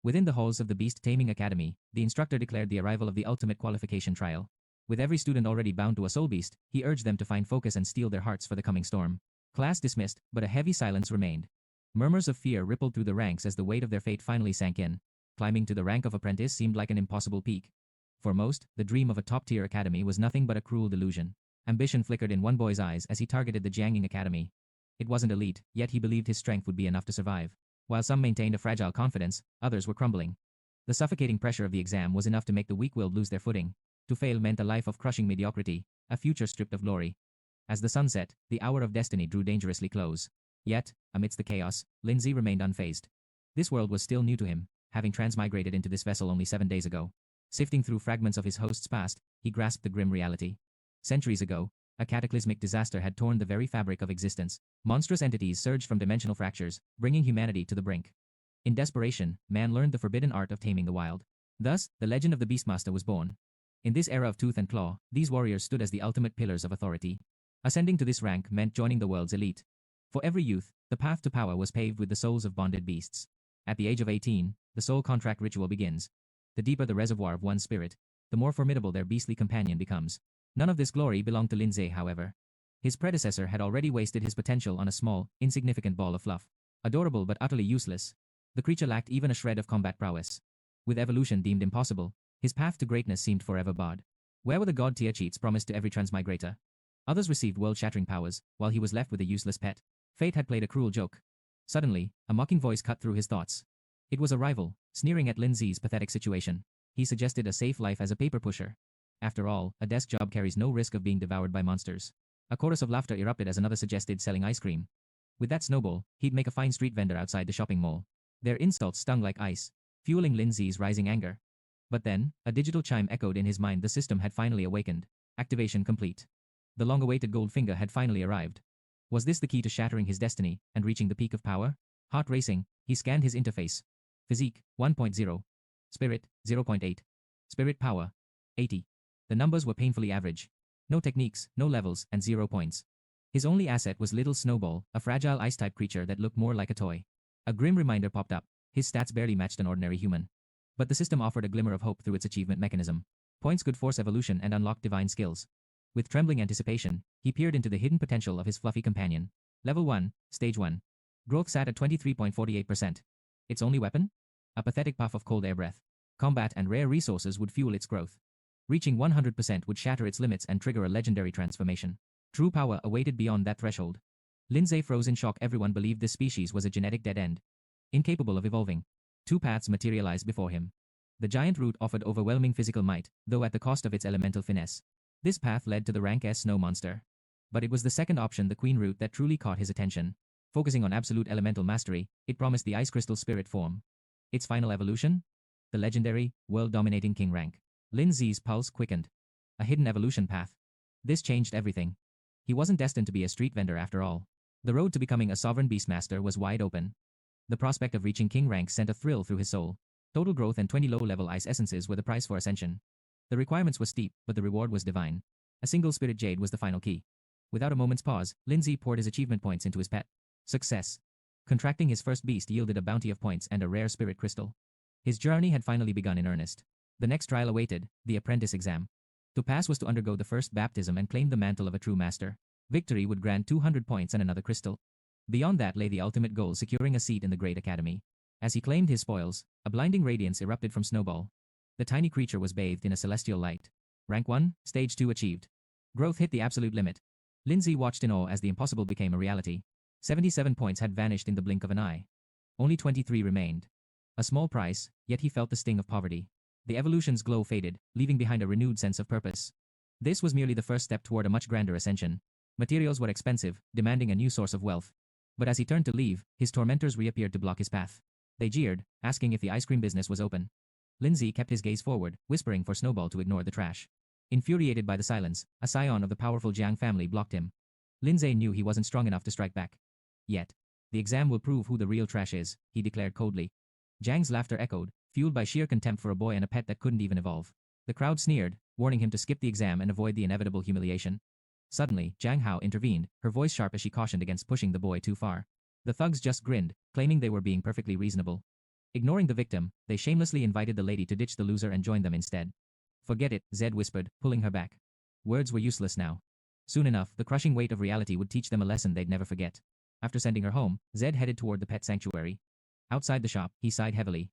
Within the halls of the Beast Taming Academy, the instructor declared the arrival of the ultimate qualification trial. With every student already bound to a soul beast, he urged them to find focus and steel their hearts for the coming storm. Class dismissed, but a heavy silence remained. Murmurs of fear rippled through the ranks as the weight of their fate finally sank in. Climbing to the rank of apprentice seemed like an impossible peak. For most, the dream of a top-tier academy was nothing but a cruel delusion. Ambition flickered in one boy's eyes as he targeted the Jiangning Academy. It wasn't elite, yet he believed his strength would be enough to survive. While some maintained a fragile confidence, others were crumbling. The suffocating pressure of the exam was enough to make the weak-willed lose their footing. To fail meant a life of crushing mediocrity, a future stripped of glory. As the sun set, the hour of destiny drew dangerously close. Yet, amidst the chaos, Lin Z remained unfazed. This world was still new to him, having transmigrated into this vessel only 7 days ago. Sifting through fragments of his host's past, he grasped the grim reality. Centuries ago, a cataclysmic disaster had torn the very fabric of existence. Monstrous entities surged from dimensional fractures, bringing humanity to the brink. In desperation, man learned the forbidden art of taming the wild. Thus, the legend of the Beastmaster was born. In this era of tooth and claw, these warriors stood as the ultimate pillars of authority. Ascending to this rank meant joining the world's elite. For every youth, the path to power was paved with the souls of bonded beasts. At the age of 18, the soul contract ritual begins. The deeper the reservoir of one's spirit, the more formidable their beastly companion becomes. None of this glory belonged to Lin Z, however. His predecessor had already wasted his potential on a small, insignificant ball of fluff. Adorable but utterly useless, the creature lacked even a shred of combat prowess. With evolution deemed impossible, his path to greatness seemed forever barred. Where were the god-tier cheats promised to every transmigrator? Others received world-shattering powers, while he was left with a useless pet. Fate had played a cruel joke. Suddenly, a mocking voice cut through his thoughts. It was a rival, sneering at Lin Z's pathetic situation. He suggested a safe life as a paper pusher. After all, a desk job carries no risk of being devoured by monsters. A chorus of laughter erupted as another suggested selling ice cream. With that Snowball, he'd make a fine street vendor outside the shopping mall. Their insults stung like ice, fueling Lin Z's rising anger. But then, a digital chime echoed in his mind. The system had finally awakened. Activation complete. The long-awaited gold finger had finally arrived. Was this the key to shattering his destiny and reaching the peak of power? Heart racing, he scanned his interface. Physique, 1.0. Spirit, 0.8. Spirit power, 80. The numbers were painfully average. No techniques, no levels, and 0 points. His only asset was little Snowball, a fragile ice-type creature that looked more like a toy. A grim reminder popped up. His stats barely matched an ordinary human. But the system offered a glimmer of hope through its achievement mechanism. Points could force evolution and unlock divine skills. With trembling anticipation, he peered into the hidden potential of his fluffy companion. Level 1, Stage 1. Growth sat at 23.48%. Its only weapon? A pathetic puff of cold air breath. Combat and rare resources would fuel its growth. Reaching 100% would shatter its limits and trigger a legendary transformation. True power awaited beyond that threshold. Lin Z froze in shock. Everyone believed this species was a genetic dead end, incapable of evolving. Two paths materialized before him. The giant root offered overwhelming physical might, though at the cost of its elemental finesse. This path led to the rank S snow monster. But it was the second option, the queen root, that truly caught his attention. Focusing on absolute elemental mastery, it promised the ice crystal spirit form. Its final evolution? The legendary, world-dominating king rank. Lin Z's pulse quickened. A hidden evolution path. This changed everything. He wasn't destined to be a street vendor after all. The road to becoming a sovereign beastmaster was wide open. The prospect of reaching king rank sent a thrill through his soul. Total growth and 20 low-level ice essences were the price for ascension. The requirements were steep, but the reward was divine. A single spirit jade was the final key. Without a moment's pause, Lin Z poured his achievement points into his pet. Success. Contracting his first beast yielded a bounty of points and a rare spirit crystal. His journey had finally begun in earnest. The next trial awaited, the apprentice exam. To pass was to undergo the first baptism and claim the mantle of a true master. Victory would grant 200 points and another crystal. Beyond that lay the ultimate goal, securing a seat in the great academy. As he claimed his spoils, a blinding radiance erupted from Snowball. The tiny creature was bathed in a celestial light. Rank 1, Stage 2 achieved. Growth hit the absolute limit. Lin Z watched in awe as the impossible became a reality. 77 points had vanished in the blink of an eye. Only 23 remained. A small price, yet he felt the sting of poverty. The evolution's glow faded, leaving behind a renewed sense of purpose. This was merely the first step toward a much grander ascension. Materials were expensive, demanding a new source of wealth. But as he turned to leave, his tormentors reappeared to block his path. They jeered, asking if the ice cream business was open. Lin Z kept his gaze forward, whispering for Snowball to ignore the trash. Infuriated by the silence, a scion of the powerful Jiang family blocked him. Lin Z knew he wasn't strong enough to strike back. Yet, the exam will prove who the real trash is, he declared coldly. Jiang's laughter echoed, fueled by sheer contempt for a boy and a pet that couldn't even evolve. The crowd sneered, warning him to skip the exam and avoid the inevitable humiliation. Suddenly, Jiang Hao intervened, her voice sharp as she cautioned against pushing the boy too far. The thugs just grinned, claiming they were being perfectly reasonable. Ignoring the victim, they shamelessly invited the lady to ditch the loser and join them instead. Forget it, Zed whispered, pulling her back. Words were useless now. Soon enough, the crushing weight of reality would teach them a lesson they'd never forget. After sending her home, Zed headed toward the pet sanctuary. Outside the shop, he sighed heavily.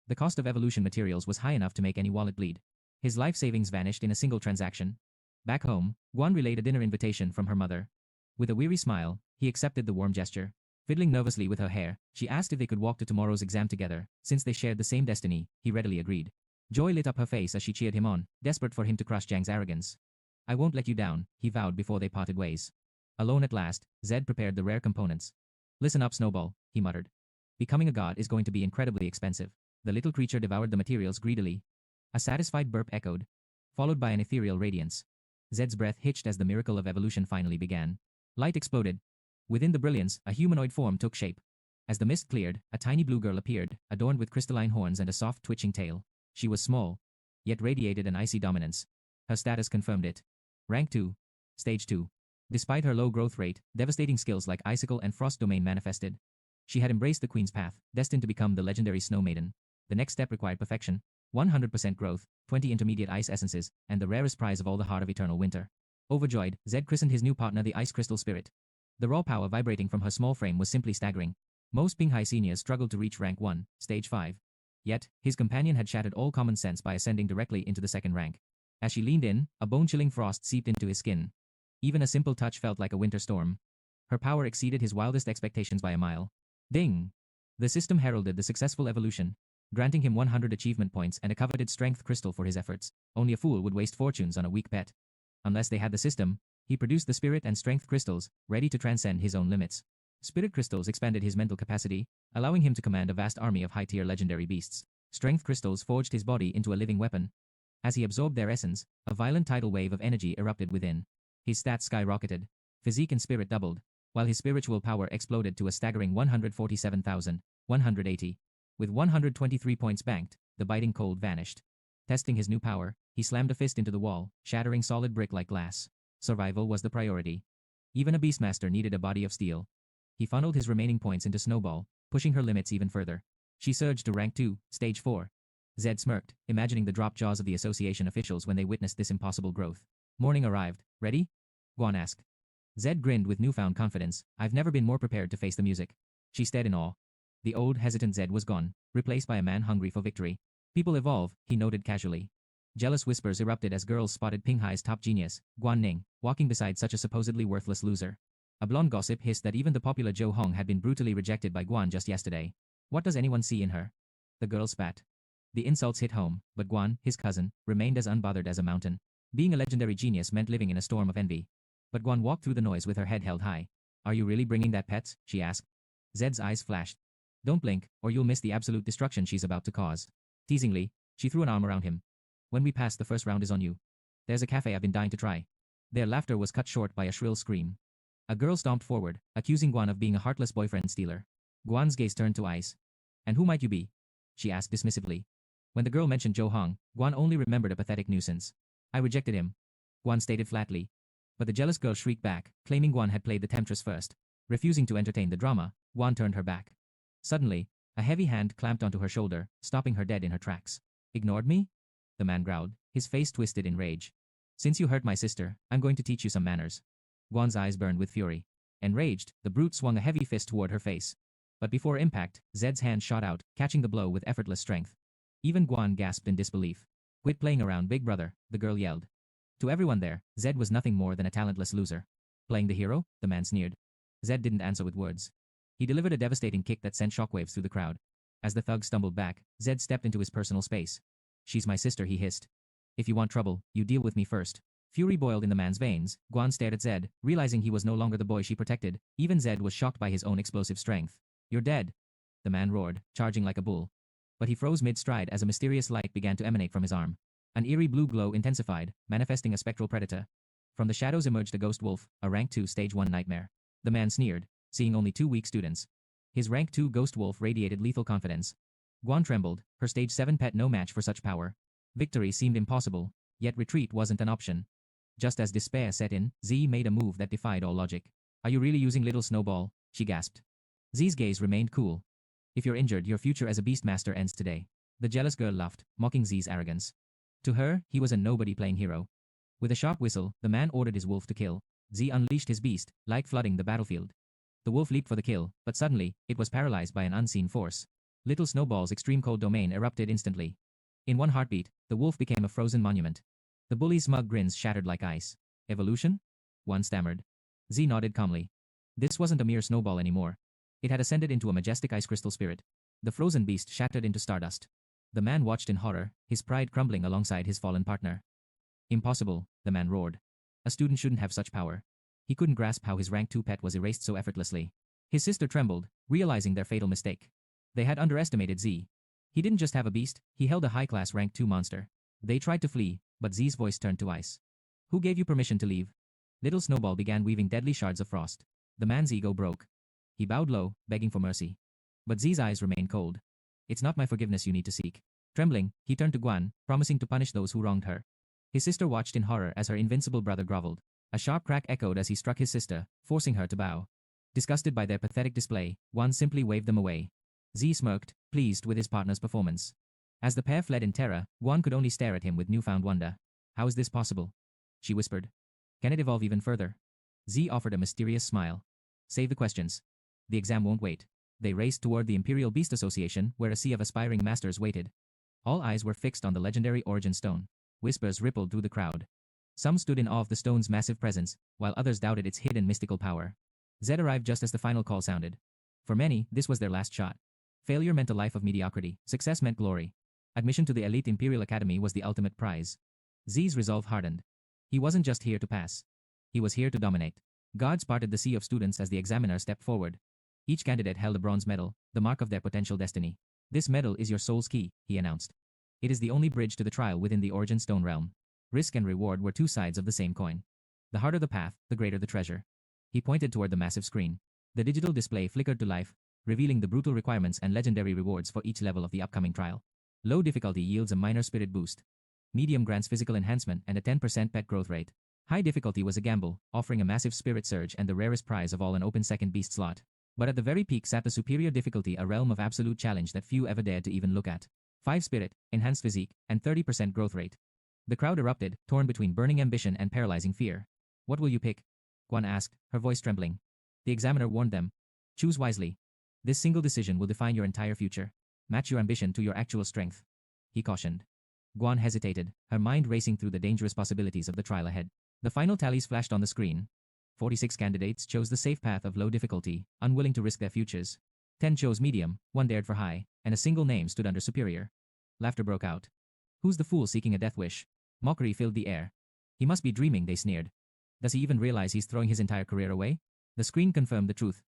The cost of evolution materials was high enough to make any wallet bleed. His life savings vanished in a single transaction. Back home, Guan relayed a dinner invitation from her mother. With a weary smile, he accepted the warm gesture. Fiddling nervously with her hair, she asked if they could walk to tomorrow's exam together. Since they shared the same destiny, he readily agreed. Joy lit up her face as she cheered him on, desperate for him to crush Jiang's arrogance. I won't let you down, he vowed before they parted ways. Alone at last, Zed prepared the rare components. Listen up, Snowball, he muttered. Becoming a god is going to be incredibly expensive. The little creature devoured the materials greedily. A satisfied burp echoed, followed by an ethereal radiance. Zed's breath hitched as the miracle of evolution finally began. Light exploded. Within the brilliance, a humanoid form took shape. As the mist cleared, a tiny blue girl appeared, adorned with crystalline horns and a soft twitching tail. She was small, yet radiated an icy dominance. Her status confirmed it. Rank 2. Stage 2. Despite her low growth rate, devastating skills like Icicle and Frost Domain manifested. She had embraced the Queen's path, destined to become the legendary Snow Maiden. The next step required perfection. 100% growth, 20 intermediate ice essences, and the rarest prize of all, the Heart of Eternal Winter. Overjoyed, Zed christened his new partner the Ice Crystal Spirit. The raw power vibrating from her small frame was simply staggering. Most Pinghai seniors struggled to reach rank 1, stage 5. Yet, his companion had shattered all common sense by ascending directly into the second rank. As she leaned in, a bone-chilling frost seeped into his skin. Even a simple touch felt like a winter storm. Her power exceeded his wildest expectations by a mile. Ding! The system heralded the successful evolution, granting him 100 achievement points and a coveted strength crystal for his efforts. Only a fool would waste fortunes on a weak pet. Unless they had the system, he produced the spirit and strength crystals, ready to transcend his own limits. Spirit crystals expanded his mental capacity, allowing him to command a vast army of high-tier legendary beasts. Strength crystals forged his body into a living weapon. As he absorbed their essence, a violent tidal wave of energy erupted within. His stats skyrocketed. Physique and spirit doubled, while his spiritual power exploded to a staggering 147,180. With 123 points banked, the biting cold vanished. Testing his new power, he slammed a fist into the wall, shattering solid brick like glass. Survival was the priority. Even a beastmaster needed a body of steel. He funneled his remaining points into Snowball, pushing her limits even further. She surged to rank 2, stage 4. Zed smirked, imagining the dropped jaws of the association officials when they witnessed this impossible growth. Morning arrived. Ready? Guan asked. Zed grinned with newfound confidence. I've never been more prepared to face the music. She stared in awe. The old, hesitant Zed was gone, replaced by a man hungry for victory. People evolve, he noted casually. Jealous whispers erupted as girls spotted Pinghai's top genius, Guan Ning, walking beside such a supposedly worthless loser. A blonde gossip hissed that even the popular Zhou Hong had been brutally rejected by Guan just yesterday. What does anyone see in her? The girl spat. The insults hit home, but Guan, his cousin, remained as unbothered as a mountain. Being a legendary genius meant living in a storm of envy. But Guan walked through the noise with her head held high. Are you really bringing that pet? She asked. Zed's eyes flashed. Don't blink, or you'll miss the absolute destruction she's about to cause. Teasingly, she threw an arm around him. When we pass, the first round is on you. There's a cafe I've been dying to try. Their laughter was cut short by a shrill scream. A girl stomped forward, accusing Guan of being a heartless boyfriend stealer. Guan's gaze turned to ice. And who might you be? She asked dismissively. When the girl mentioned Zhou Hong, Guan only remembered a pathetic nuisance. I rejected him, Guan stated flatly. But the jealous girl shrieked back, claiming Guan had played the temptress first. Refusing to entertain the drama, Guan turned her back. Suddenly, a heavy hand clamped onto her shoulder, stopping her dead in her tracks. Ignored me? The man growled, his face twisted in rage. Since you hurt my sister, I'm going to teach you some manners. Guan's eyes burned with fury. Enraged, the brute swung a heavy fist toward her face. But before impact, Zed's hand shot out, catching the blow with effortless strength. Even Guan gasped in disbelief. Quit playing around, big brother, the girl yelled. To everyone there, Zed was nothing more than a talentless loser. Playing the hero? The man sneered. Zed didn't answer with words. He delivered a devastating kick that sent shockwaves through the crowd. As the thug stumbled back, Zed stepped into his personal space. She's my sister, he hissed. If you want trouble, you deal with me first. Fury boiled in the man's veins. Guan stared at Zed, realizing he was no longer the boy she protected. Even Zed was shocked by his own explosive strength. You're dead, the man roared, charging like a bull. But he froze mid-stride as a mysterious light began to emanate from his arm. An eerie blue glow intensified, manifesting a spectral predator. From the shadows emerged a ghost wolf, a rank 2 stage 1 nightmare. The man sneered, seeing only 2 weak students. His rank 2 ghost wolf radiated lethal confidence. Guan trembled, her stage 7 pet no match for such power. Victory seemed impossible, yet retreat wasn't an option. Just as despair set in, Z made a move that defied all logic. Are you really using little Snowball? She gasped. Z's gaze remained cool. If you're injured, your future as a beastmaster ends today. The jealous girl laughed, mocking Z's arrogance. To her, he was a nobody playing hero. With a sharp whistle, the man ordered his wolf to kill. Z unleashed his beast, like flooding the battlefield. The wolf leaped for the kill, but suddenly, it was paralyzed by an unseen force. Little Snowball's extreme cold domain erupted instantly. In one heartbeat, the wolf became a frozen monument. The bully's smug grins shattered like ice. Evolution? One stammered. Z nodded calmly. This wasn't a mere snowball anymore. It had ascended into a majestic ice crystal spirit. The frozen beast shattered into stardust. The man watched in horror, his pride crumbling alongside his fallen partner. Impossible, the man roared. A student shouldn't have such power. He couldn't grasp how his rank 2 pet was erased so effortlessly. His sister trembled, realizing their fatal mistake. They had underestimated Z. He didn't just have a beast, he held a high-class rank 2 monster. They tried to flee, but Z's voice turned to ice. Who gave you permission to leave? Little Snowball began weaving deadly shards of frost. The man's ego broke. He bowed low, begging for mercy. But Z's eyes remained cold. It's not my forgiveness you need to seek. Trembling, he turned to Guan, promising to punish those who wronged her. His sister watched in horror as her invincible brother groveled. A sharp crack echoed as he struck his sister, forcing her to bow. Disgusted by their pathetic display, Guan simply waved them away. Z smirked, pleased with his partner's performance. As the pair fled in terror, Guan could only stare at him with newfound wonder. How is this possible? She whispered. Can it evolve even further? Z offered a mysterious smile. Save the questions. The exam won't wait. They raced toward the Imperial Beast Association, where a sea of aspiring masters waited. All eyes were fixed on the legendary origin stone. Whispers rippled through the crowd. Some stood in awe of the stone's massive presence, while others doubted its hidden mystical power. Zed arrived just as the final call sounded. For many, this was their last shot. Failure meant a life of mediocrity, success meant glory. Admission to the elite Imperial Academy was the ultimate prize. Z's resolve hardened. He wasn't just here to pass. He was here to dominate. Guards parted the sea of students as the examiner stepped forward. Each candidate held a bronze medal, the mark of their potential destiny. This medal is your soul's key, he announced. It is the only bridge to the trial within the Origin Stone realm. Risk and reward were two sides of the same coin. The harder the path, the greater the treasure. He pointed toward the massive screen. The digital display flickered to life, revealing the brutal requirements and legendary rewards for each level of the upcoming trial. Low difficulty yields a minor spirit boost. Medium grants physical enhancement and a 10% pet growth rate. High difficulty was a gamble, offering a massive spirit surge and the rarest prize of all, an open second beast slot. But at the very peak sat the superior difficulty, a realm of absolute challenge that few ever dared to even look at. 5 spirit, enhanced physique, and 30% growth rate. The crowd erupted, torn between burning ambition and paralyzing fear. What will you pick? Guan asked, her voice trembling. The examiner warned them. Choose wisely. This single decision will define your entire future. Match your ambition to your actual strength. He cautioned. Guan hesitated, her mind racing through the dangerous possibilities of the trial ahead. The final tallies flashed on the screen. 46 candidates chose the safe path of low difficulty, unwilling to risk their futures. 10 chose medium, 1 dared for high, and a single name stood under superior. Laughter broke out. Who's the fool seeking a death wish? Mockery filled the air. He must be dreaming, they sneered. Does he even realize he's throwing his entire career away? The screen confirmed the truth.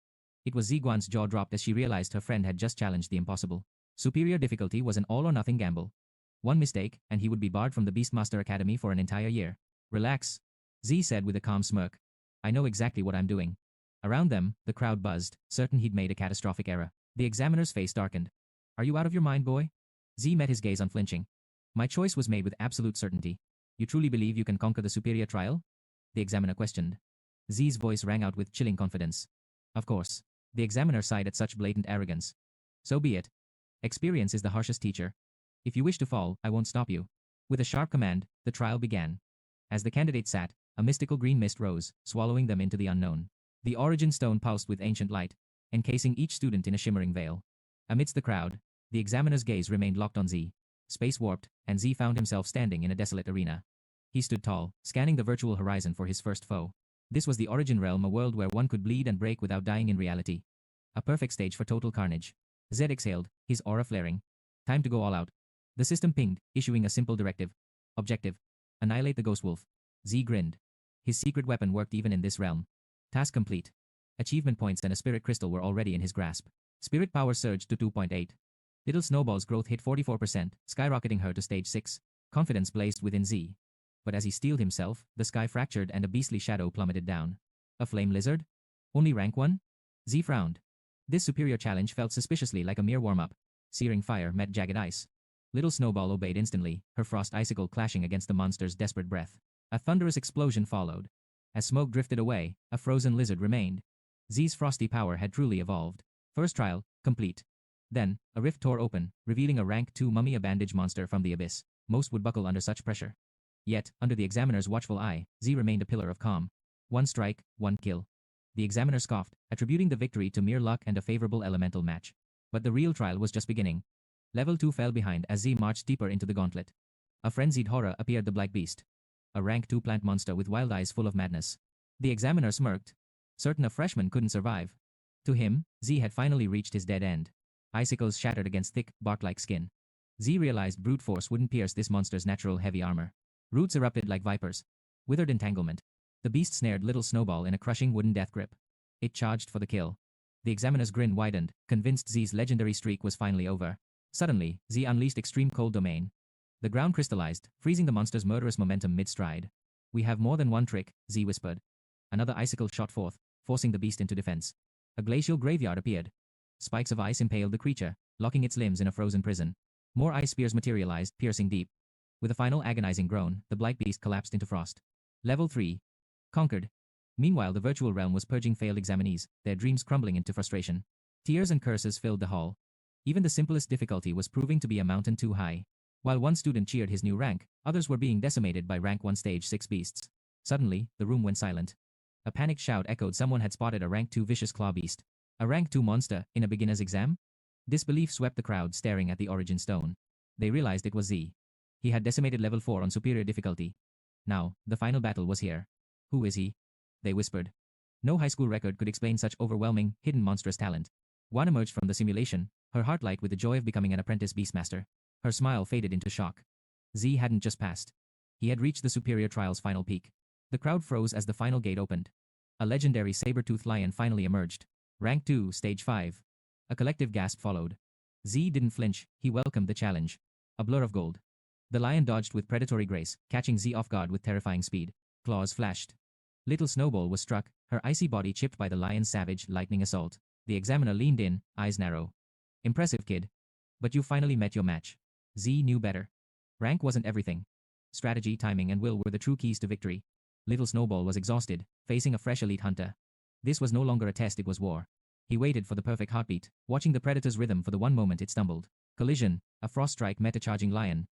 It was Ziguan's jaw dropped as she realized her friend had just challenged the impossible. Superior difficulty was an all-or-nothing gamble. One mistake, and he would be barred from the Beastmaster Academy for an entire year. Relax, Z said with a calm smirk. I know exactly what I'm doing. Around them, the crowd buzzed, certain he'd made a catastrophic error. The examiner's face darkened. Are you out of your mind, boy? Z met his gaze unflinching. My choice was made with absolute certainty. You truly believe you can conquer the superior trial? The examiner questioned. Z's voice rang out with chilling confidence. Of course. The examiner sighed at such blatant arrogance. So be it. Experience is the harshest teacher. If you wish to fall, I won't stop you. With a sharp command, the trial began. As the candidates sat, a mystical green mist rose, swallowing them into the unknown. The origin stone pulsed with ancient light, encasing each student in a shimmering veil. Amidst the crowd, the examiner's gaze remained locked on Z. Space warped, and Z found himself standing in a desolate arena. He stood tall, scanning the virtual horizon for his first foe. This was the origin realm, a world where one could bleed and break without dying in reality. A perfect stage for total carnage. Zed exhaled, his aura flaring. Time to go all out. The system pinged, issuing a simple directive. Objective. Annihilate the ghost wolf. Z grinned. His secret weapon worked even in this realm. Task complete. Achievement points and a spirit crystal were already in his grasp. Spirit power surged to 2.8. Little Snowball's growth hit 44%, skyrocketing her to stage 6. Confidence blazed within Z. But as he steeled himself, the sky fractured and a beastly shadow plummeted down. A flame lizard? Only rank 1? Z frowned. This superior challenge felt suspiciously like a mere warm-up. Searing fire met jagged ice. Little Snowball obeyed instantly, her frost icicle clashing against the monster's desperate breath. A thunderous explosion followed. As smoke drifted away, a frozen lizard remained. Z's frosty power had truly evolved. First trial, complete. Then, a rift tore open, revealing a rank 2 mummy, a bandage monster from the abyss. Most would buckle under such pressure. Yet, under the examiner's watchful eye, Z remained a pillar of calm. One strike, one kill. The examiner scoffed, attributing the victory to mere luck and a favorable elemental match. But the real trial was just beginning. Level 2 fell behind as Z marched deeper into the gauntlet. A frenzied horror appeared, the Black Beast. A rank 2 plant monster with wild eyes full of madness. The examiner smirked. Certain a freshman couldn't survive. To him, Z had finally reached his dead end. Icicles shattered against thick, bark-like skin. Z realized brute force wouldn't pierce this monster's natural heavy armor. Roots erupted like vipers. Withered entanglement. The beast snared little Snowball in a crushing wooden death grip. It charged for the kill. The examiner's grin widened, convinced Z's legendary streak was finally over. Suddenly, Z unleashed extreme cold domain. The ground crystallized, freezing the monster's murderous momentum mid-stride. We have more than one trick, Z whispered. Another icicle shot forth, forcing the beast into defense. A glacial graveyard appeared. Spikes of ice impaled the creature, locking its limbs in a frozen prison. More ice spears materialized, piercing deep. With a final agonizing groan, the Black Beast collapsed into frost. Level 3. Conquered. Meanwhile, the virtual realm was purging failed examinees, their dreams crumbling into frustration. Tears and curses filled the hall. Even the simplest difficulty was proving to be a mountain too high. While one student cheered his new rank, others were being decimated by rank 1 stage 6 beasts. Suddenly, the room went silent. A panicked shout echoed. Someone had spotted a rank 2 vicious claw beast. A rank 2 monster, in a beginner's exam? Disbelief swept the crowd, staring at the origin stone. They realized it was Z. He had decimated level 4 on superior difficulty. Now, the final battle was here. Who is he? They whispered. No high school record could explain such overwhelming, hidden monstrous talent. One emerged from the simulation, her heart light with the joy of becoming an apprentice beastmaster. Her smile faded into shock. Z hadn't just passed. He had reached the superior trial's final peak. The crowd froze as the final gate opened. A legendary saber-toothed lion finally emerged. Rank 2, Stage 5. A collective gasp followed. Z didn't flinch, he welcomed the challenge. A blur of gold. The lion dodged with predatory grace, catching Z off guard with terrifying speed. Claws flashed. Little Snowball was struck, her icy body chipped by the lion's savage, lightning assault. The examiner leaned in, eyes narrow. Impressive, kid. But you finally met your match. Z knew better. Rank wasn't everything. Strategy, timing, and will were the true keys to victory. Little Snowball was exhausted, facing a fresh elite hunter. This was no longer a test, it was war. He waited for the perfect heartbeat, watching the predator's rhythm for the one moment it stumbled. Collision, a frost strike met a charging lion.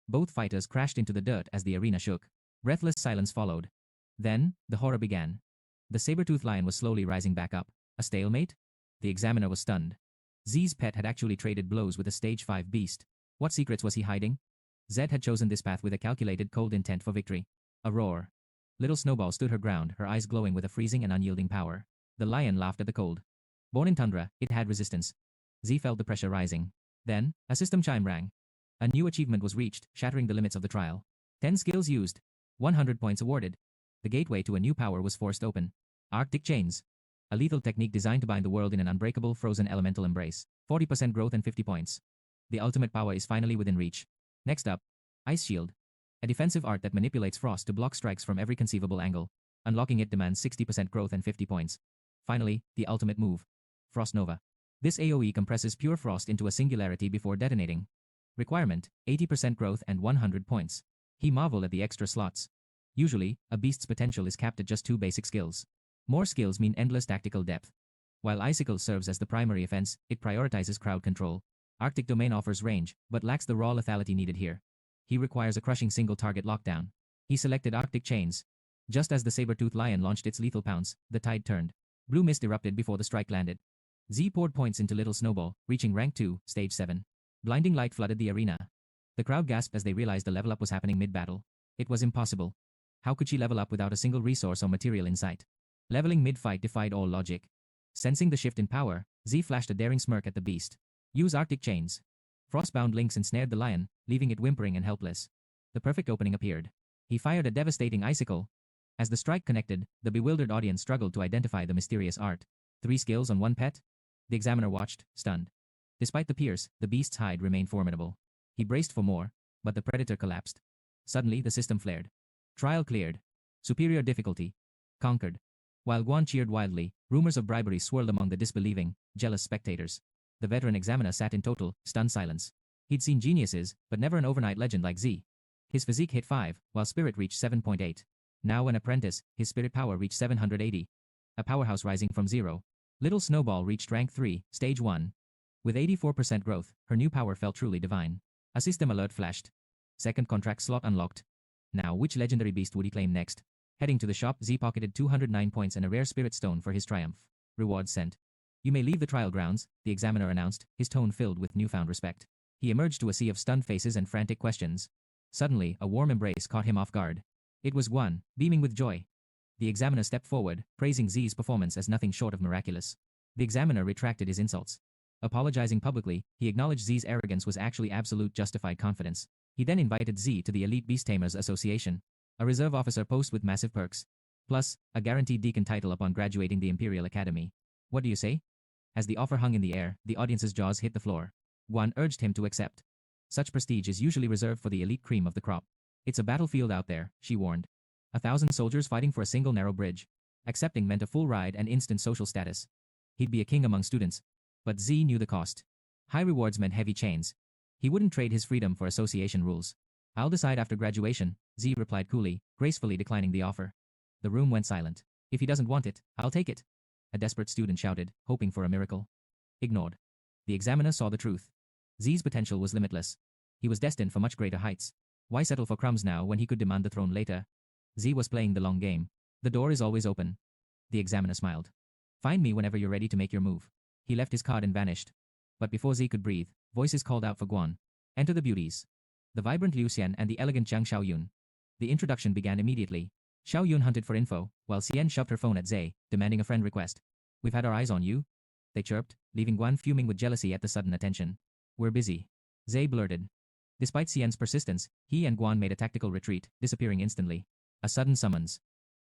Both fighters crashed into the dirt as the arena shook. Breathless silence followed. Then, the horror began. The saber-toothed lion was slowly rising back up. A stalemate? The examiner was stunned. Z's pet had actually traded blows with a stage 5 beast. What secrets was he hiding? Zed had chosen this path with a calculated cold intent for victory. A roar. Little Snowball stood her ground, her eyes glowing with a freezing and unyielding power. The lion laughed at the cold. Born in tundra, it had resistance. Z felt the pressure rising. Then, a system chime rang. A new achievement was reached, shattering the limits of the trial. 10 skills used. 100 points awarded. The gateway to a new power was forced open. Arctic chains. A lethal technique designed to bind the world in an unbreakable frozen elemental embrace. 40% growth and 50 points. The ultimate power is finally within reach. Next up, Ice Shield. A defensive art that manipulates frost to block strikes from every conceivable angle. Unlocking it demands 60% growth and 50 points. Finally, the ultimate move. Frost Nova. This AoE compresses pure frost into a singularity before detonating. Requirement, 80% growth and 100 points. He marveled at the extra slots. Usually, a beast's potential is capped at just 2 basic skills. More skills mean endless tactical depth. While Icicle serves as the primary offense, it prioritizes crowd control. Arctic Domain offers range, but lacks the raw lethality needed here. He requires a crushing single-target lockdown. He selected Arctic Chains. Just as the saber-toothed lion launched its lethal pounce, the tide turned. Blue mist erupted before the strike landed. Z poured points into Little Snowball, reaching rank 2, stage 7. Blinding light flooded the arena. The crowd gasped as they realized the level up was happening mid-battle. It was impossible. How could she level up without a single resource or material in sight? Leveling mid-fight defied all logic. Sensing the shift in power, Z flashed a daring smirk at the beast. Use Arctic Chains. Frostbound links ensnared the lion, leaving it whimpering and helpless. The perfect opening appeared. He fired a devastating icicle. As the strike connected, the bewildered audience struggled to identify the mysterious art. 3 skills on one pet? The examiner watched, stunned. Despite the pierce, the beast's hide remained formidable. He braced for more, but the predator collapsed. Suddenly, the system flared. Trial cleared. Superior difficulty. Conquered. While Guan cheered wildly, rumors of bribery swirled among the disbelieving, jealous spectators. The veteran examiner sat in total, stunned silence. He'd seen geniuses, but never an overnight legend like Z. His physique hit 5, while spirit reached 7.8. Now an apprentice, his spirit power reached 780. A powerhouse rising from 0. Little Snowball reached rank 3, stage 1. With 84% growth, her new power felt truly divine. A system alert flashed. Second contract slot unlocked. Now, which legendary beast would he claim next? Heading to the shop, Z pocketed 209 points and a rare spirit stone for his triumph. Rewards sent. You may leave the trial grounds, the examiner announced, his tone filled with newfound respect. He emerged to a sea of stunned faces and frantic questions. Suddenly, a warm embrace caught him off guard. It was Guan, beaming with joy. The examiner stepped forward, praising Z's performance as nothing short of miraculous. The examiner retracted his insults. Apologizing publicly, he acknowledged Z's arrogance was actually absolute justified confidence. He then invited Z to the Elite Beast Tamers Association, a reserve officer post with massive perks. Plus, a guaranteed deacon title upon graduating the Imperial Academy. What do you say? As the offer hung in the air, the audience's jaws hit the floor. Guan urged him to accept. Such prestige is usually reserved for the elite cream of the crop. It's a battlefield out there, she warned. 1,000 soldiers fighting for a single narrow bridge. Accepting meant a full ride and instant social status. He'd be a king among students. But Z knew the cost. High rewards meant heavy chains. He wouldn't trade his freedom for association rules. I'll decide after graduation, Z replied coolly, gracefully declining the offer. The room went silent. If he doesn't want it, I'll take it. A desperate student shouted, hoping for a miracle. Ignored. The examiner saw the truth. Z's potential was limitless. He was destined for much greater heights. Why settle for crumbs now when he could demand the throne later? Z was playing the long game. The door is always open. The examiner smiled. Find me whenever you're ready to make your move. He left his card and vanished. But before Z could breathe, voices called out for Guan. Enter the beauties. The vibrant Liu Xian and the elegant Jiang Xiaoyun. The introduction began immediately. Xiaoyun hunted for info, while Xian shoved her phone at Z, demanding a friend request. We've had our eyes on you, they chirped, leaving Guan fuming with jealousy at the sudden attention. We're busy. Z blurted. Despite Xian's persistence, he and Guan made a tactical retreat, disappearing instantly. A sudden summons.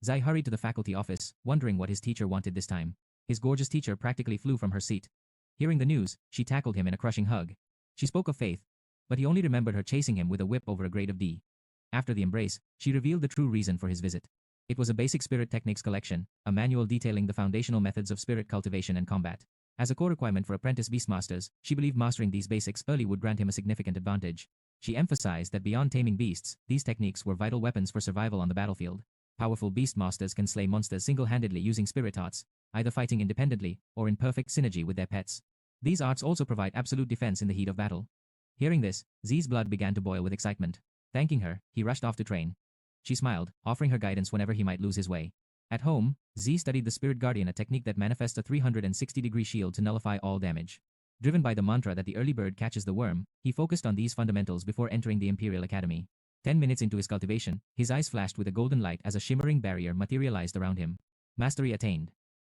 Zai hurried to the faculty office, wondering what his teacher wanted this time. His gorgeous teacher practically flew from her seat. Hearing the news, she tackled him in a crushing hug. She spoke of faith, but he only remembered her chasing him with a whip over a grade of D. After the embrace, she revealed the true reason for his visit. It was a basic spirit techniques collection, a manual detailing the foundational methods of spirit cultivation and combat. As a core requirement for apprentice beastmasters, she believed mastering these basics early would grant him a significant advantage. She emphasized that beyond taming beasts, these techniques were vital weapons for survival on the battlefield. Powerful beastmasters can slay monsters single-handedly using spirit arts, either fighting independently or in perfect synergy with their pets. These arts also provide absolute defense in the heat of battle. Hearing this, Z's blood began to boil with excitement. Thanking her, he rushed off to train. She smiled, offering her guidance whenever he might lose his way. At home, Z studied the Spirit Guardian, a technique that manifests a 360-degree shield to nullify all damage. Driven by the mantra that the early bird catches the worm, he focused on these fundamentals before entering the Imperial Academy. 10 minutes into his cultivation, his eyes flashed with a golden light as a shimmering barrier materialized around him. Mastery attained.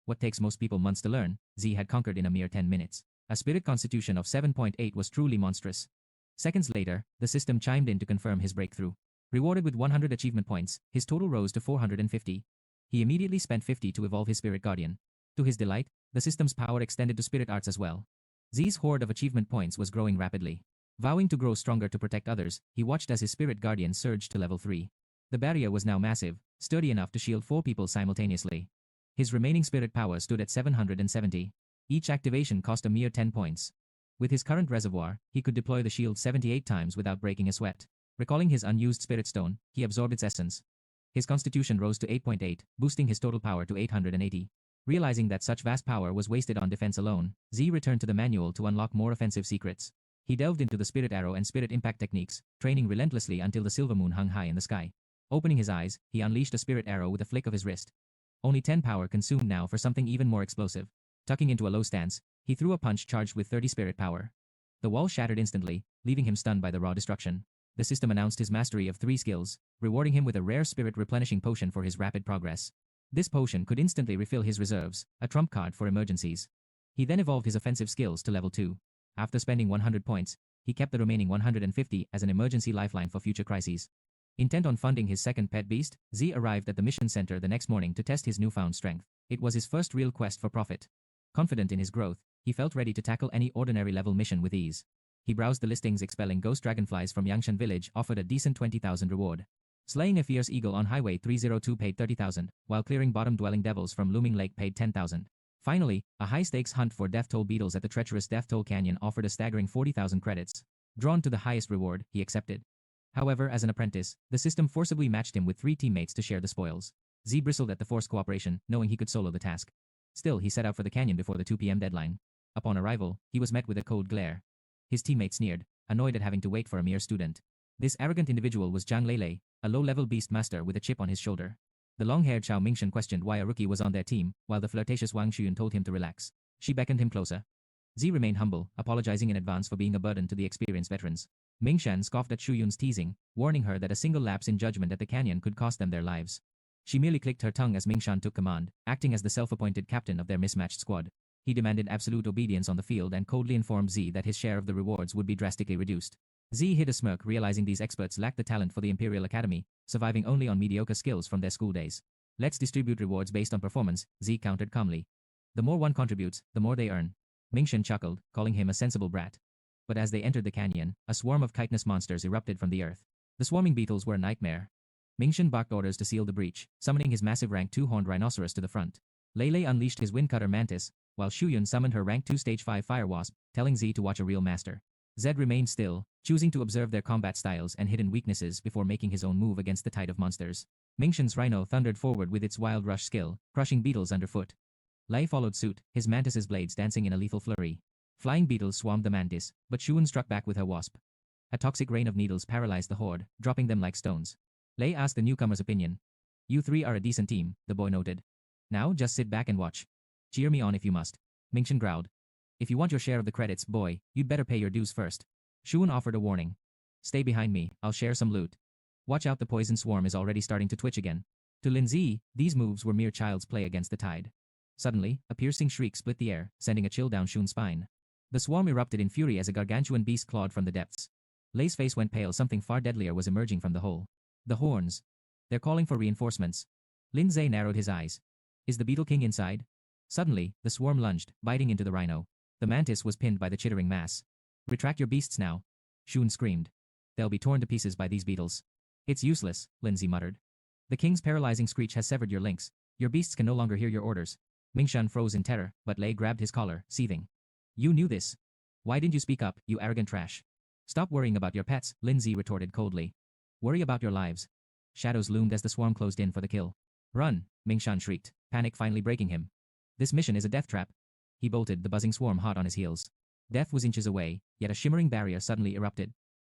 What takes most people months to learn, Z had conquered in a mere 10 minutes. A spirit constitution of 7.8 was truly monstrous. Seconds later, the system chimed in to confirm his breakthrough. Rewarded with 100 achievement points, his total rose to 450. He immediately spent 50 to evolve his Spirit Guardian. To his delight, the system's power extended to spirit arts as well. Z's hoard of achievement points was growing rapidly. Vowing to grow stronger to protect others, he watched as his Spirit Guardian surged to level 3. The barrier was now massive, sturdy enough to shield 4 people simultaneously. His remaining spirit power stood at 770. Each activation cost a mere 10 points. With his current reservoir, he could deploy the shield 78 times without breaking a sweat. Recalling his unused spirit stone, he absorbed its essence. His constitution rose to 8.8, boosting his total power to 880. Realizing that such vast power was wasted on defense alone, Z returned to the manual to unlock more offensive secrets. He delved into the spirit arrow and spirit impact techniques, training relentlessly until the silver moon hung high in the sky. Opening his eyes, he unleashed a spirit arrow with a flick of his wrist. Only 10 power consumed now for something even more explosive. Tucking into a low stance, he threw a punch charged with 30 spirit power. The wall shattered instantly, leaving him stunned by the raw destruction. The system announced his mastery of 3 skills, rewarding him with a rare spirit replenishing potion for his rapid progress. This potion could instantly refill his reserves, a trump card for emergencies. He then evolved his offensive skills to level 2. After spending 100 points, he kept the remaining 150 as an emergency lifeline for future crises. Intent on funding his second pet beast, Z arrived at the mission center the next morning to test his newfound strength. It was his first real quest for profit. Confident in his growth, he felt ready to tackle any ordinary level mission with ease. He browsed the listings. Expelling ghost dragonflies from Yangshan village offered a decent 20,000 reward. Slaying a fierce eagle on Highway 302 paid 30,000, while clearing bottom-dwelling devils from Looming Lake paid 10,000. Finally, a high-stakes hunt for death toll beetles at the treacherous Death Toll Canyon offered a staggering 40,000 credits. Drawn to the highest reward, he accepted. However, as an apprentice, the system forcibly matched him with 3 teammates to share the spoils. Z bristled at the forced cooperation, knowing he could solo the task. Still, he set out for the canyon before the 2 p.m. deadline. Upon arrival, he was met with a cold glare. His teammate sneered, annoyed at having to wait for a mere student. This arrogant individual was Zhang Lele, a low-level beast master with a chip on his shoulder. The long-haired Xiao Mingshan questioned why a rookie was on their team, while the flirtatious Wang Xuyun told him to relax. She beckoned him closer. Z remained humble, apologizing in advance for being a burden to the experienced veterans. Mingshan scoffed at Xuyun's teasing, warning her that a single lapse in judgment at the canyon could cost them their lives. She merely clicked her tongue as Mingshan took command, acting as the self-appointed captain of their mismatched squad. He demanded absolute obedience on the field and coldly informed Z that his share of the rewards would be drastically reduced. Z hid a smirk, realizing these experts lacked the talent for the Imperial Academy, surviving only on mediocre skills from their school days. Let's distribute rewards based on performance, Z countered calmly. The more one contributes, the more they earn. Mingshan chuckled, calling him a sensible brat. But as they entered the canyon, a swarm of chitinous monsters erupted from the earth. The swarming beetles were a nightmare. Mingshan barked orders to seal the breach, summoning his massive rank 2 horned rhinoceros to the front. Lele unleashed his windcutter mantis, while Xuyun summoned her rank 2 stage 5 fire wasp, telling Z to watch a real master. Zed remained still, choosing to observe their combat styles and hidden weaknesses before making his own move against the tide of monsters. Mingshan's rhino thundered forward with its wild rush skill, crushing beetles underfoot. Lei followed suit, his mantis's blades dancing in a lethal flurry. Flying beetles swarmed the mantis, but Xuyun struck back with her wasp. A toxic rain of needles paralyzed the horde, dropping them like stones. Lei asked the newcomer's opinion. You three are a decent team, the boy noted. Now just sit back and watch. Cheer me on if you must. Mingshan growled. If you want your share of the credits, boy, you'd better pay your dues first. Xuyun offered a warning. Stay behind me, I'll share some loot. Watch out, the poison swarm is already starting to twitch again. To Lin Z, these moves were mere child's play against the tide. Suddenly, a piercing shriek split the air, sending a chill down Xuyun's spine. The swarm erupted in fury as a gargantuan beast clawed from the depths. Lei's face went pale, something far deadlier was emerging from the hole. The horns. They're calling for reinforcements. Lin Z narrowed his eyes. Is the Beetle King inside? Suddenly, the swarm lunged, biting into the rhino. The mantis was pinned by the chittering mass. Retract your beasts now. Xuyun screamed. They'll be torn to pieces by these beetles. It's useless, Lin Z muttered. The king's paralyzing screech has severed your links. Your beasts can no longer hear your orders. Mingshan froze in terror, but Lei grabbed his collar, seething. You knew this. Why didn't you speak up, you arrogant trash? Stop worrying about your pets, Lin Z retorted coldly. Worry about your lives. Shadows loomed as the swarm closed in for the kill. Run, Mingshan shrieked, panic finally breaking him. This mission is a death trap. He bolted, the buzzing swarm hot on his heels. Death was inches away, yet a shimmering barrier suddenly erupted.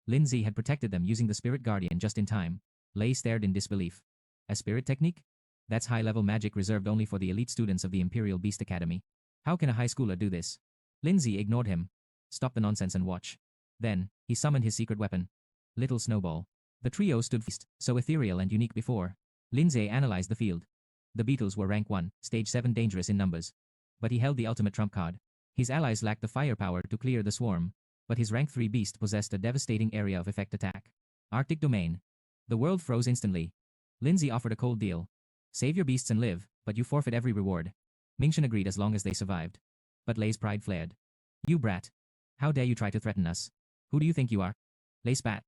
Lin Z had protected them using the Spirit Guardian just in time. Lei stared in disbelief. A spirit technique? That's high-level magic reserved only for the elite students of the Imperial Beast Academy. How can a high schooler do this? Lin Z ignored him. Stop the nonsense and watch. Then, he summoned his secret weapon. Little Snowball. The trio stood feast, so ethereal and unique before. Lin Z analyzed the field. The beetles were rank 1, stage 7 dangerous in numbers. But he held the ultimate trump card. His allies lacked the firepower to clear the swarm, but his rank 3 beast possessed a devastating area of effect attack. Arctic Domain. The world froze instantly. Lin Z offered a cold deal. Save your beasts and live, but you forfeit every reward. Mingshan agreed as long as they survived. But Lei's pride flared. You brat. How dare you try to threaten us? Who do you think you are? Lei spat.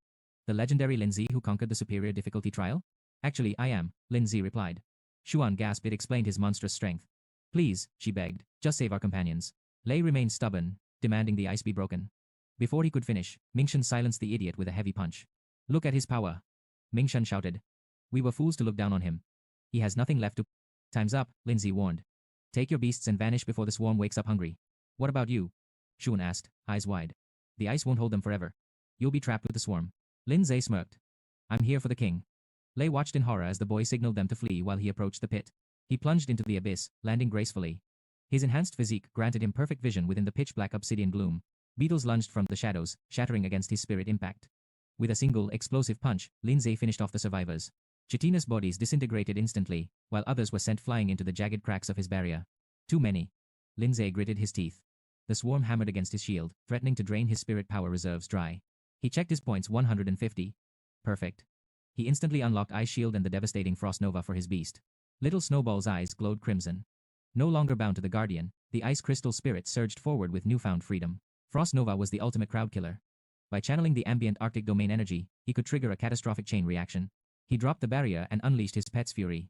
The legendary Lin Z who conquered the superior difficulty trial? Actually, I am, Lin Z replied. Xuan gasped. It explained his monstrous strength. Please, she begged, just save our companions. Lei remained stubborn, demanding the ice be broken. Before he could finish, Mingshan silenced the idiot with a heavy punch. Look at his power. Mingshan shouted. We were fools to look down on him. He has nothing left to... Time's up, Lin Z warned. Take your beasts and vanish before the swarm wakes up hungry. What about you? Xuan asked, eyes wide. The ice won't hold them forever. You'll be trapped with the swarm. Lin Z smirked. I'm here for the king. Lei watched in horror as the boy signaled them to flee while he approached the pit. He plunged into the abyss, landing gracefully. His enhanced physique granted him perfect vision within the pitch-black obsidian gloom. Beetles lunged from the shadows, shattering against his spirit impact. With a single, explosive punch, Lin Z finished off the survivors. Chitinous bodies disintegrated instantly, while others were sent flying into the jagged cracks of his barrier. Too many. Lin Z gritted his teeth. The swarm hammered against his shield, threatening to drain his spirit power reserves dry. He checked his points 150. Perfect. He instantly unlocked Ice Shield and the devastating Frost Nova for his beast. Little Snowball's eyes glowed crimson. No longer bound to the Guardian, the Ice Crystal spirit surged forward with newfound freedom. Frost Nova was the ultimate crowd killer. By channeling the ambient Arctic domain energy, he could trigger a catastrophic chain reaction. He dropped the barrier and unleashed his pet's fury.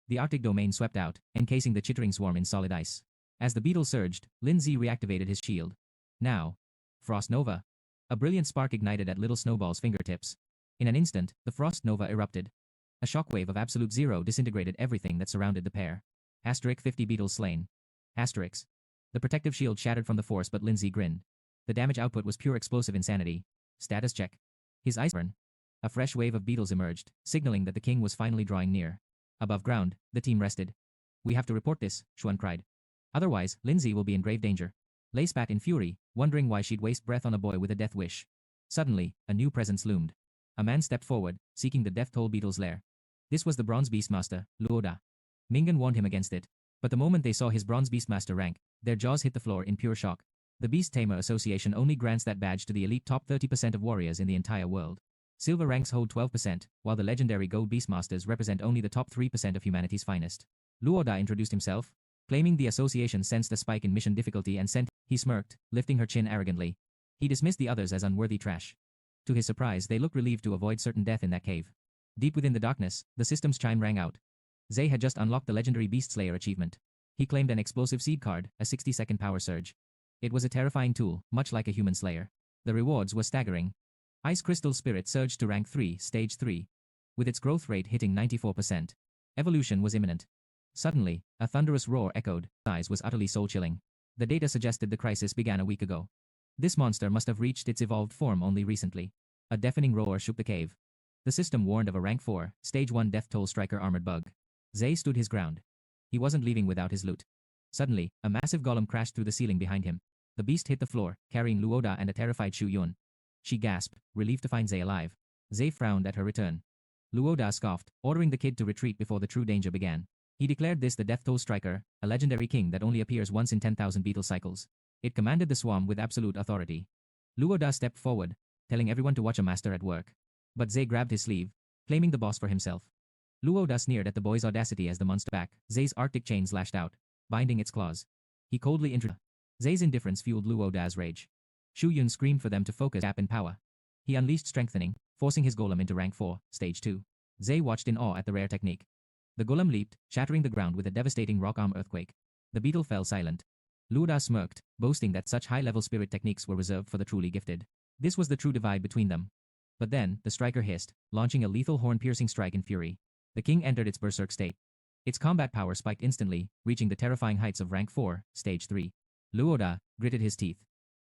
The Arctic domain swept out, encasing the chittering swarm in solid ice. As the beetle surged, Lin Z reactivated his shield. Now. Frost Nova. A brilliant spark ignited at Little Snowball's fingertips. In an instant, the Frost Nova erupted. A shockwave of absolute zero disintegrated everything that surrounded the pair. Asterisk 50 beetles slain. Asterisk. The protective shield shattered from the force, but Lin Z grinned. The damage output was pure explosive insanity. Status check. His eyes burn. A fresh wave of beetles emerged, signaling that the king was finally drawing near. Above ground, the team rested. We have to report this, Xuan cried. Otherwise, Lin Z will be in grave danger. Lei spat in fury, wondering why she'd waste breath on a boy with a death wish. Suddenly, a new presence loomed. A man stepped forward, seeking the death toll beetle's lair. This was the Bronze Beastmaster, Luoda. Mingan warned him against it. But the moment they saw his Bronze Beastmaster rank, their jaws hit the floor in pure shock. The Beast Tamer Association only grants that badge to the elite top 30% of warriors in the entire world. Silver ranks hold 12%, while the legendary Gold Beastmasters represent only the top 3% of humanity's finest. Luoda introduced himself, claiming the association sensed a spike in mission difficulty and he smirked, lifting her chin arrogantly. He dismissed the others as unworthy trash. To his surprise, they looked relieved to avoid certain death in that cave. Deep within the darkness, the system's chime rang out. Zay had just unlocked the legendary Beast Slayer achievement. He claimed an explosive seed card, a 60-second power surge. It was a terrifying tool, much like a human slayer. The rewards were staggering. Ice Crystal Spirit surged to rank 3, stage 3. With its growth rate hitting 94%. Evolution was imminent. Suddenly, a thunderous roar echoed. Size was utterly soul-chilling. The data suggested the crisis began a week ago. This monster must have reached its evolved form only recently. A deafening roar shook the cave. The system warned of a rank 4, stage 1 death toll striker armored bug. Zay stood his ground. He wasn't leaving without his loot. Suddenly, a massive golem crashed through the ceiling behind him. The beast hit the floor, carrying Luoda and a terrified Shu Yun. She gasped, relieved to find Zay alive. Zay frowned at her return. Luoda scoffed, ordering the kid to retreat before the true danger began. He declared this the Death Toll Striker, a legendary king that only appears once in 10,000 beetle cycles. It commanded the swarm with absolute authority. Luoda stepped forward, telling everyone to watch a master at work. But Zay grabbed his sleeve, claiming the boss for himself. Luoda sneered at the boy's audacity as the monster back. Zay's arctic chains lashed out, binding its claws. He coldly introduced. Zay's indifference fueled Luoda's rage. Shu Yun screamed for them to focus gap in power. He unleashed strengthening, forcing his golem into rank 4, stage 2. Zay watched in awe at the rare technique. The golem leaped, shattering the ground with a devastating rock arm earthquake. The beetle fell silent. Luoda smirked, boasting that such high-level spirit techniques were reserved for the truly gifted. This was the true divide between them. But then, the striker hissed, launching a lethal horn-piercing strike in fury. The king entered its berserk state. Its combat power spiked instantly, reaching the terrifying heights of rank 4, stage 3. Luoda gritted his teeth.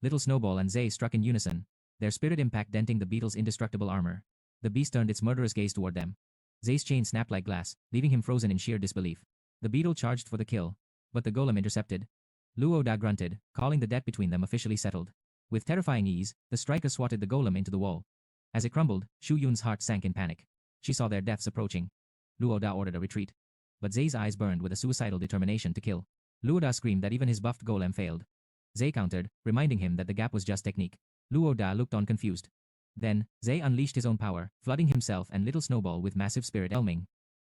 Little Snowball and Zay struck in unison, their spirit impact denting the beetle's indestructible armor. The beast turned its murderous gaze toward them. Zay's chain snapped like glass, leaving him frozen in sheer disbelief. The beetle charged for the kill, but the golem intercepted. Luoda grunted, calling the debt between them officially settled. With terrifying ease, the striker swatted the golem into the wall. As it crumbled, Shu Yun's heart sank in panic. She saw their deaths approaching. Luoda ordered a retreat. But Zay's eyes burned with a suicidal determination to kill. Luoda screamed that even his buffed golem failed. Zay countered, reminding him that the gap was just technique. Luoda looked on confused. Then, Zay unleashed his own power, flooding himself and Little Snowball with massive spirit elming.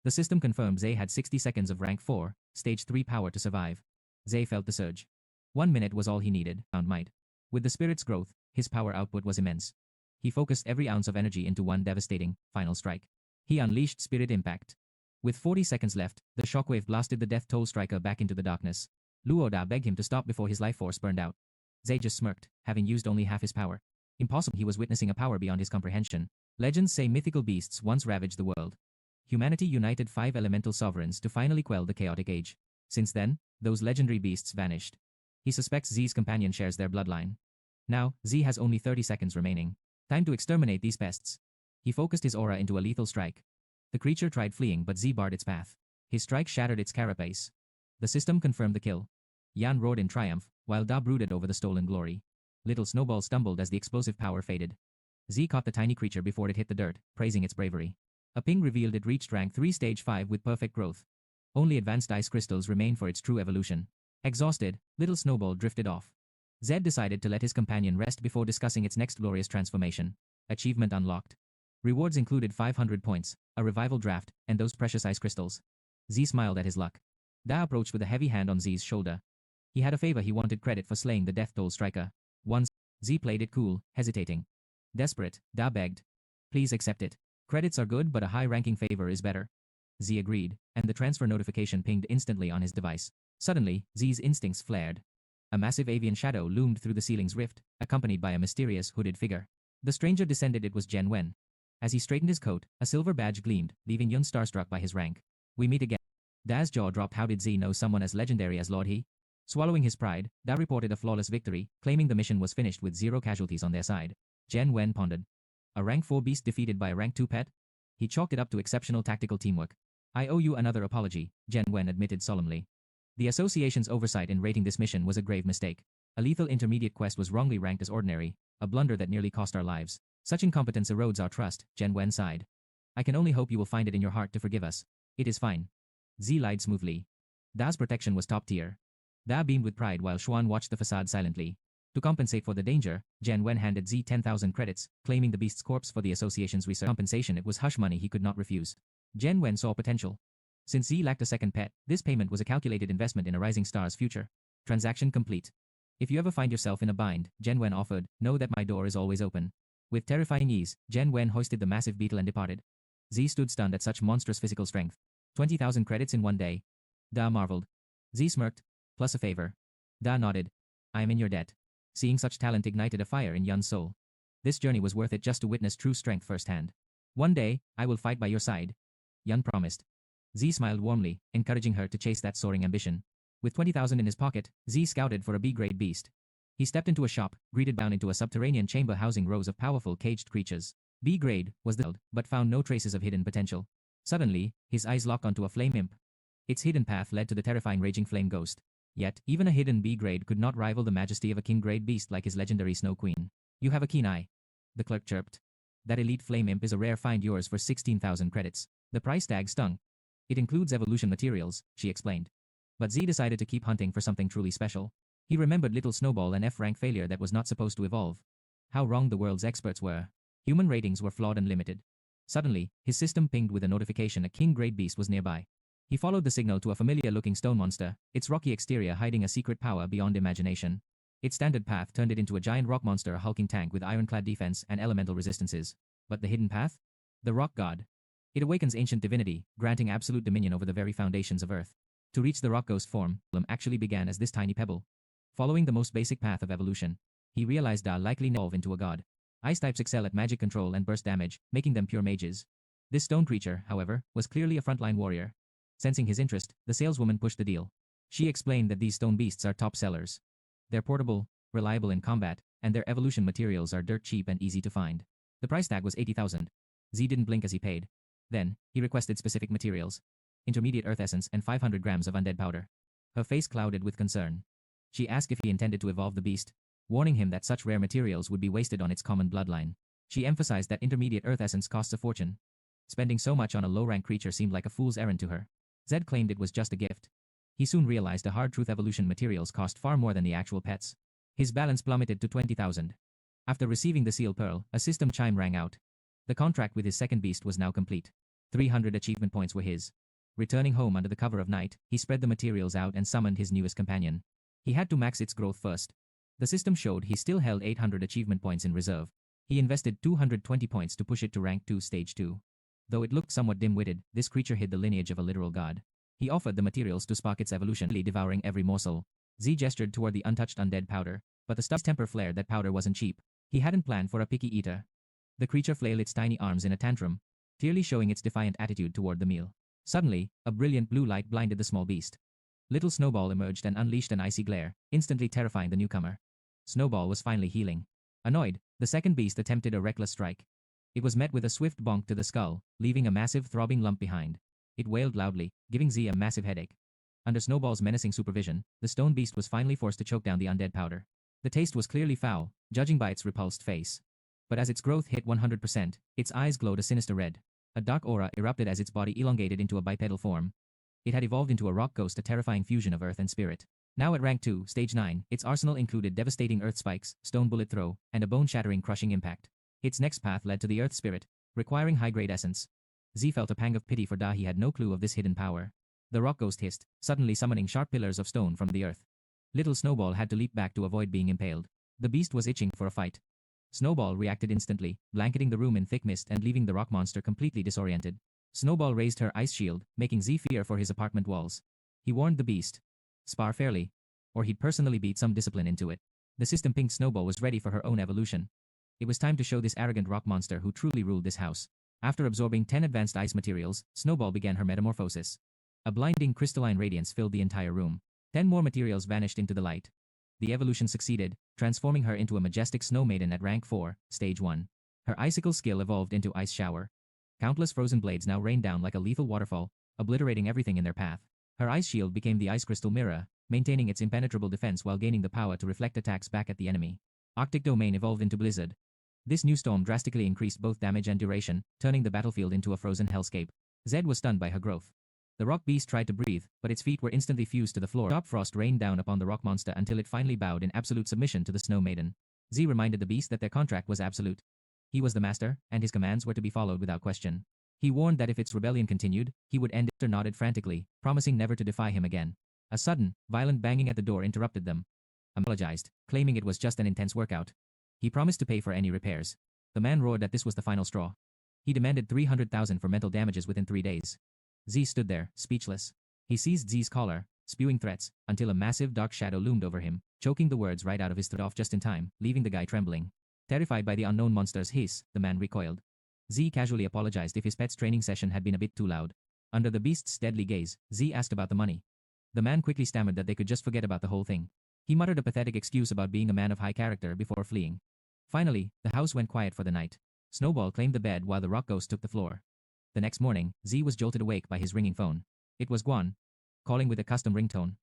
The system confirmed Zay had 60 seconds of rank 4, stage 3 power to survive. Zay felt the surge. 1 minute was all he needed, found might. With the spirit's growth, his power output was immense. He focused every ounce of energy into one devastating, final strike. He unleashed Spirit Impact. With 40 seconds left, the shockwave blasted the Death Toll Striker back into the darkness. Luoda begged him to stop before his life force burned out. Zay just smirked, having used only half his power. Impossible, he was witnessing a power beyond his comprehension. Legends say mythical beasts once ravaged the world. Humanity united 5 elemental sovereigns to finally quell the chaotic age. Since then, those legendary beasts vanished. He suspects Z's companion shares their bloodline. Now, Z has only 30 seconds remaining. Time to exterminate these pests. He focused his aura into a lethal strike. The creature tried fleeing, but Z barred its path. His strike shattered its carapace. The system confirmed the kill. Yan roared in triumph, while Da brooded over the stolen glory. Little Snowball stumbled as the explosive power faded. Z caught the tiny creature before it hit the dirt, praising its bravery. A ping revealed it reached rank 3 stage 5 with perfect growth. Only advanced ice crystals remained for its true evolution. Exhausted, Little Snowball drifted off. Zed decided to let his companion rest before discussing its next glorious transformation. Achievement unlocked. Rewards included 500 points, a revival draft, and those precious ice crystals. Z smiled at his luck. Da approached with a heavy hand on Z's shoulder. He had a favor: he wanted credit for slaying the Death Toll Striker. Once, Z played it cool, hesitating. Desperate, Da begged. Please accept it. Credits are good, but a high-ranking favor is better. Z agreed, and the transfer notification pinged instantly on his device. Suddenly, Z's instincts flared. A massive avian shadow loomed through the ceiling's rift, accompanied by a mysterious hooded figure. The stranger descended. It was Jen Wen. As he straightened his coat, a silver badge gleamed, leaving Yun starstruck by his rank. We meet again. Da's jaw dropped. How did Z know someone as legendary as Lord He? Swallowing his pride, Da reported a flawless victory, claiming the mission was finished with 0 casualties on their side. Jen Wen pondered. A rank 4 beast defeated by a rank 2 pet? He chalked it up to exceptional tactical teamwork. I owe you another apology, Jen Wen admitted solemnly. The association's oversight in rating this mission was a grave mistake. A lethal intermediate quest was wrongly ranked as ordinary, a blunder that nearly cost our lives. Such incompetence erodes our trust, Jen Wen sighed. I can only hope you will find it in your heart to forgive us. It is fine. Z lied smoothly. Da's protection was top tier. Da beamed with pride while Xuan watched the facade silently. To compensate for the danger, Jen Wen handed Z 10,000 credits, claiming the beast's corpse for the association's research compensation. It was hush money he could not refuse. Jen Wen saw potential. Since Z lacked a second pet, this payment was a calculated investment in a rising star's future. Transaction complete. If you ever find yourself in a bind, Jen Wen offered, know that my door is always open. With terrifying ease, Jen Wen hoisted the massive beetle and departed. Z stood stunned at such monstrous physical strength. 20,000 credits in one day. Da marveled. Z smirked. Plus a favor. Da nodded. I am in your debt. Seeing such talent ignited a fire in Yun's soul. This journey was worth it just to witness true strength firsthand. One day, I will fight by your side. Yun promised. Z smiled warmly, encouraging her to chase that soaring ambition. With 20,000 in his pocket, Z scouted for a B-grade beast. He stepped into a shop, greeted down into a subterranean chamber housing rows of powerful caged creatures. B-grade was the but found no traces of hidden potential. Suddenly, his eyes locked onto a flame imp. Its hidden path led to the terrifying raging flame ghost. Yet, even a hidden B-grade could not rival the majesty of a king-grade beast like his legendary Snow Queen. You have a keen eye. The clerk chirped. That elite flame imp is a rare find, yours for 16,000 credits. The price tag stung. It includes evolution materials, she explained. But Z decided to keep hunting for something truly special. He remembered little Snowball, an F-rank failure that was not supposed to evolve. How wrong the world's experts were. Human ratings were flawed and limited. Suddenly, his system pinged with a notification a king-grade beast was nearby. He followed the signal to a familiar-looking stone monster, its rocky exterior hiding a secret power beyond imagination. Its standard path turned it into a giant rock monster, a hulking tank with ironclad defense and elemental resistances. But the hidden path? The rock god. It awakens ancient divinity, granting absolute dominion over the very foundations of Earth. To reach the rock ghost form, actually began as this tiny pebble. Following the most basic path of evolution, he realized Da likely evolve into a god. Ice types excel at magic control and burst damage, making them pure mages. This stone creature, however, was clearly a frontline warrior. Sensing his interest, the saleswoman pushed the deal. She explained that these stone beasts are top sellers. They're portable, reliable in combat, and their evolution materials are dirt cheap and easy to find. The price tag was 80,000. Z didn't blink as he paid. Then, he requested specific materials. Intermediate earth essence and 500 grams of undead powder. Her face clouded with concern. She asked if he intended to evolve the beast, warning him that such rare materials would be wasted on its common bloodline. She emphasized that intermediate earth essence costs a fortune. Spending so much on a low-rank creature seemed like a fool's errand to her. Zed claimed it was just a gift. He soon realized the hard truth: evolution materials cost far more than the actual pets. His balance plummeted to 20,000. After receiving the seal pearl, a system chime rang out. The contract with his second beast was now complete. 300 achievement points were his. Returning home under the cover of night, he spread the materials out and summoned his newest companion. He had to max its growth first. The system showed he still held 800 achievement points in reserve. He invested 220 points to push it to rank 2 stage 2. Though it looked somewhat dim-witted, this creature hid the lineage of a literal god. He offered the materials to spark its evolution, devouring every morsel. Z gestured toward the untouched undead powder, but the star's temper flared. That powder wasn't cheap. He hadn't planned for a picky eater. The creature flailed its tiny arms in a tantrum, clearly showing its defiant attitude toward the meal. Suddenly, a brilliant blue light blinded the small beast. Little Snowball emerged and unleashed an icy glare, instantly terrifying the newcomer. Snowball was finally healing. Annoyed, the second beast attempted a reckless strike. It was met with a swift bonk to the skull, leaving a massive throbbing lump behind. It wailed loudly, giving Z a massive headache. Under Snowball's menacing supervision, the stone beast was finally forced to choke down the undead powder. The taste was clearly foul, judging by its repulsed face. But as its growth hit 100%, its eyes glowed a sinister red. A dark aura erupted as its body elongated into a bipedal form. It had evolved into a rock ghost, a terrifying fusion of earth and spirit. Now at rank 2, stage 9, its arsenal included devastating earth spikes, stone bullet throw, and a bone-shattering crushing impact. Its next path led to the earth spirit, requiring high-grade essence. Z felt a pang of pity for Da. He had no clue of this hidden power. The rock ghost hissed, suddenly summoning sharp pillars of stone from the earth. Little Snowball had to leap back to avoid being impaled. The beast was itching for a fight. Snowball reacted instantly, blanketing the room in thick mist and leaving the rock monster completely disoriented. Snowball raised her ice shield, making Z fear for his apartment walls. He warned the beast. Spar fairly, or he'd personally beat some discipline into it. The system pink Snowball was ready for her own evolution. It was time to show this arrogant rock monster who truly ruled this house. After absorbing 10 advanced ice materials, Snowball began her metamorphosis. A blinding crystalline radiance filled the entire room. 10 more materials vanished into the light. The evolution succeeded, transforming her into a majestic Snow Maiden at rank 4, stage 1. Her icicle skill evolved into ice shower. Countless frozen blades now rained down like a lethal waterfall, obliterating everything in their path. Her ice shield became the ice crystal mirror, maintaining its impenetrable defense while gaining the power to reflect attacks back at the enemy. Arctic domain evolved into blizzard. This new storm drastically increased both damage and duration, turning the battlefield into a frozen hellscape. Zed was stunned by her growth. The rock beast tried to breathe, but its feet were instantly fused to the floor. Sharp frost rained down upon the rock monster until it finally bowed in absolute submission to the Snow Maiden. Z reminded the beast that their contract was absolute. He was the master, and his commands were to be followed without question. He warned that if its rebellion continued, he would end it. Or nodded frantically, promising never to defy him again. A sudden, violent banging at the door interrupted them. Apologized, claiming it was just an intense workout. He promised to pay for any repairs. The man roared that this was the final straw. He demanded 300,000 for mental damages within 3 days. Z stood there, speechless. He seized Z's collar, spewing threats, until a massive dark shadow loomed over him, choking the words right out of his throat off just in time, leaving the guy trembling. Terrified by the unknown monster's hiss, the man recoiled. Z casually apologized if his pet's training session had been a bit too loud. Under the beast's deadly gaze, Z asked about the money. The man quickly stammered that they could just forget about the whole thing. He muttered a pathetic excuse about being a man of high character before fleeing. Finally, the house went quiet for the night. Snowball claimed the bed while the rock ghost took the floor. The next morning, Z was jolted awake by his ringing phone. It was Guan, calling with a custom ringtone.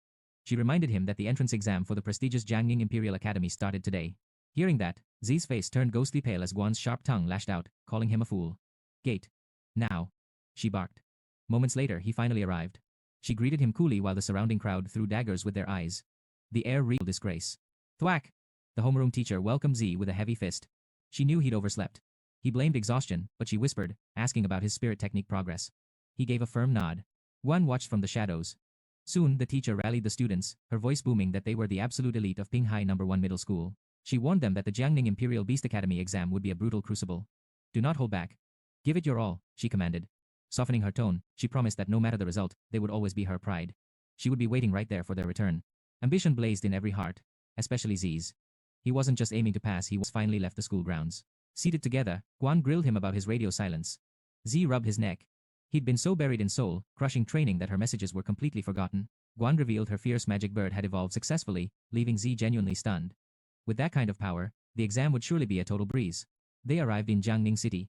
She reminded him that the entrance exam for the prestigious Jiangning Imperial Academy started today. Hearing that, Z's face turned ghostly pale as Guan's sharp tongue lashed out, calling him a fool. Gate. Now. She barked. Moments later, he finally arrived. She greeted him coolly while the surrounding crowd threw daggers with their eyes. The air reeked disgrace. Thwack! The homeroom teacher welcomed Z with a heavy fist. She knew he'd overslept. He blamed exhaustion, but she whispered, asking about his spirit technique progress. He gave a firm nod. Guan watched from the shadows. Soon, the teacher rallied the students, her voice booming that they were the absolute elite of Pinghai No. 1 Middle School. She warned them that the Jiangning Imperial Beast Academy exam would be a brutal crucible. Do not hold back. Give it your all, she commanded. Softening her tone, she promised that no matter the result, they would always be her pride. She would be waiting right there for their return. Ambition blazed in every heart, especially Z's. He wasn't just aiming to pass, he was finally left the school grounds. Seated together, Guan grilled him about his radio silence. Z rubbed his neck. He'd been so buried in soul-crushing training that her messages were completely forgotten. Guan revealed her fierce magic bird had evolved successfully, leaving Z genuinely stunned. With that kind of power, the exam would surely be a total breeze. They arrived in Jiangning City.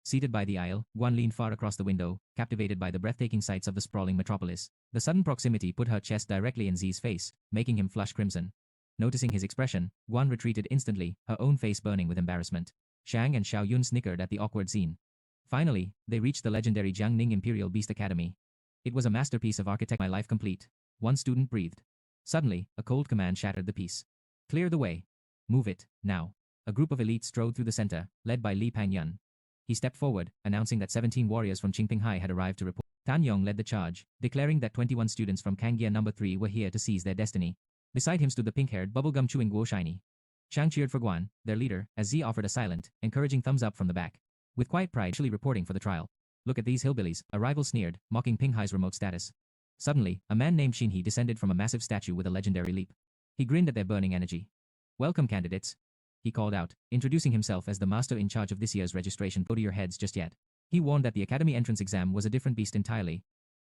Seated by the aisle, Guan leaned far across the window, captivated by the breathtaking sights of the sprawling metropolis. The sudden proximity put her chest directly in Z's face, making him flush crimson. Noticing his expression, Guan retreated instantly, her own face burning with embarrassment. Shang and Xiao Yun snickered at the awkward scene. Finally, they reached the legendary Jiangning Imperial Beast Academy. It was a masterpiece of architecture. My life complete. One student breathed. Suddenly, a cold command shattered the peace. Clear the way. Move it, now. A group of elites strode through the center, led by Li Pangyun. He stepped forward, announcing that 17 warriors from Qingpinghai had arrived to report. Tan Yong led the charge, declaring that 21 students from Kangia No. 3 were here to seize their destiny. Beside him stood the pink-haired, bubblegum-chewing Guo Shiny. Shang cheered for Guan, their leader, as Z offered a silent, encouraging thumbs up from the back. With quiet pride, actually reporting for the trial. Look at these hillbillies, a rival sneered, mocking Pinghai's remote status. Suddenly, a man named Xinhe descended from a massive statue with a legendary leap. He grinned at their burning energy. Welcome, candidates. He called out, introducing himself as the master in charge of this year's registration. Go to your heads just yet. He warned that the academy entrance exam was a different beast entirely.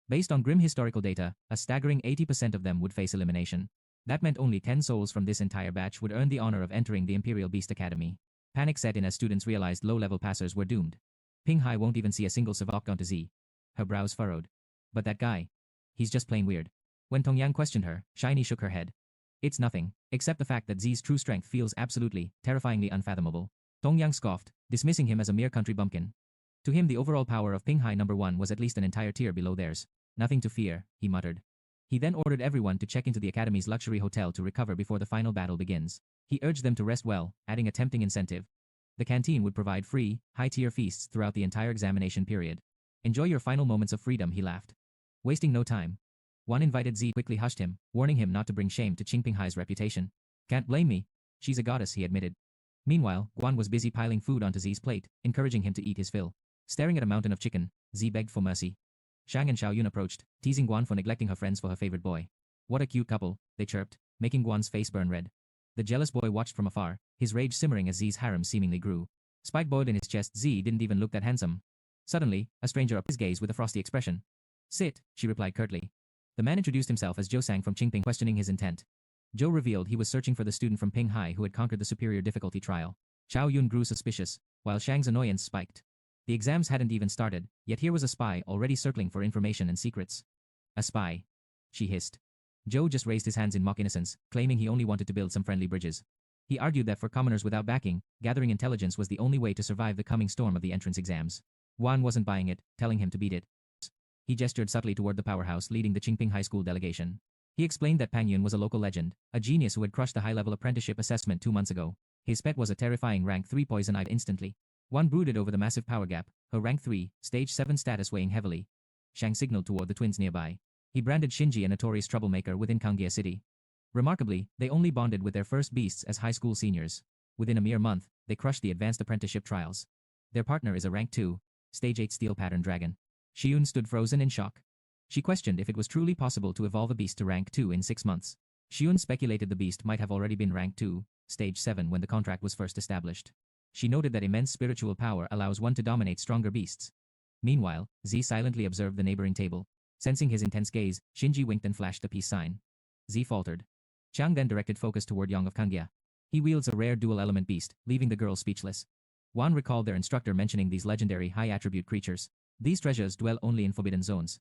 Based on grim historical data, a staggering 80% of them would face elimination. That meant only 10 souls from this entire batch would earn the honor of entering the Imperial Beast Academy. Panic set in as students realized low-level passers were doomed. Pinghai won't even see a single survivor onto Z. Her brows furrowed. But that guy. He's just plain weird. When Tongyang questioned her, Shiny shook her head. It's nothing, except the fact that Z's true strength feels absolutely, terrifyingly unfathomable. Tongyang scoffed, dismissing him as a mere country bumpkin. To him the overall power of Pinghai No. 1 was at least an entire tier below theirs. Nothing to fear, he muttered. He then ordered everyone to check into the academy's luxury hotel to recover before the final battle begins. He urged them to rest well, adding a tempting incentive. The canteen would provide free, high-tier feasts throughout the entire examination period. Enjoy your final moments of freedom, he laughed. Wasting no time. One invited Z quickly hushed him, warning him not to bring shame to Qingpinghai's reputation. Can't blame me. She's a goddess, he admitted. Meanwhile, Guan was busy piling food onto Z's plate, encouraging him to eat his fill. Staring at a mountain of chicken, Z begged for mercy. Shang and Xiao Yun approached, teasing Guan for neglecting her friends for her favorite boy. What a cute couple, they chirped, making Guan's face burn red. The jealous boy watched from afar, his rage simmering as Z's harem seemingly grew. Spike boiled in his chest. Z didn't even look that handsome. Suddenly, a stranger upped his gaze with a frosty expression. Sit, she replied curtly. The man introduced himself as Zhou Sang from Qingping, questioning his intent. Zhou revealed he was searching for the student from Ping Hai who had conquered the superior difficulty trial. Xiao Yun grew suspicious, while Shang's annoyance spiked. The exams hadn't even started, yet here was a spy already circling for information and secrets. A spy, she hissed. Zhou just raised his hands in mock innocence, claiming he only wanted to build some friendly bridges. He argued that for commoners without backing, gathering intelligence was the only way to survive the coming storm of the entrance exams. Guan wasn't buying it, telling him to beat it. He gestured subtly toward the powerhouse leading the Qingping High School delegation. He explained that Pang Yun was a local legend, a genius who had crushed the high-level apprenticeship assessment 2 months ago. His pet was a terrifying rank 3 poison ivy instantly. Guan brooded over the massive power gap, her rank 3, stage 7 status weighing heavily. Shang signaled toward the twins nearby. He branded Shinji a notorious troublemaker within Kangia City. Remarkably, they only bonded with their first beasts as high school seniors. Within a mere month, they crushed the advanced apprenticeship trials. Their partner is a rank 2, stage 8 steel pattern dragon. Shiyun stood frozen in shock. She questioned if it was truly possible to evolve a beast to rank 2 in 6 months. Shiyun speculated the beast might have already been rank 2, stage 7 when the contract was first established. She noted that immense spiritual power allows one to dominate stronger beasts. Meanwhile, Z silently observed the neighboring table. Sensing his intense gaze, Shinji winked and flashed the peace sign. Z faltered. Chang then directed focus toward Yang of Kangia. He wields a rare dual-element beast, leaving the girl speechless. Wan recalled their instructor mentioning these legendary high-attribute creatures. These treasures dwell only in forbidden zones.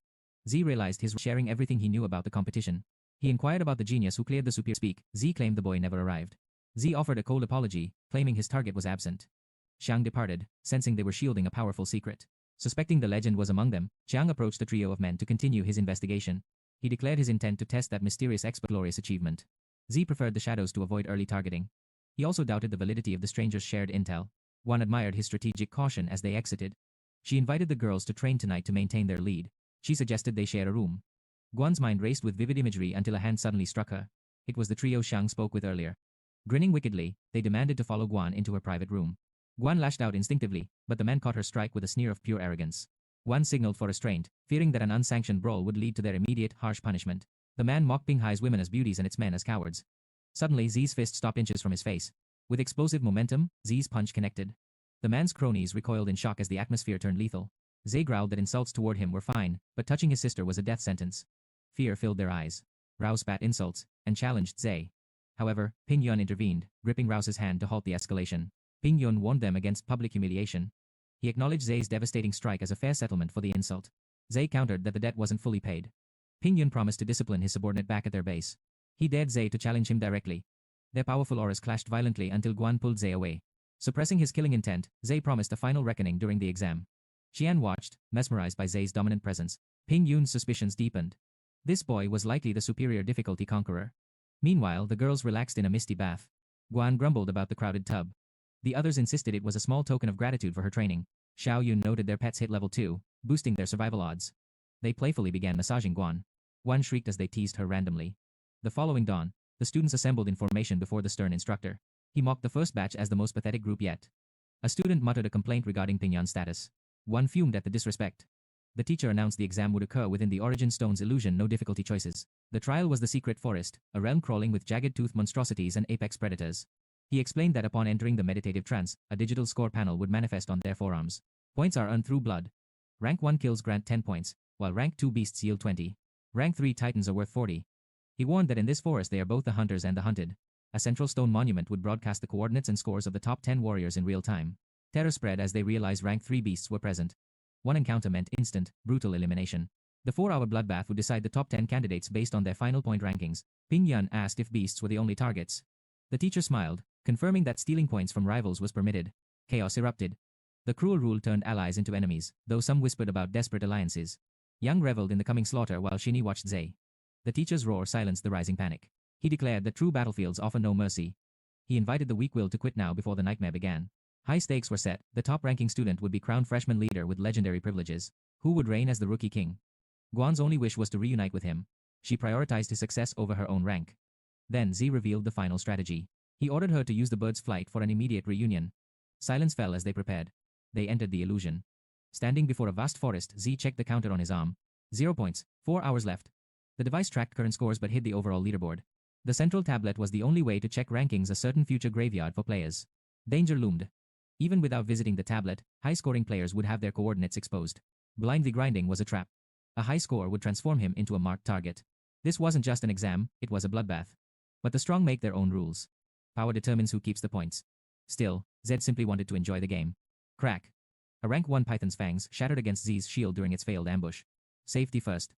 Z realized his sharing everything he knew about the competition. He inquired about the genius who cleared the superior speak. Z claimed the boy never arrived. Z offered a cold apology, claiming his target was absent. Xiang departed, sensing they were shielding a powerful secret. Suspecting the legend was among them, Xiang approached the trio of men to continue his investigation. He declared his intent to test that mysterious glorious achievement. Z preferred the shadows to avoid early targeting. He also doubted the validity of the stranger's shared intel. One admired his strategic caution as they exited. She invited the girls to train tonight to maintain their lead. She suggested they share a room. Guan's mind raced with vivid imagery until a hand suddenly struck her. It was the trio Xiang spoke with earlier. Grinning wickedly, they demanded to follow Guan into her private room. Guan lashed out instinctively, but the man caught her strike with a sneer of pure arrogance. Guan signaled for restraint, fearing that an unsanctioned brawl would lead to their immediate, harsh punishment. The man mocked Ping Hai's women as beauties and its men as cowards. Suddenly Z's fist stopped inches from his face. With explosive momentum, Z's punch connected. The man's cronies recoiled in shock as the atmosphere turned lethal. Zay growled that insults toward him were fine, but touching his sister was a death sentence. Fear filled their eyes. Rao spat insults, and challenged Zay. However, Ping Yun intervened, gripping Rao's hand to halt the escalation. Ping Yun warned them against public humiliation. He acknowledged Zay's devastating strike as a fair settlement for the insult. Zay countered that the debt wasn't fully paid. Ping Yun promised to discipline his subordinate back at their base. He dared Zay to challenge him directly. Their powerful auras clashed violently until Guan pulled Zay away. Suppressing his killing intent, Zay promised a final reckoning during the exam. Xian watched, mesmerized by Zay's dominant presence. Ping Yun's suspicions deepened. This boy was likely the superior difficulty conqueror. Meanwhile, the girls relaxed in a misty bath. Guan grumbled about the crowded tub. The others insisted it was a small token of gratitude for her training. Xiao Yun noted their pets hit level 2, boosting their survival odds. They playfully began massaging Guan. Guan shrieked as they teased her randomly. The following dawn, the students assembled in formation before the stern instructor. He mocked the first batch as the most pathetic group yet. A student muttered a complaint regarding Ping Yun's status. Guan fumed at the disrespect. The teacher announced the exam would occur within the Origin Stone's illusion no difficulty choices. The trial was the secret forest, a realm crawling with jagged-toothed monstrosities and apex predators. He explained that upon entering the meditative trance, a digital score panel would manifest on their forearms. Points are earned through blood. Rank 1 kills grant 10 points, while Rank 2 beasts yield 20. Rank 3 titans are worth 40. He warned that in this forest they are both the hunters and the hunted. A central stone monument would broadcast the coordinates and scores of the top 10 warriors in real time. Terror spread as they realized Rank 3 beasts were present. One encounter meant instant, brutal elimination. The 4-hour bloodbath would decide the top 10 candidates based on their final point rankings. Ping Yun asked if beasts were the only targets. The teacher smiled, confirming that stealing points from rivals was permitted. Chaos erupted. The cruel rule turned allies into enemies, though some whispered about desperate alliances. Yang reveled in the coming slaughter while Shinny watched Zay. The teacher's roar silenced the rising panic. He declared that true battlefields offer no mercy. He invited the weak-willed to quit now before the nightmare began. High stakes were set. The top-ranking student would be crowned freshman leader with legendary privileges. Who would reign as the rookie king? Guan's only wish was to reunite with him. She prioritized his success over her own rank. Then Z revealed the final strategy. He ordered her to use the bird's flight for an immediate reunion. Silence fell as they prepared. They entered the illusion. Standing before a vast forest, Z checked the counter on his arm. 0 points, 4 hours left. The device tracked current scores but hid the overall leaderboard. The central tablet was the only way to check rankings, a certain future graveyard for players. Danger loomed. Even without visiting the tablet, high-scoring players would have their coordinates exposed. Blindly grinding was a trap. A high score would transform him into a marked target. This wasn't just an exam, it was a bloodbath. But the strong make their own rules. Power determines who keeps the points. Still, Z simply wanted to enjoy the game. Crack. A rank 1 Python's fangs shattered against Z's shield during its failed ambush. Safety first.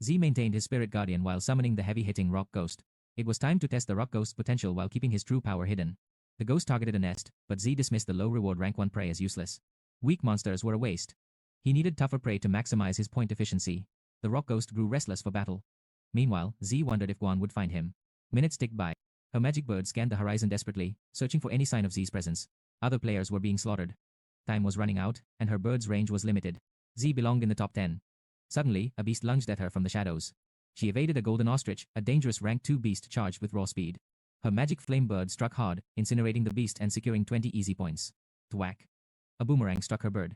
Z maintained his spirit guardian while summoning the heavy-hitting rock ghost. It was time to test the rock ghost's potential while keeping his true power hidden. The ghost targeted a nest, but Z dismissed the low-reward rank 1 prey as useless. Weak monsters were a waste. He needed tougher prey to maximize his point efficiency. The rock ghost grew restless for battle. Meanwhile, Z wondered if Guan would find him. Minutes ticked by. Her magic bird scanned the horizon desperately, searching for any sign of Z's presence. Other players were being slaughtered. Time was running out, and her bird's range was limited. Z belonged in the top 10. Suddenly, a beast lunged at her from the shadows. She evaded a golden ostrich, a dangerous rank 2 beast charged with raw speed. Her magic flame bird struck hard, incinerating the beast and securing 20 easy points. Thwack. A boomerang struck her bird.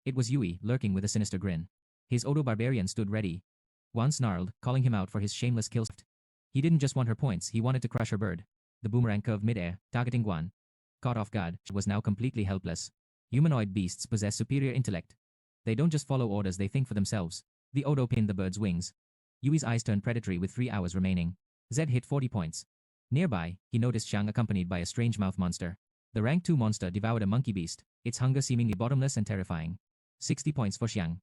It was Yui, lurking with a sinister grin. His Odo barbarian stood ready. Guan snarled, calling him out for his shameless kills. He didn't just want her points, he wanted to crush her bird. The boomerang curved midair, targeting Guan. Caught off guard, she was now completely helpless. Humanoid beasts possess superior intellect. They don't just follow orders, they think for themselves. The Odo pinned the bird's wings. Yui's eyes turned predatory with 3 hours remaining. Zed hit 40 points. Nearby, he noticed Xiang accompanied by a strange mouth monster. The rank 2 monster devoured a monkey beast, its hunger seemingly bottomless and terrifying. 60 points for Xiang.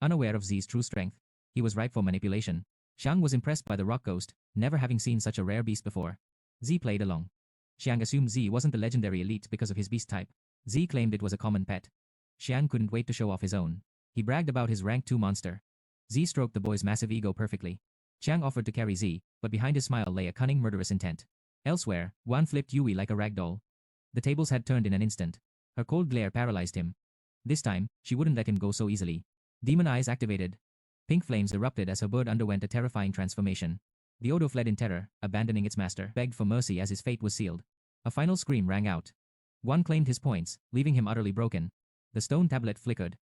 Unaware of Z's true strength, he was ripe for manipulation. Xiang was impressed by the rock ghost, never having seen such a rare beast before. Z played along. Xiang assumed Z wasn't the legendary elite because of his beast type. Z claimed it was a common pet. Xiang couldn't wait to show off his own. He bragged about his rank 2 monster. Z stroked the boy's massive ego perfectly. Xiang offered to carry Z, but behind his smile lay a cunning murderous intent. Elsewhere, Guan flipped Yui like a rag doll. The tables had turned in an instant. Her cold glare paralyzed him. This time, she wouldn't let him go so easily. Demon eyes activated. Pink flames erupted as her bird underwent a terrifying transformation. The Odo fled in terror, abandoning its master, begged for mercy as his fate was sealed. A final scream rang out. Guan claimed his points, leaving him utterly broken. The stone tablet flickered.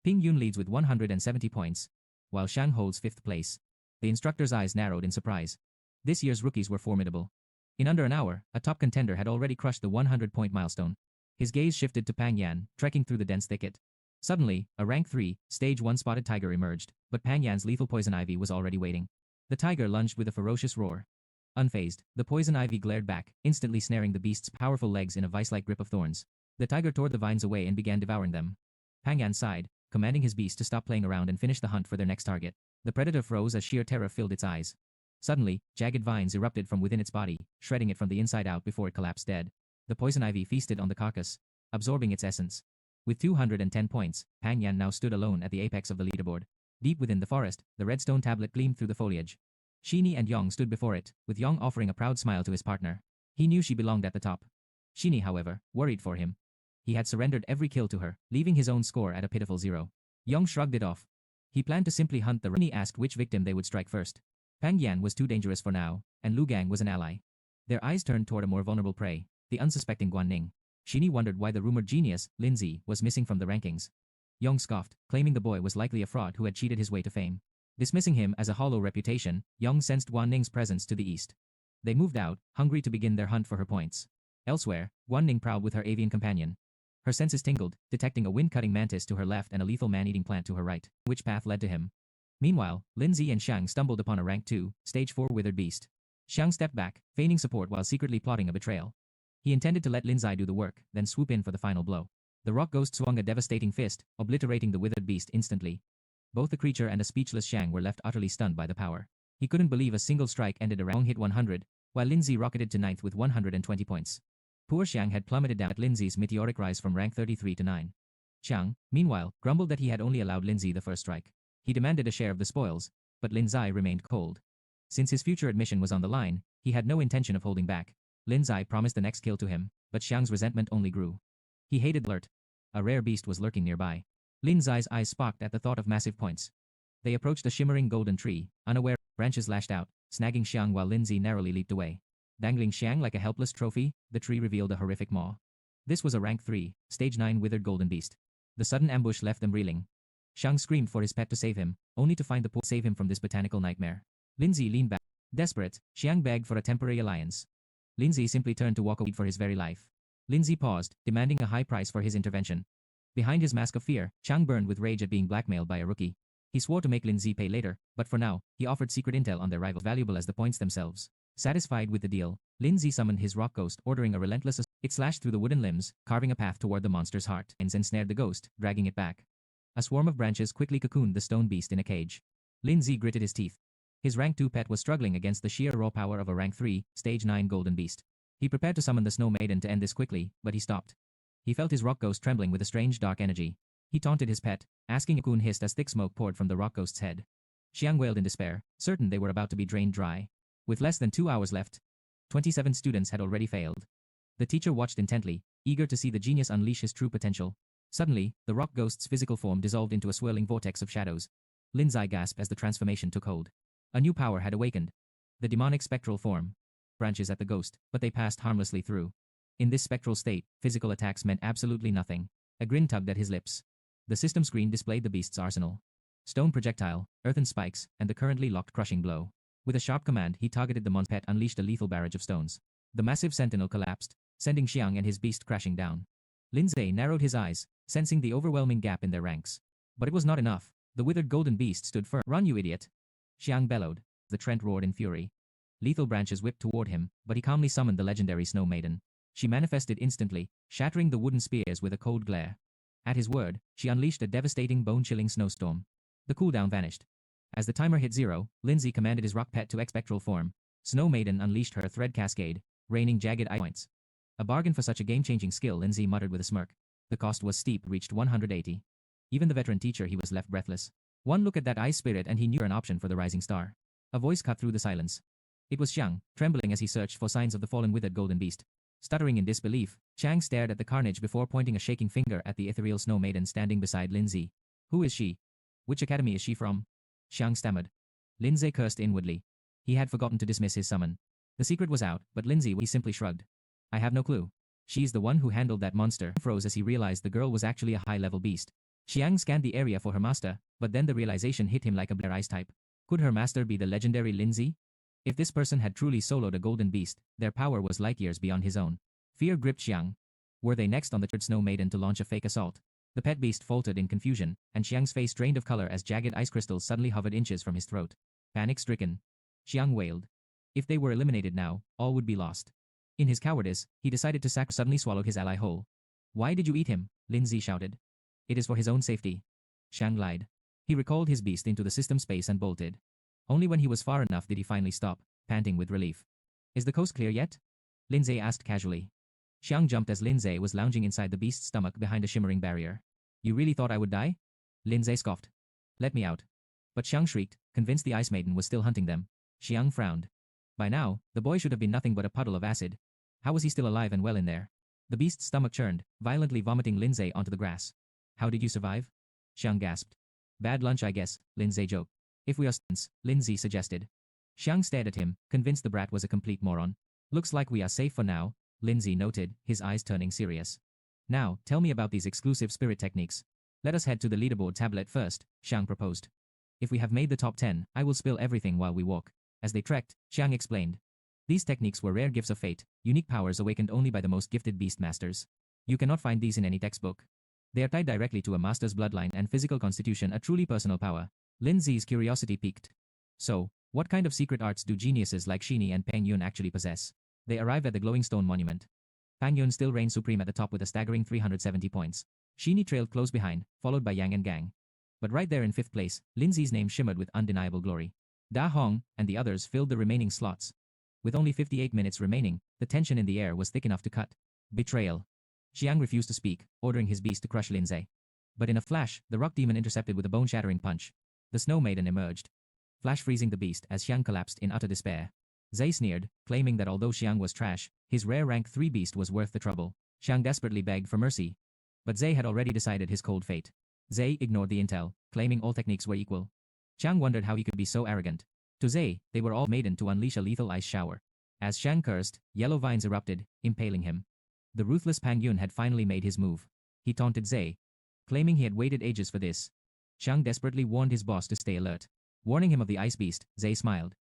Ping Yun leads with 170 points, while Xiang holds 5th place. The instructor's eyes narrowed in surprise. This year's rookies were formidable. In under an hour, a top contender had already crushed the 100-point milestone. His gaze shifted to Pang Yan, trekking through the dense thicket. Suddenly, a rank 3, stage 1 spotted tiger emerged, but Pang Yan's lethal poison ivy was already waiting. The tiger lunged with a ferocious roar. Unfazed, the poison ivy glared back, instantly snaring the beast's powerful legs in a vice-like grip of thorns. The tiger tore the vines away and began devouring them. Pang Yan sighed, commanding his beast to stop playing around and finish the hunt for their next target. The predator froze as sheer terror filled its eyes. Suddenly, jagged vines erupted from within its body, shredding it from the inside out before it collapsed dead. The poison ivy feasted on the carcass, absorbing its essence. With 210 points, Pang Yan now stood alone at the apex of the leaderboard. Deep within the forest, the redstone tablet gleamed through the foliage. Shini and Yong stood before it, with Yong offering a proud smile to his partner. He knew she belonged at the top. Shini, however, worried for him. He had surrendered every kill to her, leaving his own score at a pitiful 0. Yong shrugged it off. He planned to simply hunt the Shini asked which victim they would strike first. Pang Yan was too dangerous for now, and Lu Gang was an ally. Their eyes turned toward a more vulnerable prey, the unsuspecting Guan Ning. Shini wondered why the rumored genius, Lin Z, was missing from the rankings. Yong scoffed, claiming the boy was likely a fraud who had cheated his way to fame. Dismissing him as a hollow reputation, Yong sensed Guan Ning's presence to the east. They moved out, hungry to begin their hunt for her points. Elsewhere, Guan Ning prowled with her avian companion. Her senses tingled, detecting a wind-cutting mantis to her left and a lethal man-eating plant to her right. Which path led to him? Meanwhile, Lin Z and Xiang stumbled upon a rank 2, stage 4 withered beast. Xiang stepped back, feigning support while secretly plotting a betrayal. He intended to let Lin Z do the work, then swoop in for the final blow. The rock ghost swung a devastating fist, obliterating the withered beast instantly. Both the creature and a speechless Xiang were left utterly stunned by the power. He couldn't believe a single strike ended a round hit 100, while Lin Z rocketed to 9th with 120 points. Poor Xiang had plummeted down at Lin Z's meteoric rise from rank 33 to 9. Xiang, meanwhile, grumbled that he had only allowed Lin Z the first strike. He demanded a share of the spoils, but Lin Z remained cold. Since his future admission was on the line, he had no intention of holding back. Lin Z promised the next kill to him, but Xiang's resentment only grew. He hated Lurt. A rare beast was lurking nearby. Lin Z's eyes sparked at the thought of massive points. They approached a shimmering golden tree, unaware, branches lashed out, snagging Xiang while Lin Z narrowly leaped away. Dangling Xiang like a helpless trophy, the tree revealed a horrific maw. This was a rank 3, stage 9 withered golden beast. The sudden ambush left them reeling. Xiang screamed for his pet to save him, only to find the poor save him from this botanical nightmare. Lin Z leaned back. Desperate, Xiang begged for a temporary alliance. Lin Z simply turned to walk away for his very life. Lin Z paused, demanding a high price for his intervention. Behind his mask of fear, Xiang burned with rage at being blackmailed by a rookie. He swore to make Lin Z pay later, but for now, he offered secret intel on their rival valuable as the points themselves. Satisfied with the deal, Lin Z summoned his rock ghost, ordering a relentless assault. It slashed through the wooden limbs, carving a path toward the monster's heart, and ensnared the ghost, dragging it back. A swarm of branches quickly cocooned the stone beast in a cage. Lin Z gritted his teeth. His rank 2 pet was struggling against the sheer raw power of a rank 3, stage 9 golden beast. He prepared to summon the Snow Maiden to end this quickly, but he stopped. He felt his rock ghost trembling with a strange dark energy. He taunted his pet, asking. A cocoon hissed as thick smoke poured from the rock ghost's head. Xiang wailed in despair, certain they were about to be drained dry. With less than 2 hours left, 27 students had already failed. The teacher watched intently, eager to see the genius unleash his true potential. Suddenly, the rock ghost's physical form dissolved into a swirling vortex of shadows. Lin Z gasped as the transformation took hold. A new power had awakened. The demonic spectral form. Branches at the ghost, but they passed harmlessly through. In this spectral state, physical attacks meant absolutely nothing. A grin tugged at his lips. The system screen displayed the beast's arsenal. Stone projectile, earthen spikes, and the currently locked crushing blow. With a sharp command, he targeted the monster's pet, unleashed a lethal barrage of stones. The massive sentinel collapsed, sending Xiang and his beast crashing down. Lin Z narrowed his eyes, sensing the overwhelming gap in their ranks. But it was not enough. The withered golden beast stood firm. "Run, you idiot!" Xiang bellowed. The Trent roared in fury. Lethal branches whipped toward him, but he calmly summoned the legendary Snow Maiden. She manifested instantly, shattering the wooden spears with a cold glare. At his word, she unleashed a devastating bone-chilling snowstorm. The cooldown vanished. As the timer hit 0, Lin Z commanded his rock pet to spectral form. Snow Maiden unleashed her thread cascade, raining jagged ice points. A bargain for such a game-changing skill, Lin Z muttered with a smirk. The cost was steep, reached 180. Even the veteran teacher, he was left breathless. One look at that ice spirit and he knew an option for the rising star. A voice cut through the silence. It was Xiang, trembling as he searched for signs of the fallen withered golden beast. Stuttering in disbelief, Xiang stared at the carnage before pointing a shaking finger at the ethereal Snow Maiden standing beside Lin Z. "Who is she? Which academy is she from?" Xiang stammered. Lin Z cursed inwardly. He had forgotten to dismiss his summon. The secret was out, but Lin Z simply shrugged. "I have no clue. She's the one who handled that monster." He froze as he realized the girl was actually a high-level beast. Xiang scanned the area for her master, but then the realization hit him like a blare ice type. Could her master be the legendary Lin Z? If this person had truly soloed a golden beast, their power was light years beyond his own. Fear gripped Xiang. Were they next on the third Snow Maiden to launch a fake assault? The pet beast faltered in confusion, and Xiang's face drained of color as jagged ice crystals suddenly hovered inches from his throat. Panic-stricken, Xiang wailed. If they were eliminated now, all would be lost. In his cowardice, he decided to suddenly swallowed his ally whole. "Why did you eat him?" Lin Z shouted. "It is for his own safety." Xiang lied. He recalled his beast into the system space and bolted. Only when he was far enough did he finally stop, panting with relief. "Is the coast clear yet?" Lin Z asked casually. Xiang jumped as Lin Z was lounging inside the beast's stomach behind a shimmering barrier. "You really thought I would die?" Lin Z scoffed. "Let me out." But Xiang shrieked, convinced the Ice Maiden was still hunting them. Xiang frowned. By now, the boy should have been nothing but a puddle of acid. How was he still alive and well in there? The beast's stomach churned, violently vomiting Lin Z onto the grass. "How did you survive?" Xiang gasped. "Bad lunch, I guess," Lin Z joked. "If we are students," Lin Z suggested. Xiang stared at him, convinced the brat was a complete moron. "Looks like we are safe for now," Lin Z noted, his eyes turning serious. "Now, tell me about these exclusive spirit techniques." "Let us head to the leaderboard tablet first," Xiang proposed. "If we have made the top 10, I will spill everything while we walk." As they trekked, Xiang explained. These techniques were rare gifts of fate, unique powers awakened only by the most gifted beast masters. You cannot find these in any textbook. They are tied directly to a master's bloodline and physical constitution, a truly personal power. Lin Z's curiosity piqued. "So, what kind of secret arts do geniuses like Shini and Peng Yun actually possess?" They arrived at the glowing stone monument. Peng Yun still reigned supreme at the top with a staggering 370 points. Shini trailed close behind, followed by Yang and Gang. But right there in 5th place, Lin Z's name shimmered with undeniable glory. Da Hong and the others filled the remaining slots. With only 58 minutes remaining, the tension in the air was thick enough to cut. Betrayal. Xiang refused to speak, ordering his beast to crush Lin Z. But in a flash, the rock demon intercepted with a bone-shattering punch. The Snow Maiden emerged, flash freezing the beast as Xiang collapsed in utter despair. Zay sneered, claiming that although Xiang was trash, his rare rank 3 beast was worth the trouble. Xiang desperately begged for mercy. But Zay had already decided his cold fate. Zay ignored the intel, claiming all techniques were equal. Xiang wondered how he could be so arrogant. To Zay, they were all maiden to unleash a lethal ice shower. As Xiang cursed, yellow vines erupted, impaling him. The ruthless Pang Yun had finally made his move. He taunted Zay, claiming he had waited ages for this. Xiang desperately warned his boss to stay alert. Warning him of the ice beast, Zay smiled.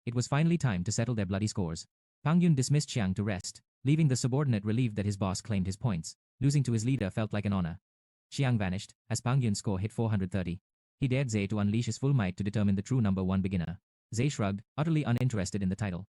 It was finally time to settle their bloody scores. Pang Yun dismissed Xiang to rest, leaving the subordinate relieved that his boss claimed his points. Losing to his leader felt like an honor. Xiang vanished, as Pang Yun's score hit 430. He dared Z to unleash his full might to determine the true number one beginner. Z shrugged, utterly uninterested in the title.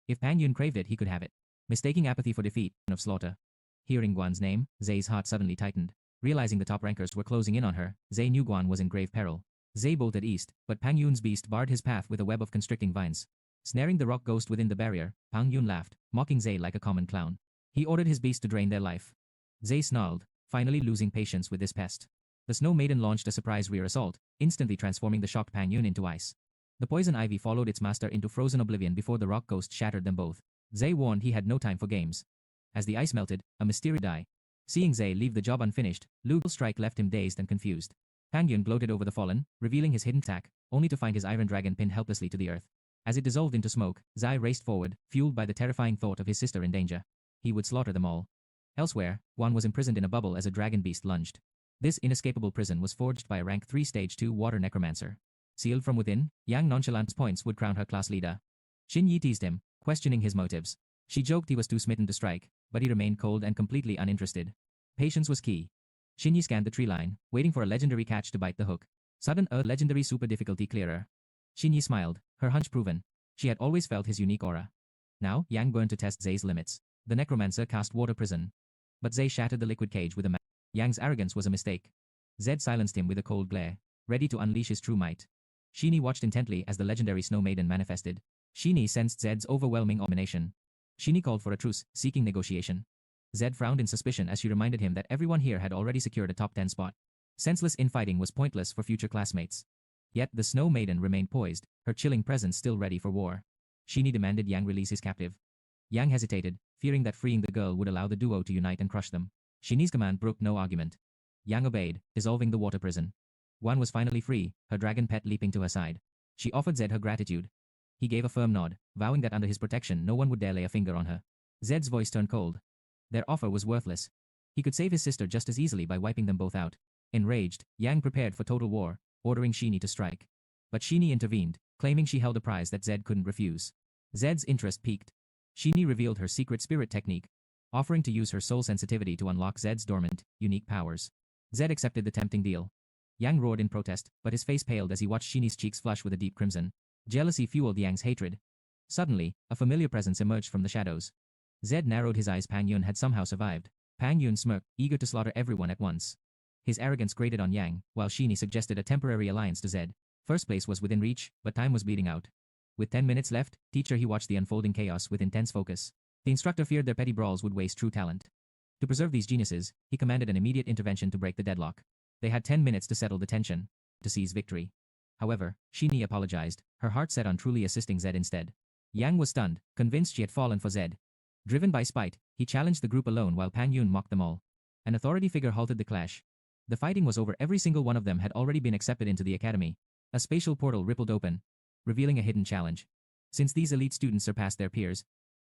If Pan Yun craved it, he could have it. Mistaking apathy for defeat, of slaughter. Hearing Guan's name, Zay's heart suddenly tightened. Realizing the top rankers were closing in on her, Zay knew Guan was in grave peril. Zay bolted east, but Pan Yun's beast barred his path with a web of constricting vines. Snaring the rock ghost within the barrier, Pan Yun laughed, mocking Zay like a common clown. He ordered his beast to drain their life. Zay snarled, finally losing patience with this pest. The Snow Maiden launched a surprise rear assault, instantly transforming the shocked Pan Yun into ice. The poison ivy followed its master into frozen oblivion before the rock ghost shattered them both. Zay warned he had no time for games. As the ice melted, a mysterious die. Seeing Zay leave the job unfinished, Lugel's strike left him dazed and confused. Pan Yun gloated over the fallen, revealing his hidden attack, only to find his iron dragon pinned helplessly to the earth. As it dissolved into smoke, Zai raced forward, fueled by the terrifying thought of his sister in danger. He would slaughter them all. Elsewhere, Guan was imprisoned in a bubble as a dragon beast lunged. This inescapable prison was forged by a rank 3 stage 2 water necromancer. Sealed from within, Yang Nonchalant's points would crown her class leader. Xin Yi teased him, questioning his motives. She joked he was too smitten to strike, but he remained cold and completely uninterested. Patience was key. Xin Yi scanned the tree line, waiting for a legendary catch to bite the hook. Sudden legendary super difficulty clearer. Xin Yi smiled, her hunch proven. She had always felt his unique aura. Now, Yang burned to test Zay's limits. The necromancer cast water prison. But Zay shattered the liquid cage with a Yang's arrogance was a mistake. Zed silenced him with a cold glare, ready to unleash his true might. Sheenie watched intently as the legendary Snow Maiden manifested. Sheenie sensed Zed's overwhelming domination. Sheenie called for a truce, seeking negotiation. Zed frowned in suspicion as she reminded him that everyone here had already secured a top 10 spot. Senseless infighting was pointless for future classmates. Yet the Snow Maiden remained poised, her chilling presence still ready for war. Sheenie demanded Yang release his captive. Yang hesitated, fearing that freeing the girl would allow the duo to unite and crush them. Sheenie's command brooked no argument. Yang obeyed, dissolving the water prison. Guan was finally free, her dragon pet leaping to her side. She offered Zed her gratitude. He gave a firm nod, vowing that under his protection no one would dare lay a finger on her. Zed's voice turned cold. Their offer was worthless. He could save his sister just as easily by wiping them both out. Enraged, Yang prepared for total war, ordering Sheenie to strike. But Sheenie intervened, claiming she held a prize that Zed couldn't refuse. Zed's interest piqued. Sheenie revealed her secret spirit technique, offering to use her soul sensitivity to unlock Zed's dormant, unique powers. Zed accepted the tempting deal. Yang roared in protest, but his face paled as he watched Sheenie's cheeks flush with a deep crimson. Jealousy fueled Yang's hatred. Suddenly, a familiar presence emerged from the shadows. Zed narrowed his eyes. Pan Yun had somehow survived. Pan Yun smirked, eager to slaughter everyone at once. His arrogance grated on Yang, while Sheenie suggested a temporary alliance to Zed. First place was within reach, but time was bleeding out. With 10 minutes left, he watched the unfolding chaos with intense focus. The instructor feared their petty brawls would waste true talent. To preserve these geniuses, he commanded an immediate intervention to break the deadlock. They had 10 minutes to settle the tension, to seize victory. However, Sheenie apologized, her heart set on truly assisting Zed instead. Yang was stunned, convinced she had fallen for Zed. Driven by spite, he challenged the group alone while Pan Yun mocked them all. An authority figure halted the clash. The fighting was over. Every single one of them had already been accepted into the academy. A spatial portal rippled open, revealing a hidden challenge. Since these elite students surpassed their peers,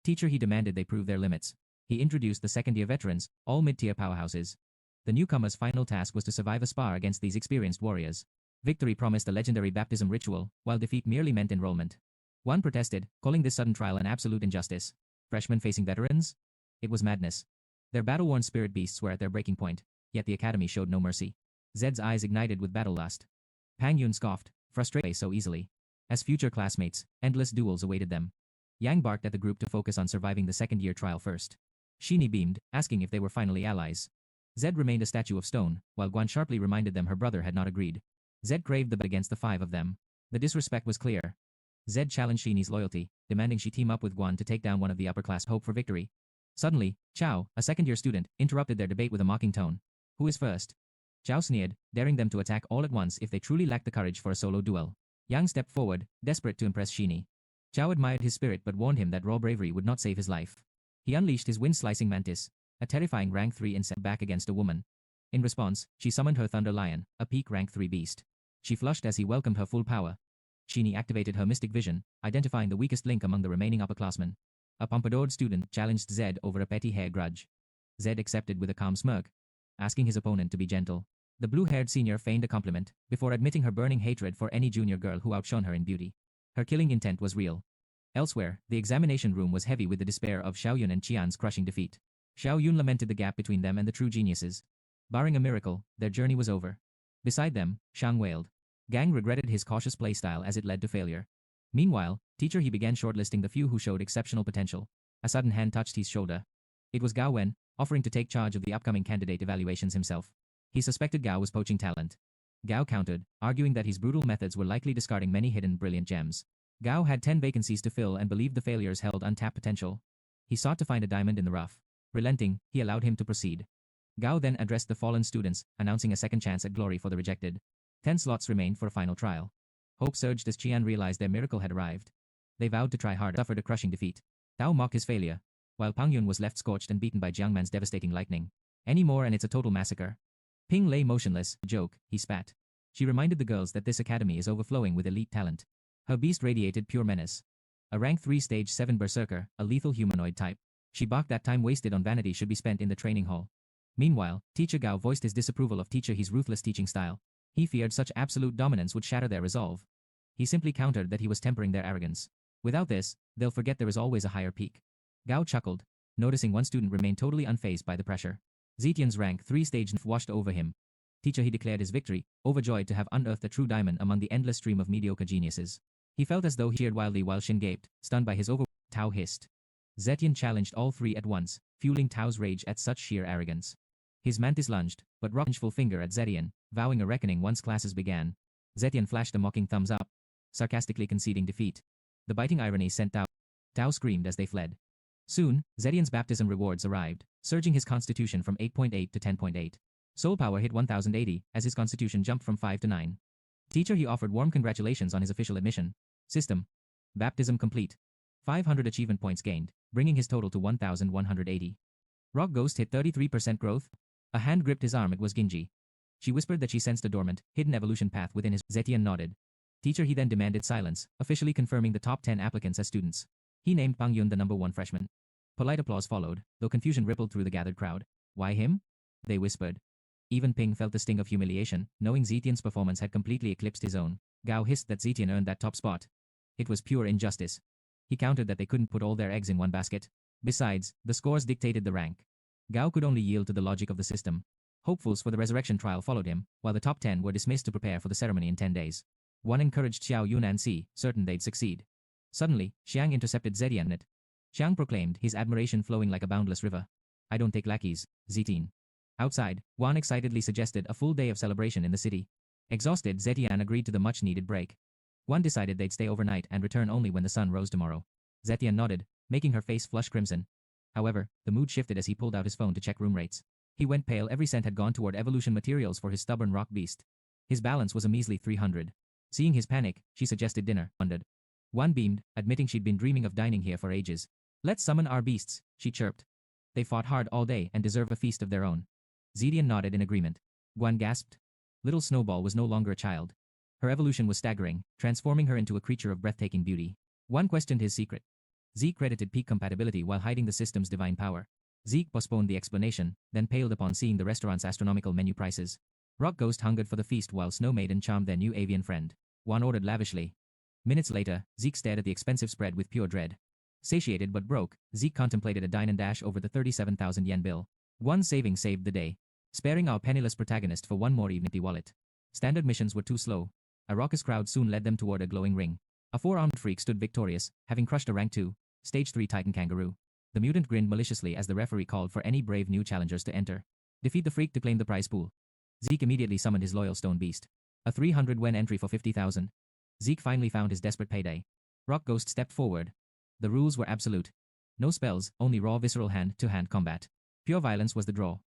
he demanded they prove their limits. He introduced the second-year veterans, all mid-tier powerhouses. The newcomers' final task was to survive a spar against these experienced warriors. Victory promised a legendary baptism ritual, while defeat merely meant enrollment. One protested, calling this sudden trial an absolute injustice. Freshmen facing veterans? It was madness. Their battle-worn spirit beasts were at their breaking point, yet the academy showed no mercy. Zed's eyes ignited with battle lust. Pan Yun scoffed, frustrated so easily. As future classmates, endless duels awaited them. Yang barked at the group to focus on surviving the second-year trial first. Sheenie beamed, asking if they were finally allies. Zed remained a statue of stone, while Guan sharply reminded them her brother had not agreed. Zed craved the bet against the 5 of them. The disrespect was clear. Zed challenged Sheenie's loyalty, demanding she team up with Guan to take down one of the upper-class hope for victory. Suddenly, Chao, a second-year student, interrupted their debate with a mocking tone. Who is first? Chao sneered, daring them to attack all at once if they truly lacked the courage for a solo duel. Yang stepped forward, desperate to impress Sheenie. Chao admired his spirit but warned him that raw bravery would not save his life. He unleashed his wind-slicing mantis, a terrifying rank 3 insect back against a woman. In response, she summoned her Thunder Lion, a peak rank 3 beast. She flushed as he welcomed her full power. Sheenie activated her mystic vision, identifying the weakest link among the remaining upperclassmen. A pompadoured student challenged Zed over a petty hair grudge. Zed accepted with a calm smirk, asking his opponent to be gentle. The blue-haired senior feigned a compliment, before admitting her burning hatred for any junior girl who outshone her in beauty. Her killing intent was real. Elsewhere, the examination room was heavy with the despair of Xiaoyun and Qian's crushing defeat. Xiaoyun lamented the gap between them and the true geniuses. Barring a miracle, their journey was over. Beside them, Shang wailed. Gang regretted his cautious playstyle as it led to failure. Meanwhile, teacher he began shortlisting the few who showed exceptional potential. A sudden hand touched his shoulder. It was Gao Wen, offering to take charge of the upcoming candidate evaluations himself. He suspected Gao was poaching talent. Gao countered, arguing that his brutal methods were likely discarding many hidden brilliant gems. Gao had 10 vacancies to fill and believed the failures held untapped potential. He sought to find a diamond in the rough. Relenting, he allowed him to proceed. Gao then addressed the fallen students, announcing a second chance at glory for the rejected. 10 slots remained for a final trial. Hope surged as Qian realized their miracle had arrived. They vowed to try harder, suffered a crushing defeat. Tao mocked his failure, while Pang Yun was left scorched and beaten by Jiang Man's devastating lightning. Any more and it's a total massacre. Ping lay motionless, joke, he spat. She reminded the girls that this academy is overflowing with elite talent. Her beast radiated pure menace. A rank 3 stage 7 berserker, a lethal humanoid type. She barked that time wasted on vanity should be spent in the training hall. Meanwhile, Teacher Gao voiced his disapproval of Teacher He's ruthless teaching style. He feared such absolute dominance would shatter their resolve. He simply countered that he was tempering their arrogance. Without this, they'll forget there is always a higher peak. Gao chuckled, noticing one student remained totally unfazed by the pressure. Zetian's rank 3 stage washed over him. Teacher he declared his victory, overjoyed to have unearthed a true diamond among the endless stream of mediocre geniuses. He felt as though he cheered wildly while Shin gaped, stunned by his Tao hissed. Zetian challenged all three at once, fueling Tao's rage at such sheer arrogance. His mantis lunged, but rocked a vengeful finger at Zetian, vowing a reckoning once classes began. Zetian flashed a mocking thumbs up, sarcastically conceding defeat. The biting irony sent Tao screamed as they fled. Soon, Zetian's baptism rewards arrived, surging his constitution from 8.8 to 10.8. Soul power hit 1080, as his constitution jumped from 5 to 9. Teacher he offered warm congratulations on his official admission. System. Baptism complete. 500 achievement points gained, bringing his total to 1180. Rock Ghost hit 33% growth. A hand gripped his arm. It was Ginji. She whispered that she sensed a dormant, hidden evolution path within his. Zetian nodded. Teacher he then demanded silence, officially confirming the top 10 applicants as students. He named Pang Yun the number 1 freshman. Polite applause followed, though confusion rippled through the gathered crowd. Why him? They whispered. Even Ping felt the sting of humiliation, knowing Zetian's performance had completely eclipsed his own. Gao hissed that Zetian earned that top spot. It was pure injustice. He countered that they couldn't put all their eggs in one basket. Besides, the scores dictated the rank. Gao could only yield to the logic of the system. Hopefuls for the resurrection trial followed him, while the top 10 were dismissed to prepare for the ceremony in 10 days. One encouraged Xiao Yun and Si, certain they'd succeed. Suddenly, Xiang intercepted Zetian. Xiang proclaimed, his admiration flowing like a boundless river. I don't take lackeys, Zetian. Outside, Guan excitedly suggested a full day of celebration in the city. Exhausted, Zetian agreed to the much-needed break. Guan decided they'd stay overnight and return only when the sun rose tomorrow. Zetian nodded, making her face flush crimson. However, the mood shifted as he pulled out his phone to check room rates. He went pale. Every cent had gone toward evolution materials for his stubborn rock beast. His balance was a measly 300. Seeing his panic, she suggested dinner. Wondered. Guan beamed, admitting she'd been dreaming of dining here for ages. Let's summon our beasts, she chirped. They fought hard all day and deserve a feast of their own. Zetian nodded in agreement. Guan gasped. Little Snowball was no longer a child. Her evolution was staggering, transforming her into a creature of breathtaking beauty. Guan questioned his secret. Zeke credited peak compatibility while hiding the system's divine power. Zeke postponed the explanation, then paled upon seeing the restaurant's astronomical menu prices. Rock Ghost hungered for the feast while Snow Maiden charmed their new avian friend. Guan ordered lavishly. Minutes later, Zeke stared at the expensive spread with pure dread. Satiated but broke, Zeke contemplated a dine and dash over the 37,000 yen bill. One saving saved the day, sparing our penniless protagonist for one more evening wallet. Standard missions were too slow. A raucous crowd soon led them toward a glowing ring. A 4-armed freak stood victorious, having crushed a rank 2, stage 3 Titan kangaroo. The mutant grinned maliciously as the referee called for any brave new challengers to enter. Defeat the freak to claim the prize pool. Zeke immediately summoned his loyal stone beast. A 300 yen entry for 50,000. Zeke finally found his desperate payday. Rock Ghost stepped forward. The rules were absolute. No spells, only raw visceral hand-to-hand combat. Pure violence was the draw.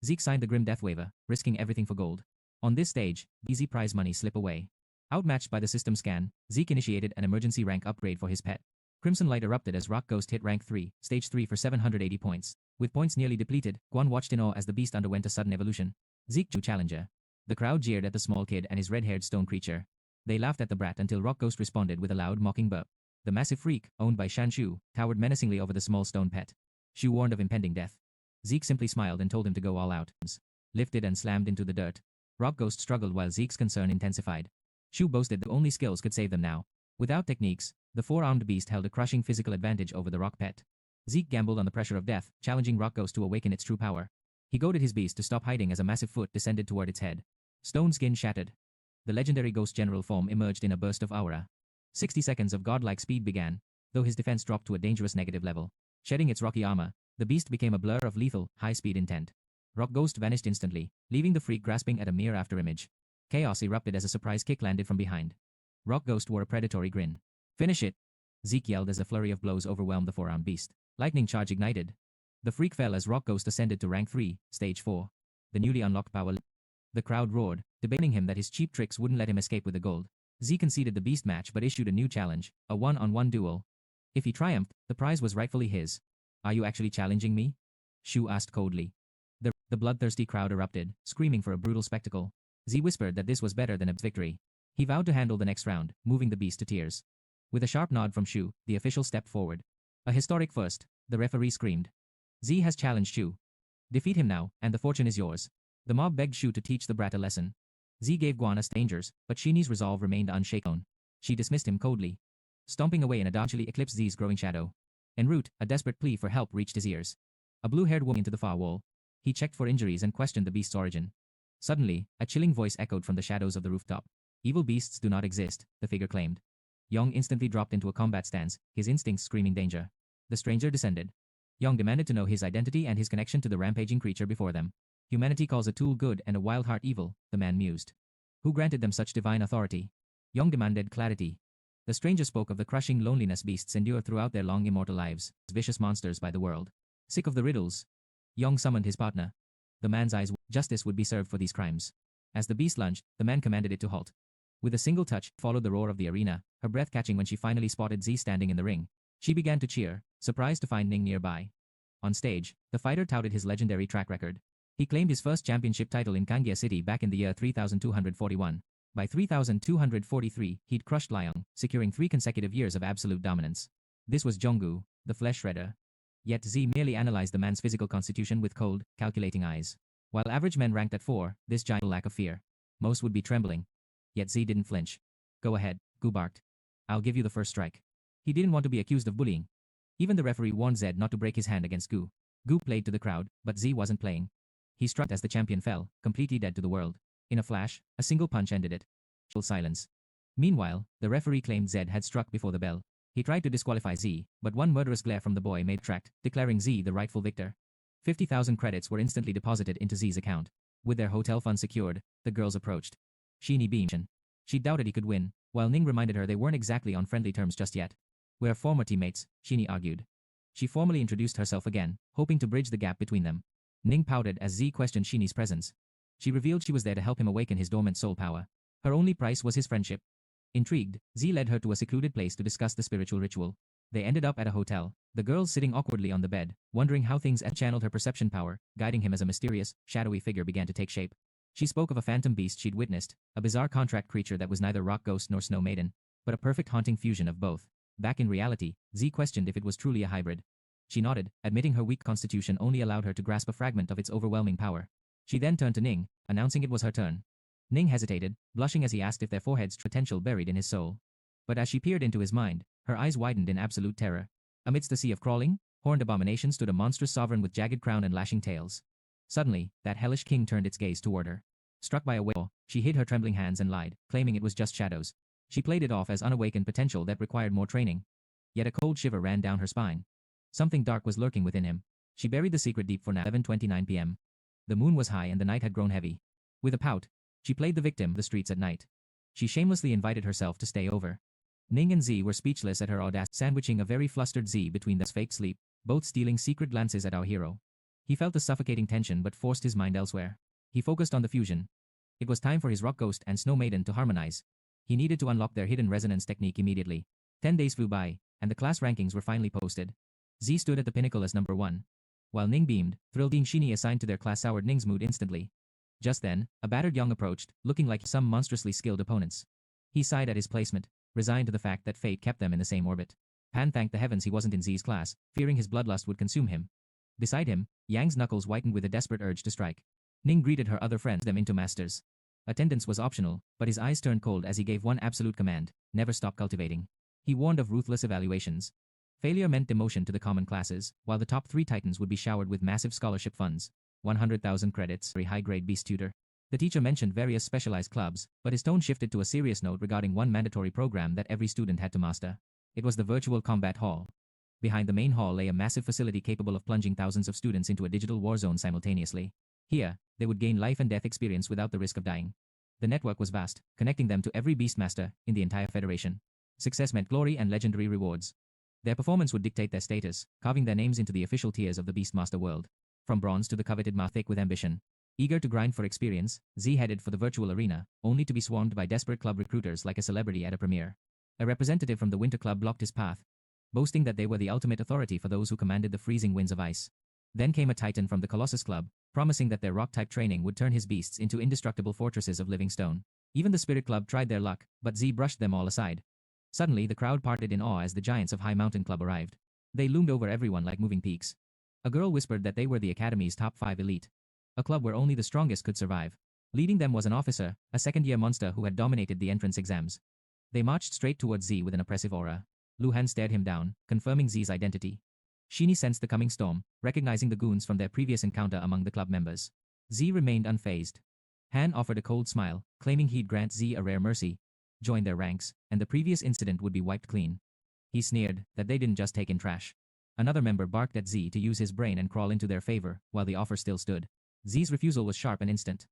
Zeke signed the grim death waiver, risking everything for gold. On this stage, easy prize money slip away. Outmatched by the system scan, Zeke initiated an emergency rank upgrade for his pet. Crimson light erupted as Rock Ghost hit rank 3, stage 3 for 780 points. With points nearly depleted, Guan watched in awe as the beast underwent a sudden evolution. Zeke drew challenger. The crowd jeered at the small kid and his red-haired stone creature. They laughed at the brat until Rock Ghost responded with a loud mocking burp. The massive freak, owned by Shan Shu, towered menacingly over the small stone pet. Shu warned of impending death. Zeke simply smiled and told him to go all out. Lifted and slammed into the dirt. Rock Ghost struggled while Zeke's concern intensified. Shu boasted that only skills could save them now. Without techniques, the 4-armed beast held a crushing physical advantage over the rock pet. Zeke gambled on the pressure of death, challenging Rock Ghost to awaken its true power. He goaded his beast to stop hiding as a massive foot descended toward its head. Stone skin shattered. The legendary ghost general form emerged in a burst of aura. 60 seconds of godlike speed began, though his defense dropped to a dangerous negative level. Shedding its rocky armor, the beast became a blur of lethal, high-speed intent. Rock Ghost vanished instantly, leaving the freak grasping at a mere afterimage. Chaos erupted as a surprise kick landed from behind. Rock Ghost wore a predatory grin. "Finish it!" Zeke yelled as a flurry of blows overwhelmed the four-armed beast. Lightning charge ignited. The freak fell as Rock Ghost ascended to rank 3, stage 4. The newly unlocked power. The crowd roared, debating him that his cheap tricks wouldn't let him escape with the gold. Z conceded the beast match but issued a new challenge, a one-on-one duel. If he triumphed, the prize was rightfully his. "Are you actually challenging me?" Shu asked coldly. The bloodthirsty crowd erupted, screaming for a brutal spectacle. Z whispered that this was better than a victory. He vowed to handle the next round, moving the beast to tears. With a sharp nod from Shu, the official stepped forward. "A historic first," the referee screamed. "Z has challenged Shu. Defeat him now, and the fortune is yours." The mob begged Shu to teach the brat a lesson. Z gave Guan us dangers, but Shini's resolve remained unshaken. She dismissed him coldly. Stomping away in a dodgily eclipsed Z's growing shadow. En route, a desperate plea for help reached his ears. A blue-haired woman into the far wall. He checked for injuries and questioned the beast's origin. Suddenly, a chilling voice echoed from the shadows of the rooftop. "Evil beasts do not exist," the figure claimed. Young instantly dropped into a combat stance, his instincts screaming danger. The stranger descended. Young demanded to know his identity and his connection to the rampaging creature before them. "Humanity calls a tool good and a wild heart evil," the man mused. "Who granted them such divine authority?" Young demanded clarity. The stranger spoke of the crushing loneliness beasts endure throughout their long immortal lives, vicious monsters by the world. Sick of the riddles, Young summoned his partner. The man's eyes, justice would be served for these crimes. As the beast lunged, the man commanded it to halt. With a single touch, followed the roar of the arena, her breath catching when she finally spotted Z standing in the ring. She began to cheer, surprised to find Ning nearby. On stage, the fighter touted his legendary track record. He claimed his first championship title in Kangia City back in the year 3241. By 3243, he'd crushed Liang, securing 3 consecutive years of absolute dominance. This was Jonggu, the flesh shredder. Yet Z merely analyzed the man's physical constitution with cold, calculating eyes. While average men ranked at 4, this giant lack of fear. Most would be trembling. Yet Z didn't flinch. "Go ahead," Gu barked. "I'll give you the first strike." He didn't want to be accused of bullying. Even the referee warned Zed not to break his hand against Gu. Gu played to the crowd, but Z wasn't playing. He struck as the champion fell, completely dead to the world. In a flash, a single punch ended it. Full silence. Meanwhile, the referee claimed Zed had struck before the bell. He tried to disqualify Z, but one murderous glare from the boy made tract, declaring Z the rightful victor. 50,000 credits were instantly deposited into Z's account. With their hotel funds secured, the girls approached. Sheeny beamed. She doubted he could win, while Ning reminded her they weren't exactly on friendly terms just yet. "We're former teammates," Sheeny argued. She formally introduced herself again, hoping to bridge the gap between them. Ning pouted as Z questioned Sheeny's presence. She revealed she was there to help him awaken his dormant soul power. Her only price was his friendship. Intrigued, Z led her to a secluded place to discuss the spiritual ritual. They ended up at a hotel, the girl sitting awkwardly on the bed, wondering how things had channeled her perception power, guiding him as a mysterious, shadowy figure began to take shape. She spoke of a phantom beast she'd witnessed, a bizarre contract creature that was neither rock ghost nor Snow Maiden, but a perfect haunting fusion of both. Back in reality, Z questioned if it was truly a hybrid. She nodded, admitting her weak constitution only allowed her to grasp a fragment of its overwhelming power. She then turned to Ning, announcing it was her turn. Ning hesitated, blushing as he asked if their foreheads potential buried in his soul. But as she peered into his mind, her eyes widened in absolute terror. Amidst the sea of crawling, horned abomination stood a monstrous sovereign with jagged crown and lashing tails. Suddenly, that hellish king turned its gaze toward her. Struck by a wail, she hid her trembling hands and lied, claiming it was just shadows. She played it off as unawakened potential that required more training. Yet a cold shiver ran down her spine. Something dark was lurking within him. She buried the secret deep for now. 11:29 p.m. The moon was high and the night had grown heavy. With a pout, she played the victim the streets at night. She shamelessly invited herself to stay over. Ning and Z were speechless at her audacity, sandwiching a very flustered Z between their fake sleep, both stealing secret glances at our hero. He felt the suffocating tension but forced his mind elsewhere. He focused on the fusion. It was time for his rock ghost and Snow Maiden to harmonize. He needed to unlock their hidden resonance technique immediately. 10 days flew by, and the class rankings were finally posted. Z stood at the pinnacle as number 1. While Ning beamed, thrilled being Sheeny assigned to their class soured Ning's mood instantly. Just then, a battered Young approached, looking like some monstrously skilled opponents. He sighed at his placement, resigned to the fact that fate kept them in the same orbit. Pan thanked the heavens he wasn't in Z's class, fearing his bloodlust would consume him. Beside him, Yang's knuckles whitened with a desperate urge to strike. Ning greeted her other friends them into masters. Attendance was optional, but his eyes turned cold as he gave one absolute command: never stop cultivating. He warned of ruthless evaluations. Failure meant demotion to the common classes, while the top 3 titans would be showered with massive scholarship funds. 100,000 credits for a high-grade beast tutor. The teacher mentioned various specialized clubs, but his tone shifted to a serious note regarding one mandatory program that every student had to master. It was the virtual combat hall. Behind the main hall lay a massive facility capable of plunging thousands of students into a digital war zone simultaneously. Here, they would gain life and death experience without the risk of dying. The network was vast, connecting them to every Beastmaster in the entire Federation. Success meant glory and legendary rewards. Their performance would dictate their status, carving their names into the official tiers of the Beastmaster world. From bronze to the coveted thick with ambition. Eager to grind for experience, Z headed for the virtual arena, only to be swarmed by desperate club recruiters like a celebrity at a premiere. A representative from the Winter Club blocked his path, boasting that they were the ultimate authority for those who commanded the freezing winds of ice. Then came a titan from the Colossus Club, promising that their rock-type training would turn his beasts into indestructible fortresses of living stone. Even the Spirit Club tried their luck, but Z brushed them all aside. Suddenly the crowd parted in awe as the giants of High Mountain Club arrived. They loomed over everyone like moving peaks. A girl whispered that they were the Academy's top 5 elite. A club where only the strongest could survive. Leading them was an officer, a second-year monster who had dominated the entrance exams. They marched straight towards Z with an oppressive aura. Luhan stared him down, confirming Z's identity. Shinny sensed the coming storm, recognizing the goons from their previous encounter among the club members. Z remained unfazed. Han offered a cold smile, claiming he'd grant Z a rare mercy, join their ranks, and the previous incident would be wiped clean. He sneered that they didn't just take in trash. Another member barked at Z to use his brain and crawl into their favor, while the offer still stood. Z's refusal was sharp and instant.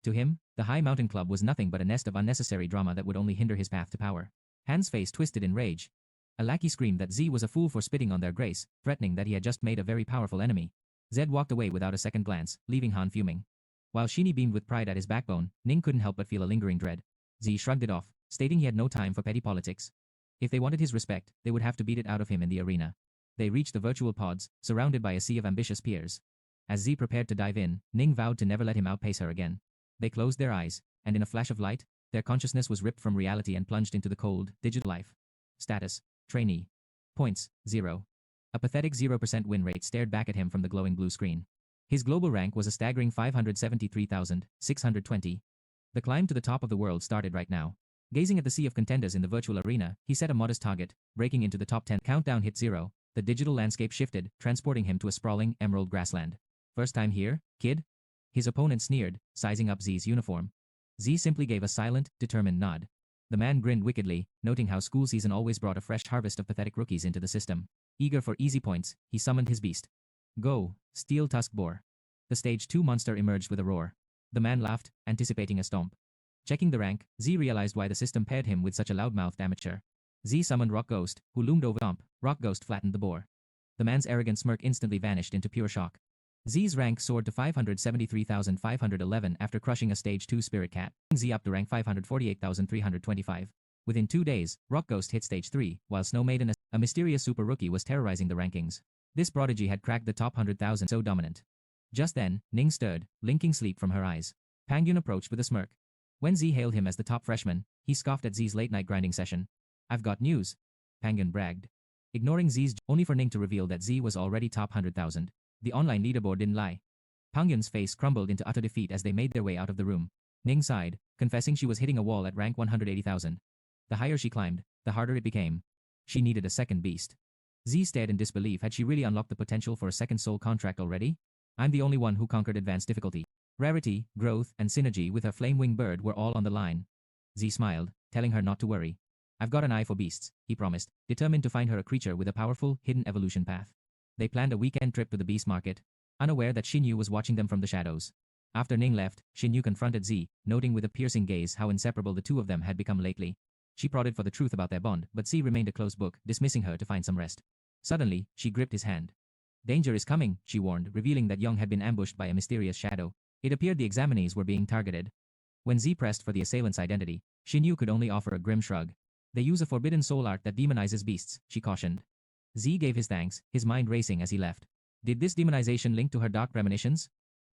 To him, the High Mountain Club was nothing but a nest of unnecessary drama that would only hinder his path to power. Han's face twisted in rage. A lackey screamed that Z was a fool for spitting on their grace, threatening that he had just made a very powerful enemy. Zed walked away without a second glance, leaving Han fuming. While Shinny beamed with pride at his backbone, Ning couldn't help but feel a lingering dread. Z shrugged it off, stating he had no time for petty politics. If they wanted his respect, they would have to beat it out of him in the arena. They reached the virtual pods, surrounded by a sea of ambitious peers. As Z prepared to dive in, Ning vowed to never let him outpace her again. They closed their eyes, and in a flash of light, their consciousness was ripped from reality and plunged into the cold, digital life. Status: Trainee. Points: 0. A pathetic 0% win rate stared back at him from the glowing blue screen. His global rank was a staggering 573,620. The climb to the top of the world started right now. Gazing at the sea of contenders in the virtual arena, he set a modest target, breaking into the top 10. Countdown hit 0. The digital landscape shifted, transporting him to a sprawling, emerald grassland. First time here, kid? His opponent sneered, sizing up Z's uniform. Z simply gave a silent, determined nod. The man grinned wickedly, noting how school season always brought a fresh harvest of pathetic rookies into the system. Eager for easy points, he summoned his beast. Go, Steel Tusk Boar. The Stage 2 monster emerged with a roar. The man laughed, anticipating a stomp. Checking the rank, Z realized why the system paired him with such a loudmouthed amateur. Z summoned Rock Ghost, who loomed over Stomp. Rock Ghost flattened the boar. The man's arrogant smirk instantly vanished into pure shock. Z's rank soared to 573,511 after crushing a Stage 2 Spirit Cat. Z up to rank 548,325. Within 2 days, Rock Ghost hit Stage 3, while Snow Maiden, a mysterious super rookie, was terrorizing the rankings. This prodigy had cracked the top 100,000, so dominant. Just then, Ning stirred, blinking sleep from her eyes. Pangyun approached with a smirk. When Z hailed him as the top freshman, he scoffed at Z's late-night grinding session. I've got news, Pangyun bragged. Ignoring Z's, only for Ning to reveal that Z was already top 100,000. The online leaderboard didn't lie. Pangyun's face crumbled into utter defeat as they made their way out of the room. Ning sighed, confessing she was hitting a wall at rank 180,000. The higher she climbed, the harder it became. She needed a second beast. Z stared in disbelief. Had she really unlocked the potential for a second soul contract already? I'm the only one who conquered advanced difficulty. Rarity, growth, and synergy with her flame-winged bird were all on the line. Z smiled, telling her not to worry. I've got an eye for beasts, he promised, determined to find her a creature with a powerful, hidden evolution path. They planned a weekend trip to the beast market, unaware that Shinyu was watching them from the shadows. After Ning left, Shinyu confronted Z, noting with a piercing gaze how inseparable the two of them had become lately. She prodded for the truth about their bond, but Z remained a closed book, dismissing her to find some rest. Suddenly, she gripped his hand. Danger is coming, she warned, revealing that Young had been ambushed by a mysterious shadow. It appeared the examinees were being targeted. When Z pressed for the assailant's identity, Shinyu could only offer a grim shrug. They use a forbidden soul art that demonizes beasts, she cautioned. Z gave his thanks, his mind racing as he left. Did this demonization link to her dark premonitions?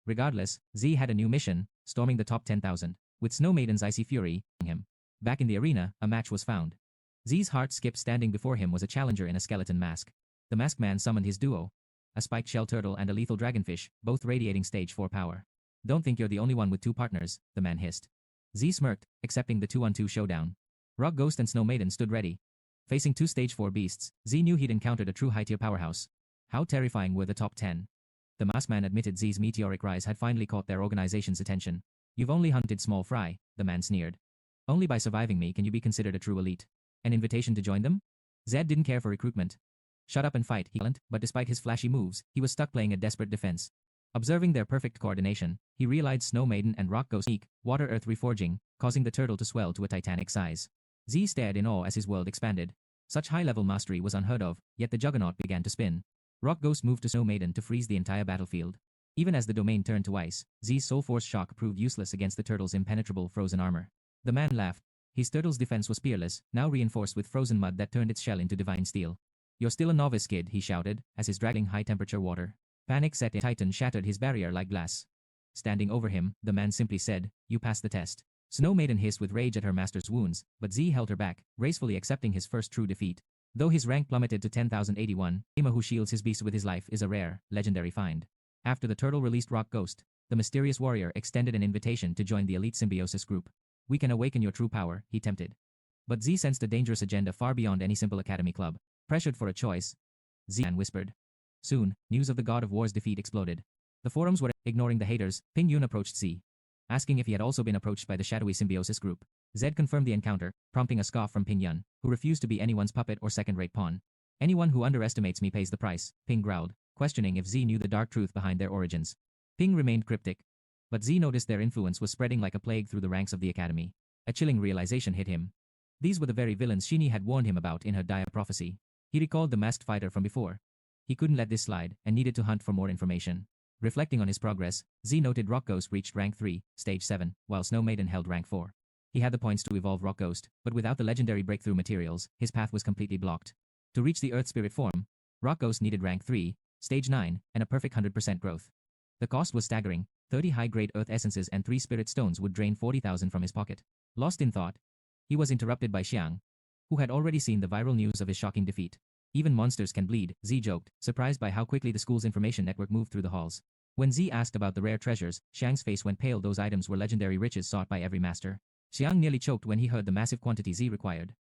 Regardless, Z had a new mission, storming the top 10,000, with Snow Maiden's icy fury him. Back in the arena, a match was found. Z's heart skipped. Standing before him was a challenger in a skeleton mask. The masked man summoned his duo, a spiked shell turtle and a lethal dragonfish, both radiating Stage 4 power. Don't think you're the only one with 2 partners, the man hissed. Z smirked, accepting the 2-on-2 showdown. Rock Ghost and Snow Maiden stood ready. Facing 2 Stage 4 beasts, Z knew he'd encountered a true high-tier powerhouse. How terrifying were the top 10? The masked man admitted Z's meteoric rise had finally caught their organization's attention. You've only hunted small fry, the man sneered. Only by surviving me can you be considered a true elite. An invitation to join them? Zed didn't care for recruitment. Shut up and fight, he yelled, but despite his flashy moves, he was stuck playing a desperate defense. Observing their perfect coordination, he realized Snow Maiden and Rock Ghost sneak, water-earth reforging, causing the turtle to swell to a titanic size. Z stared in awe as his world expanded. Such high-level mastery was unheard of, yet the juggernaut began to spin. Rock Ghost moved to Snow Maiden to freeze the entire battlefield. Even as the domain turned to ice, Z's Soul Force shock proved useless against the turtle's impenetrable frozen armor. The man laughed. His turtle's defense was peerless, now reinforced with frozen mud that turned its shell into divine steel. You're still a novice, kid, he shouted, as his dragging high-temperature water. Panic set in. Titan shattered his barrier like glass. Standing over him, the man simply said, "You passed the test." Snow Maiden hissed with rage at her master's wounds, but Z held her back, gracefully accepting his first true defeat. Though his rank plummeted to 10,081, Ima who shields his beast with his life is a rare, legendary find. After the turtle released Rock Ghost, the mysterious warrior extended an invitation to join the elite symbiosis group. "We can awaken your true power," he tempted. But Z sensed a dangerous agenda far beyond any simple academy club. Pressured for a choice, Z whispered. Soon, news of the God of War's defeat exploded. The forums were ignoring the haters. Ping Yun approached Z, asking if he had also been approached by the shadowy symbiosis group. Zed confirmed the encounter, prompting a scoff from Ping Yun, who refused to be anyone's puppet or second-rate pawn. "Anyone who underestimates me pays the price," Ping growled, questioning if Z knew the dark truth behind their origins. Ping remained cryptic, but Z noticed their influence was spreading like a plague through the ranks of the academy. A chilling realization hit him. These were the very villains Shinny had warned him about in her dire prophecy. He recalled the masked fighter from before. He couldn't let this slide, and needed to hunt for more information. Reflecting on his progress, Z noted Rock Ghost reached rank 3, stage 7, while Snow Maiden held rank 4. He had the points to evolve Rock Ghost, but without the legendary breakthrough materials, his path was completely blocked. To reach the Earth Spirit form, Rock Ghost needed rank 3, stage 9, and a perfect 100% growth. The cost was staggering. 30 high-grade Earth essences and 3 spirit stones would drain 40,000 from his pocket. Lost in thought, he was interrupted by Xiang, who had already seen the viral news of his shocking defeat. "Even monsters can bleed," Z joked, surprised by how quickly the school's information network moved through the halls. When Z asked about the rare treasures, Xiang's face went pale. Those items were legendary riches sought by every master. Xiang nearly choked when he heard the massive quantity Z required.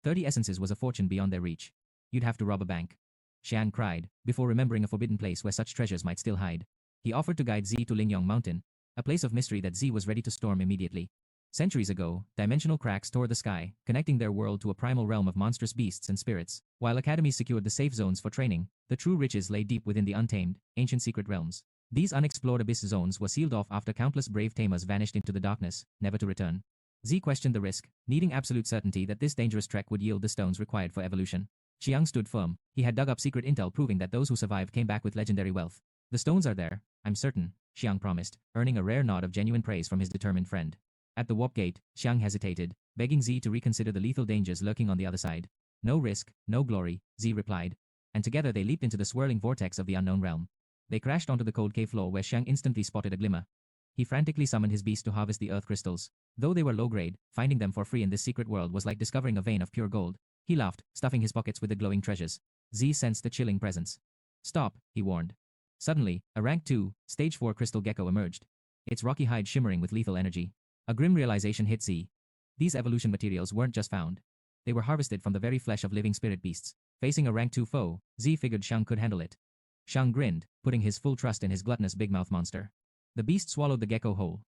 30 essences was a fortune beyond their reach. "You'd have to rob a bank," Xiang cried, before remembering a forbidden place where such treasures might still hide. He offered to guide Z to Lingyong Mountain, a place of mystery that Z was ready to storm immediately. Centuries ago, dimensional cracks tore the sky, connecting their world to a primal realm of monstrous beasts and spirits. While academies secured the safe zones for training, the true riches lay deep within the untamed, ancient secret realms. These unexplored abyss zones were sealed off after countless brave tamers vanished into the darkness, never to return. Z questioned the risk, needing absolute certainty that this dangerous trek would yield the stones required for evolution. Xiang stood firm. He had dug up secret intel proving that those who survived came back with legendary wealth. "The stones are there, I'm certain," Xiang promised, earning a rare nod of genuine praise from his determined friend. At the warp gate, Xiang hesitated, begging Z to reconsider the lethal dangers lurking on the other side. "No risk, no glory," Z replied. And together they leaped into the swirling vortex of the unknown realm. They crashed onto the cold cave floor where Xiang instantly spotted a glimmer. He frantically summoned his beast to harvest the earth crystals. Though they were low-grade, finding them for free in this secret world was like discovering a vein of pure gold. He laughed, stuffing his pockets with the glowing treasures. Z sensed a chilling presence. "Stop," he warned. Suddenly, a rank 2, stage 4 crystal gecko emerged, its rocky hide shimmering with lethal energy. A grim realization hit Z. These evolution materials weren't just found. They were harvested from the very flesh of living spirit beasts. Facing a rank 2 foe, Z figured Xiang could handle it. Xiang grinned, putting his full trust in his gluttonous big mouth monster. The beast swallowed the gecko whole.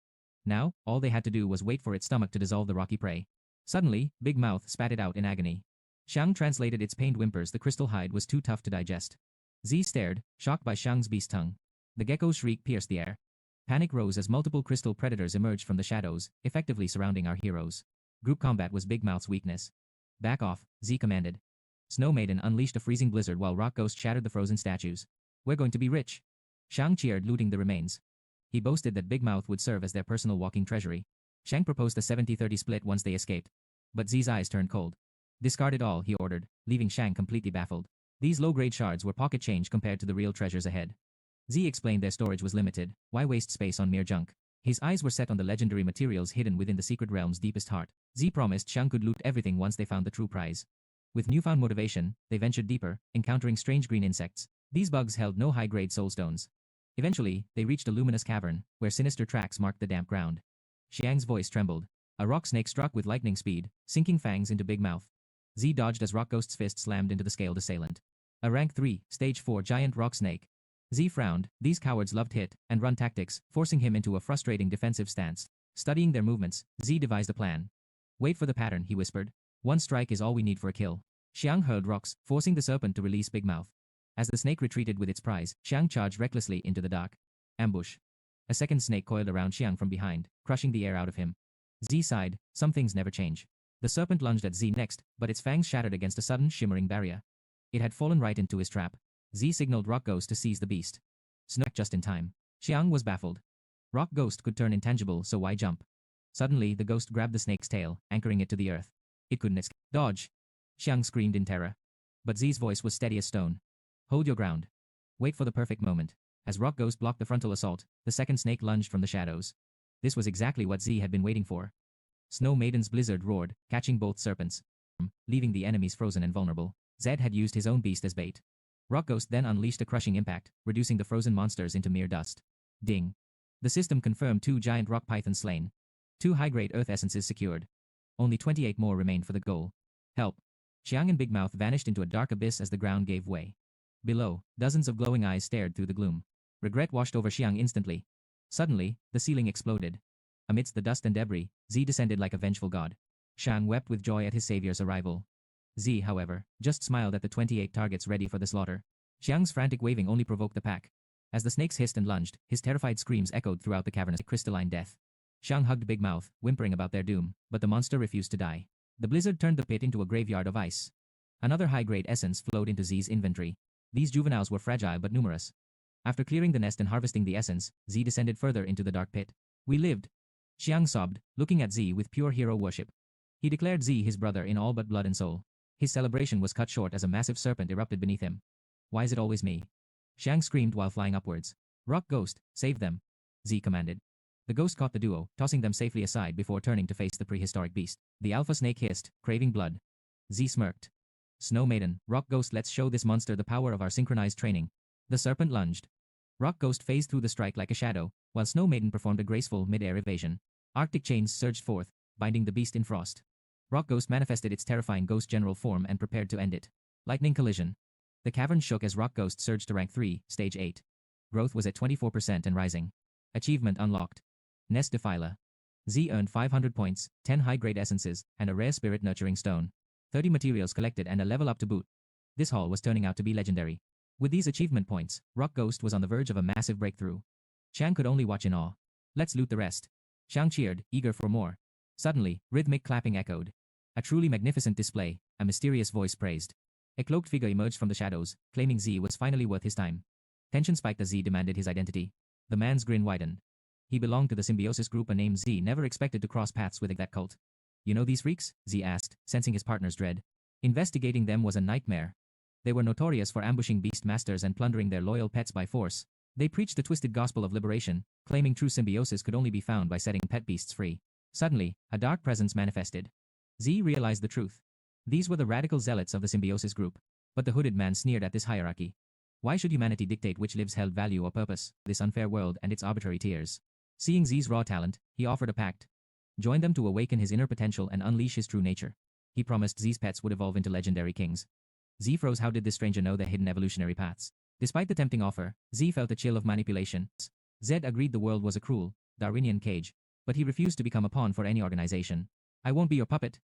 Now, all they had to do was wait for its stomach to dissolve the rocky prey. Suddenly, Big Mouth spat it out in agony. Xiang translated its pained whimpers. The crystal hide was too tough to digest. Z stared, shocked by Xiang's beast tongue. The gecko's shriek pierced the air. Panic rose as multiple crystal predators emerged from the shadows, effectively surrounding our heroes. Group combat was Big Mouth's weakness. "Back off," Z commanded. Snow Maiden unleashed a freezing blizzard while Rock Ghost shattered the frozen statues. "We're going to be rich." Xiang cheered, looting the remains. He boasted that Big Mouth would serve as their personal walking treasury. Xiang proposed a 70-30 split once they escaped. But Z's eyes turned cold. "Discard it all," he ordered, leaving Xiang completely baffled. These low-grade shards were pocket change compared to the real treasures ahead. Z explained their storage was limited. Why waste space on mere junk? His eyes were set on the legendary materials hidden within the secret realm's deepest heart. Z promised Xiang could loot everything once they found the true prize. With newfound motivation, they ventured deeper, encountering strange green insects. These bugs held no high-grade soulstones. Eventually, they reached a luminous cavern, where sinister tracks marked the damp ground. Xiang's voice trembled. A rock snake struck with lightning speed, sinking fangs into Big Mouth. Z dodged as Rock Ghost's fist slammed into the scaled assailant. A rank 3, stage 4 giant rock snake. Z frowned. These cowards loved hit and run tactics, forcing him into a frustrating defensive stance. Studying their movements, Z devised a plan. Wait for the pattern, he whispered. One strike is all we need for a kill. Xiang hurled rocks, forcing the serpent to release Big Mouth. As the snake retreated with its prize, Xiang charged recklessly into the dark. Ambush. A second snake coiled around Xiang from behind, crushing the air out of him. Z sighed, some things never change. The serpent lunged at Z next, but its fangs shattered against a sudden shimmering barrier. It had fallen right into his trap. Z signaled Rock Ghost to seize the beast. Snow just in time. Xiang was baffled. Rock Ghost could turn intangible, so why jump? Suddenly, the ghost grabbed the snake's tail, anchoring it to the earth. It couldn't escape. Dodge! Xiang screamed in terror. But Z's voice was steady as stone. Hold your ground. Wait for the perfect moment. As Rock Ghost blocked the frontal assault, the second snake lunged from the shadows. This was exactly what Z had been waiting for. Snow Maiden's blizzard roared, catching both serpents, leaving the enemies frozen and vulnerable. Zed had used his own beast as bait. Rock Ghost then unleashed a crushing impact, reducing the frozen monsters into mere dust. Ding. The system confirmed 2 giant rock pythons slain. 2 high-grade earth essences secured. Only 28 more remained for the goal. Help. Xiang and Big Mouth vanished into a dark abyss as the ground gave way. Below, dozens of glowing eyes stared through the gloom. Regret washed over Xiang instantly. Suddenly, the ceiling exploded. Amidst the dust and debris, Z descended like a vengeful god. Xiang wept with joy at his savior's arrival. Z, however, just smiled at the 28 targets ready for the slaughter. Xiang's frantic waving only provoked the pack. As the snakes hissed and lunged, his terrified screams echoed throughout the cavernous crystalline death. Xiang hugged Big Mouth, whimpering about their doom, but the monster refused to die. The blizzard turned the pit into a graveyard of ice. Another high-grade essence flowed into Z's inventory. These juveniles were fragile but numerous. After clearing the nest and harvesting the essence, Z descended further into the dark pit. We lived. Xiang sobbed, looking at Z with pure hero worship. He declared Z his brother in all but blood and soul. His celebration was cut short as a massive serpent erupted beneath him. Why is it always me? Xiang screamed while flying upwards. Rock Ghost, save them. Z commanded. The ghost caught the duo, tossing them safely aside before turning to face the prehistoric beast. The alpha snake hissed, craving blood. Z smirked. Snow Maiden, Rock Ghost, let's show this monster the power of our synchronized training. The serpent lunged. Rock Ghost phased through the strike like a shadow, while Snow Maiden performed a graceful mid-air evasion. Arctic chains surged forth, binding the beast in frost. Rock Ghost manifested its terrifying ghost general form and prepared to end it. Lightning collision. The cavern shook as Rock Ghost surged to rank 3, stage 8. Growth was at 24% and rising. Achievement unlocked. Nest Defiler. Z earned 500 points, 10 high-grade essences, and a rare spirit nurturing stone. 30 materials collected and a level up to boot. This haul was turning out to be legendary. With these achievement points, Rock Ghost was on the verge of a massive breakthrough. Xiang could only watch in awe. Let's loot the rest. Xiang cheered, eager for more. Suddenly, rhythmic clapping echoed. A truly magnificent display, a mysterious voice praised. A cloaked figure emerged from the shadows, claiming Z was finally worth his time. Tension spiked as Z demanded his identity. The man's grin widened. He belonged to the symbiosis group, a name Z never expected to cross paths with that cult. You know these freaks? Z asked, sensing his partner's dread. Investigating them was a nightmare. They were notorious for ambushing beast masters and plundering their loyal pets by force. They preached the twisted gospel of liberation, claiming true symbiosis could only be found by setting pet beasts free. Suddenly, a dark presence manifested. Z realized the truth. These were the radical zealots of the symbiosis group. But the hooded man sneered at this hierarchy. Why should humanity dictate which lives held value or purpose, this unfair world and its arbitrary tiers? Seeing Z's raw talent, he offered a pact. Join them to awaken his inner potential and unleash his true nature. He promised Z's pets would evolve into legendary kings. Z froze. How did this stranger know their hidden evolutionary paths? Despite the tempting offer, Z felt a chill of manipulation. Zed agreed the world was a cruel, Darwinian cage, but he refused to become a pawn for any organization. I won't be your puppet.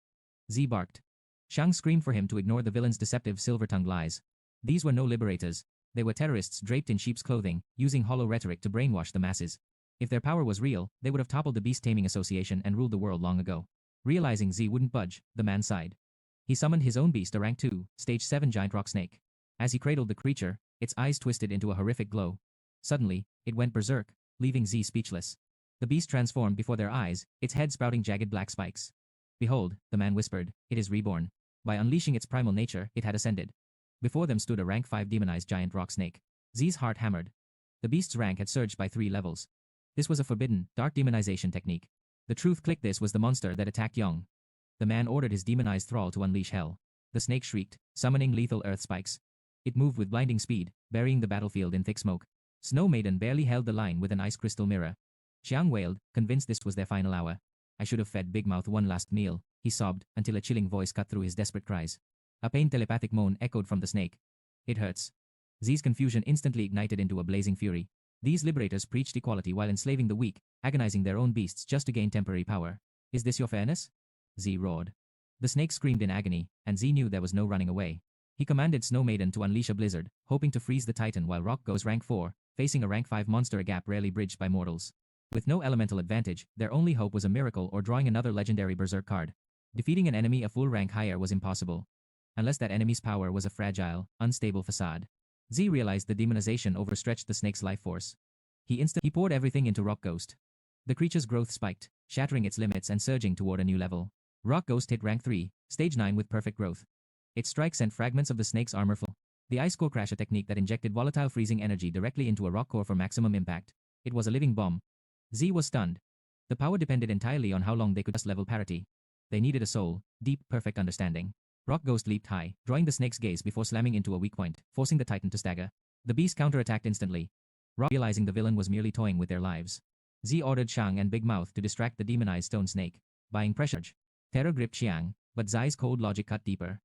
Z barked. Xiang screamed for him to ignore the villain's deceptive silver-tongued lies. These were no liberators. They were terrorists draped in sheep's clothing, using hollow rhetoric to brainwash the masses. If their power was real, they would have toppled the Beast Taming Association and ruled the world long ago. Realizing Z wouldn't budge, the man sighed. He summoned his own beast, a rank 2, stage 7 giant rock snake. As he cradled the creature, its eyes twisted into a horrific glow. Suddenly, it went berserk, leaving Z speechless. The beast transformed before their eyes, its head sprouting jagged black spikes. Behold, the man whispered, it is reborn. By unleashing its primal nature, it had ascended. Before them stood a rank 5 demonized giant rock snake. Z's heart hammered. The beast's rank had surged by 3 levels. This was a forbidden, dark demonization technique. The truth clicked: this was the monster that attacked Young. The man ordered his demonized thrall to unleash hell. The snake shrieked, summoning lethal earth spikes. It moved with blinding speed, burying the battlefield in thick smoke. Snow Maiden barely held the line with an ice crystal mirror. Xiang wailed, convinced this was their final hour. I should have fed Big Mouth one last meal, he sobbed, until a chilling voice cut through his desperate cries. A pained telepathic moan echoed from the snake. It hurts. Z's confusion instantly ignited into a blazing fury. These liberators preached equality while enslaving the weak, agonizing their own beasts just to gain temporary power. Is this your fairness? Z roared. The snake screamed in agony, and Z knew there was no running away. He commanded Snow Maiden to unleash a blizzard, hoping to freeze the Titan while Rock goes rank 4, facing a rank 5 monster, a gap rarely bridged by mortals. With no elemental advantage, their only hope was a miracle or drawing another legendary berserk card. Defeating an enemy a full rank higher was impossible. Unless that enemy's power was a fragile, unstable facade. Z realized the demonization overstretched the snake's life force. He poured everything into Rock Ghost. The creature's growth spiked, shattering its limits and surging toward a new level. Rock Ghost hit rank 3, stage 9 with perfect growth. Its strike sent fragments of the snake's armor full. The Ice Core Crash, a technique that injected volatile freezing energy directly into a rock core for maximum impact. It was a living bomb. Z was stunned. The power depended entirely on how long they could just level parity. They needed a soul, deep, perfect understanding. Rock Ghost leaped high, drawing the snake's gaze before slamming into a weak point, forcing the Titan to stagger. The beast counterattacked instantly. Rock, realizing the villain was merely toying with their lives. Z ordered Shang and Big Mouth to distract the demonized stone snake. Buying pressure. Terror gripped Xiang, but Zai's cold logic cut deeper.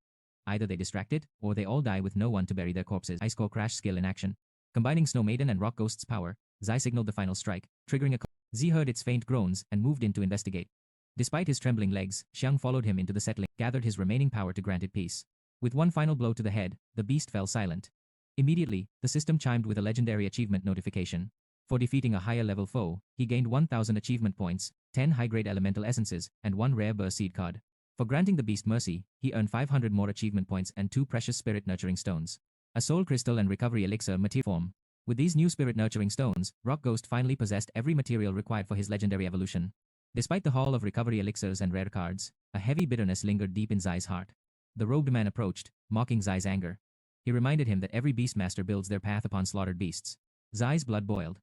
Either they distract it, or they all die with no one to bury their corpses. Ice Core Crash skill in action. Combining Snow Maiden and Rock Ghost's power, Zai signaled the final strike, triggering a Z heard its faint groans and moved in to investigate. Despite his trembling legs, Xiang followed him into the settling, gathered his remaining power to grant it peace. With one final blow to the head, the beast fell silent. Immediately, the system chimed with a legendary achievement notification. For defeating a higher level foe, he gained 1000 achievement points, 10 high-grade elemental essences, and 1 rare burst seed card. For granting the beast mercy, he earned 500 more achievement points and 2 precious spirit nurturing stones. A soul crystal and recovery elixir material form. With these new spirit nurturing stones, Rock Ghost finally possessed every material required for his legendary evolution. Despite the haul of recovery elixirs and rare cards, a heavy bitterness lingered deep in Zai's heart. The robed man approached, mocking Zai's anger. He reminded him that every beastmaster builds their path upon slaughtered beasts. Zai's blood boiled.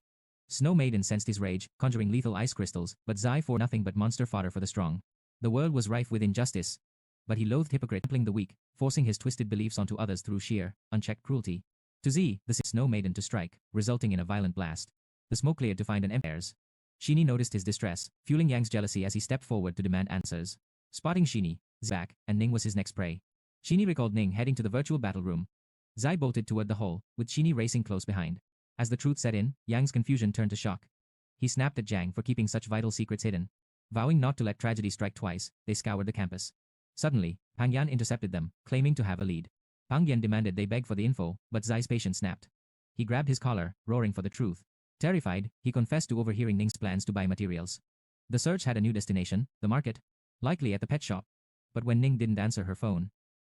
Snow Maiden sensed his rage, conjuring lethal ice crystals, but Zai for nothing but monster fodder for the strong. The world was rife with injustice, but he loathed hypocrite, trampling the weak, forcing his twisted beliefs onto others through sheer, unchecked cruelty. To Z, the Snow Maiden to strike, resulting in a violent blast. The smoke cleared to find an empires. Shini noticed his distress, fueling Yang's jealousy as he stepped forward to demand answers. Spotting Shini, Z back, and Ning was his next prey. Shini recalled Ning heading to the virtual battle room. Zai bolted toward the hall, with Shini racing close behind. As the truth set in, Yang's confusion turned to shock. He snapped at Jiang for keeping such vital secrets hidden. Vowing not to let tragedy strike twice, they scoured the campus. Suddenly, Pang Yan intercepted them, claiming to have a lead. Pang Yan demanded they beg for the info, but Zai's patience snapped. He grabbed his collar, roaring for the truth. Terrified, he confessed to overhearing Ning's plans to buy materials. The search had a new destination, the market. Likely at the pet shop. But when Ning didn't answer her phone,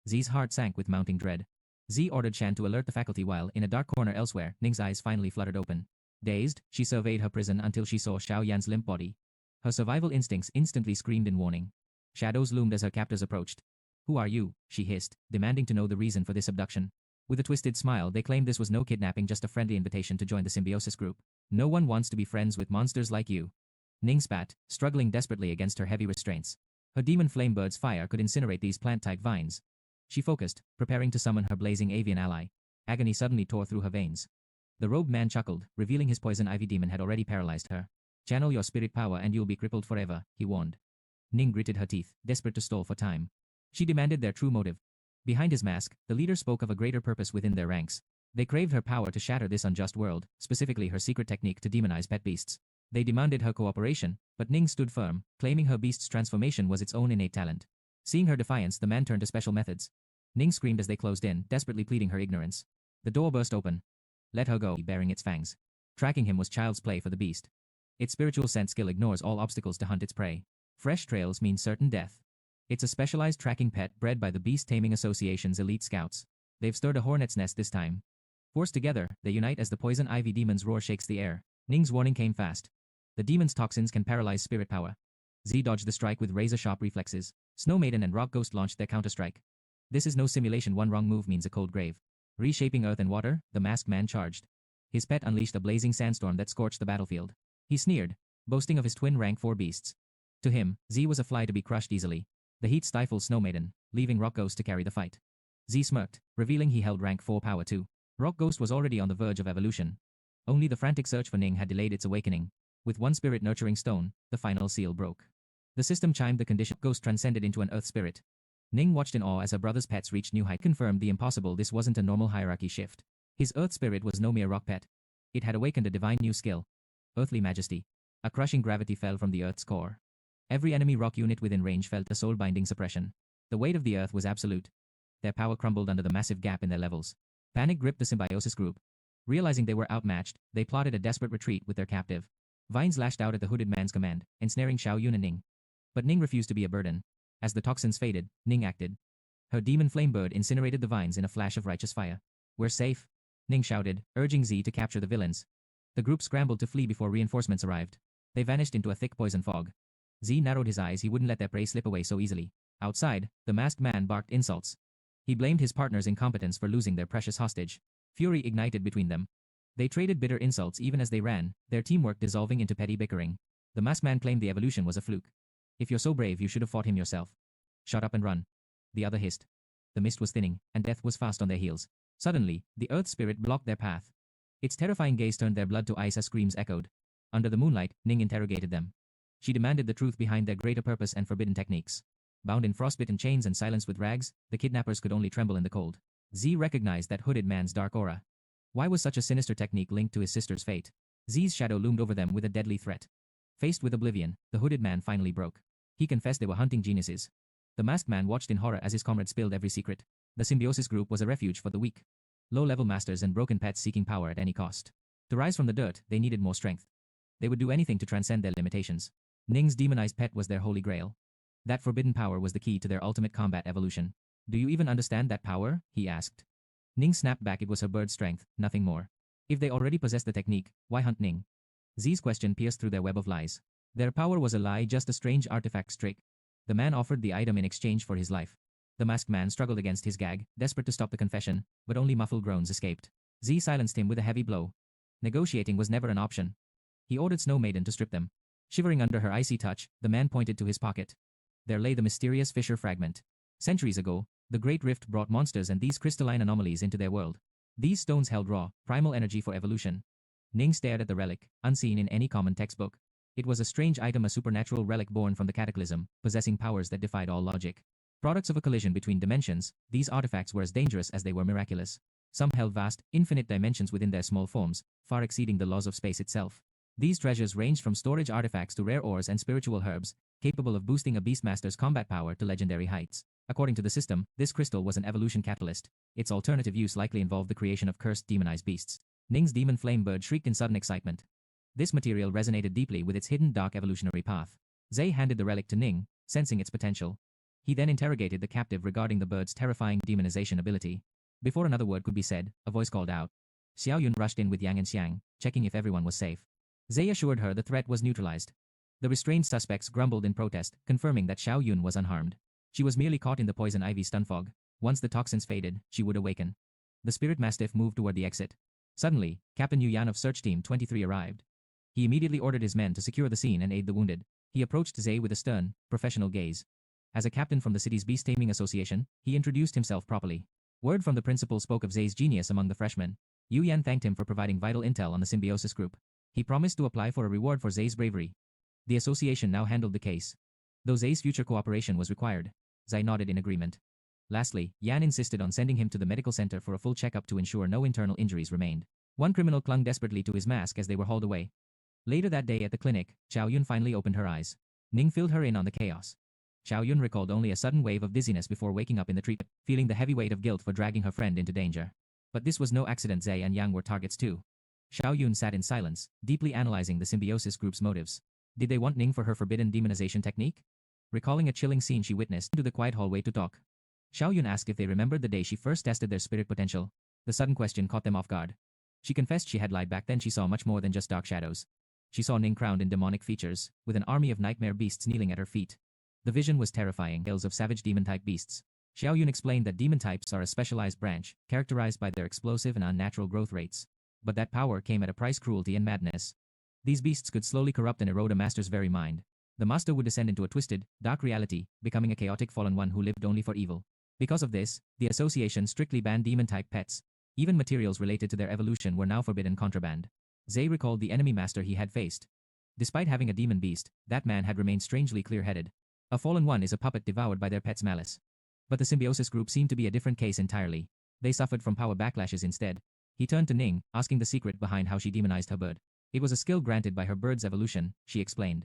Z's heart sank with mounting dread. Z ordered Shan to alert the faculty while, in a dark corner elsewhere, Ning's eyes finally fluttered open. Dazed, she surveyed her prison until she saw Xiao Yan's limp body. Her survival instincts instantly screamed in warning. Shadows loomed as her captors approached. "Who are you?" she hissed, demanding to know the reason for this abduction. With a twisted smile, they claimed this was no kidnapping, just a friendly invitation to join the symbiosis group. "No one wants to be friends with monsters like you." Ning spat, struggling desperately against her heavy restraints. Her demon flamebird's fire could incinerate these plant-type vines. She focused, preparing to summon her blazing avian ally. Agony suddenly tore through her veins. The robed man chuckled, revealing his poison ivy demon had already paralyzed her. "Channel your spirit power and you'll be crippled forever," he warned. Ning gritted her teeth, desperate to stall for time. She demanded their true motive. Behind his mask, the leader spoke of a greater purpose within their ranks. They craved her power to shatter this unjust world, specifically her secret technique to demonize pet beasts. They demanded her cooperation, but Ning stood firm, claiming her beast's transformation was its own innate talent. Seeing her defiance, the man turned to special methods. Ning screamed as they closed in, desperately pleading her ignorance. The door burst open. "Let her go," bearing its fangs. Tracking him was child's play for the beast. Its spiritual scent skill ignores all obstacles to hunt its prey. Fresh trails mean certain death. It's a specialized tracking pet bred by the Beast Taming Association's elite scouts. They've stirred a hornet's nest this time. Forced together, they unite as the poison ivy demon's roar shakes the air. Ning's warning came fast. The demon's toxins can paralyze spirit power. Z dodged the strike with razor-sharp reflexes. Snow Maiden and Rock Ghost launched their counter-strike. This is no simulation. One wrong move means a cold grave. Reshaping earth and water, the masked man charged. His pet unleashed a blazing sandstorm that scorched the battlefield. He sneered, boasting of his twin rank 4 beasts. To him, Z was a fly to be crushed easily. The heat stifled Snow Maiden, leaving Rock Ghost to carry the fight. Z smirked, revealing he held rank 4 power too. Rock Ghost was already on the verge of evolution. Only the frantic search for Ning had delayed its awakening. With one spirit nurturing stone, the final seal broke. The system chimed the condition. Ghost transcended into an earth spirit. Ning watched in awe as her brother's pets reached new heights. Confirmed the impossible. This wasn't a normal hierarchy shift. His earth spirit was no mere rock pet. It had awakened a divine new skill. Earthly majesty. A crushing gravity fell from the Earth's core. Every enemy rock unit within range felt a soul-binding suppression. The weight of the Earth was absolute. Their power crumbled under the massive gap in their levels. Panic gripped the symbiosis group. Realizing they were outmatched, they plotted a desperate retreat with their captive. Vines lashed out at the hooded man's command, ensnaring Xiao Yun and Ning. But Ning refused to be a burden. As the toxins faded, Ning acted. Her demon flame bird incinerated the vines in a flash of righteous fire. "We're safe," Ning shouted, urging Z to capture the villains. The group scrambled to flee before reinforcements arrived. They vanished into a thick poison fog. Z narrowed his eyes. He wouldn't let their prey slip away so easily. Outside, the masked man barked insults. He blamed his partner's incompetence for losing their precious hostage. Fury ignited between them. They traded bitter insults even as they ran, their teamwork dissolving into petty bickering. The masked man claimed the evolution was a fluke. "If you're so brave, you should have fought him yourself." "Shut up and run," the other hissed. The mist was thinning, and death was fast on their heels. Suddenly, the Earth Spirit blocked their path. Its terrifying gaze turned their blood to ice as screams echoed. Under the moonlight, Ning interrogated them. She demanded the truth behind their greater purpose and forbidden techniques. Bound in frostbitten chains and silenced with rags, the kidnappers could only tremble in the cold. Z recognized that hooded man's dark aura. Why was such a sinister technique linked to his sister's fate? Z's shadow loomed over them with a deadly threat. Faced with oblivion, the hooded man finally broke. He confessed they were hunting geniuses. The masked man watched in horror as his comrade spilled every secret. The symbiosis group was a refuge for the weak. Low-level masters and broken pets seeking power at any cost. To rise from the dirt, they needed more strength. They would do anything to transcend their limitations. Ning's demonized pet was their holy grail. That forbidden power was the key to their ultimate combat evolution. "Do you even understand that power?" he asked. Ning snapped back. It was her bird's strength, nothing more. If they already possessed the technique, why hunt Ning? Z's question pierced through their web of lies. Their power was a lie, just a strange artifact's trick. The man offered the item in exchange for his life. The masked man struggled against his gag, desperate to stop the confession, but only muffled groans escaped. Z silenced him with a heavy blow. Negotiating was never an option. He ordered Snow Maiden to strip them. Shivering under her icy touch, the man pointed to his pocket. There lay the mysterious fissure fragment. Centuries ago, the Great Rift brought monsters and these crystalline anomalies into their world. These stones held raw, primal energy for evolution. Ning stared at the relic, unseen in any common textbook. It was a strange item, a supernatural relic born from the cataclysm, possessing powers that defied all logic. Products of a collision between dimensions, these artifacts were as dangerous as they were miraculous. Some held vast, infinite dimensions within their small forms, far exceeding the laws of space itself. These treasures ranged from storage artifacts to rare ores and spiritual herbs, capable of boosting a beastmaster's combat power to legendary heights. According to the system, this crystal was an evolution catalyst. Its alternative use likely involved the creation of cursed demonized beasts. Ning's demon flame bird shrieked in sudden excitement. This material resonated deeply with its hidden dark evolutionary path. Zay handed the relic to Ning, sensing its potential. He then interrogated the captive regarding the bird's terrifying demonization ability. Before another word could be said, a voice called out. Xiao Yun rushed in with Yang and Xiang, checking if everyone was safe. Zay assured her the threat was neutralized. The restrained suspects grumbled in protest, confirming that Xiao Yun was unharmed. She was merely caught in the poison ivy stun fog. Once the toxins faded, she would awaken. The spirit mastiff moved toward the exit. Suddenly, Captain Yu Yan of Search Team 23 arrived. He immediately ordered his men to secure the scene and aid the wounded. He approached Zay with a stern, professional gaze. As a captain from the city's Beast Taming Association, he introduced himself properly. Word from the principal spoke of Zay's genius among the freshmen. Yu Yan thanked him for providing vital intel on the symbiosis group. He promised to apply for a reward for Zay's bravery. The association now handled the case. Though Zay's future cooperation was required, Zay nodded in agreement. Lastly, Yan insisted on sending him to the medical center for a full checkup to ensure no internal injuries remained. One criminal clung desperately to his mask as they were hauled away. Later that day at the clinic, Xiao Yun finally opened her eyes. Ning filled her in on the chaos. Xiao Yun recalled only a sudden wave of dizziness before waking up in the treatment, feeling the heavy weight of guilt for dragging her friend into danger. But this was no accident. Zay and Yang were targets too. Xiao Yun sat in silence, deeply analyzing the symbiosis group's motives. Did they want Ning for her forbidden demonization technique? Recalling a chilling scene she witnessed into the quiet hallway to talk. Xiao Yun asked if they remembered the day she first tested their spirit potential. The sudden question caught them off guard. She confessed she had lied. Back then she saw much more than just dark shadows. She saw Ning crowned in demonic features, with an army of nightmare beasts kneeling at her feet. The vision was terrifying, tales of savage demon-type beasts. Xiao Yun explained that demon types are a specialized branch, characterized by their explosive and unnatural growth rates. But that power came at a price: cruelty and madness. These beasts could slowly corrupt and erode a master's very mind. The master would descend into a twisted, dark reality, becoming a chaotic fallen one who lived only for evil. Because of this, the association strictly banned demon-type pets. Even materials related to their evolution were now forbidden contraband. Zay recalled the enemy master he had faced. Despite having a demon beast, that man had remained strangely clear-headed. A fallen one is a puppet devoured by their pet's malice. But the symbiosis group seemed to be a different case entirely. They suffered from power backlashes instead. He turned to Ning, asking the secret behind how she demonized her bird. It was a skill granted by her bird's evolution, she explained.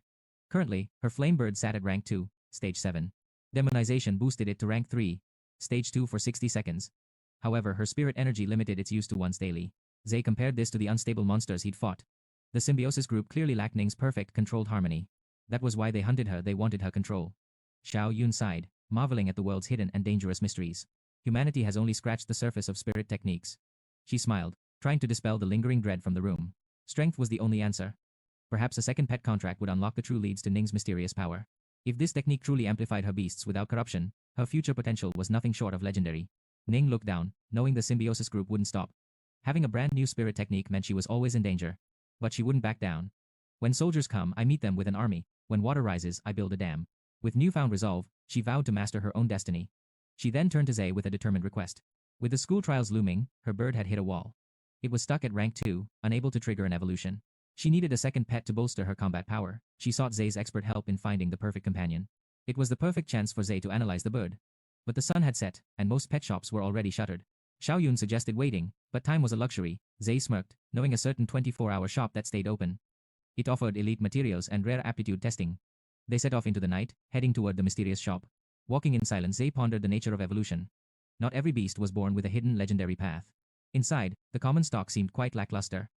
Currently, her flame bird sat at rank 2, stage 7. Demonization boosted it to rank 3, stage 2 for 60 seconds. However, her spirit energy limited its use to once daily. Zay compared this to the unstable monsters he'd fought. The symbiosis group clearly lacked Ning's perfect, controlled harmony. That was why they hunted her, they wanted her control. Xiao Yun sighed, marveling at the world's hidden and dangerous mysteries. Humanity has only scratched the surface of spirit techniques. She smiled, trying to dispel the lingering dread from the room. Strength was the only answer. Perhaps a second pet contract would unlock the true leads to Ning's mysterious power. If this technique truly amplified her beasts without corruption, her future potential was nothing short of legendary. Ning looked down, knowing the symbiosis group wouldn't stop. Having a brand new spirit technique meant she was always in danger. But she wouldn't back down. When soldiers come, I meet them with an army. When water rises, I build a dam. With newfound resolve, she vowed to master her own destiny. She then turned to Zay with a determined request. With the school trials looming, her bird had hit a wall. It was stuck at rank 2, unable to trigger an evolution. She needed a second pet to bolster her combat power. She sought Zay's expert help in finding the perfect companion. It was the perfect chance for Zay to analyze the bird. But the sun had set, and most pet shops were already shuttered. Xiao Yun suggested waiting, but time was a luxury. Zay smirked, knowing a certain 24-hour shop that stayed open. It offered elite materials and rare aptitude testing. They set off into the night, heading toward the mysterious shop. Walking in silence, Zay pondered the nature of evolution. Not every beast was born with a hidden legendary path. Inside, the common stock seemed quite lackluster.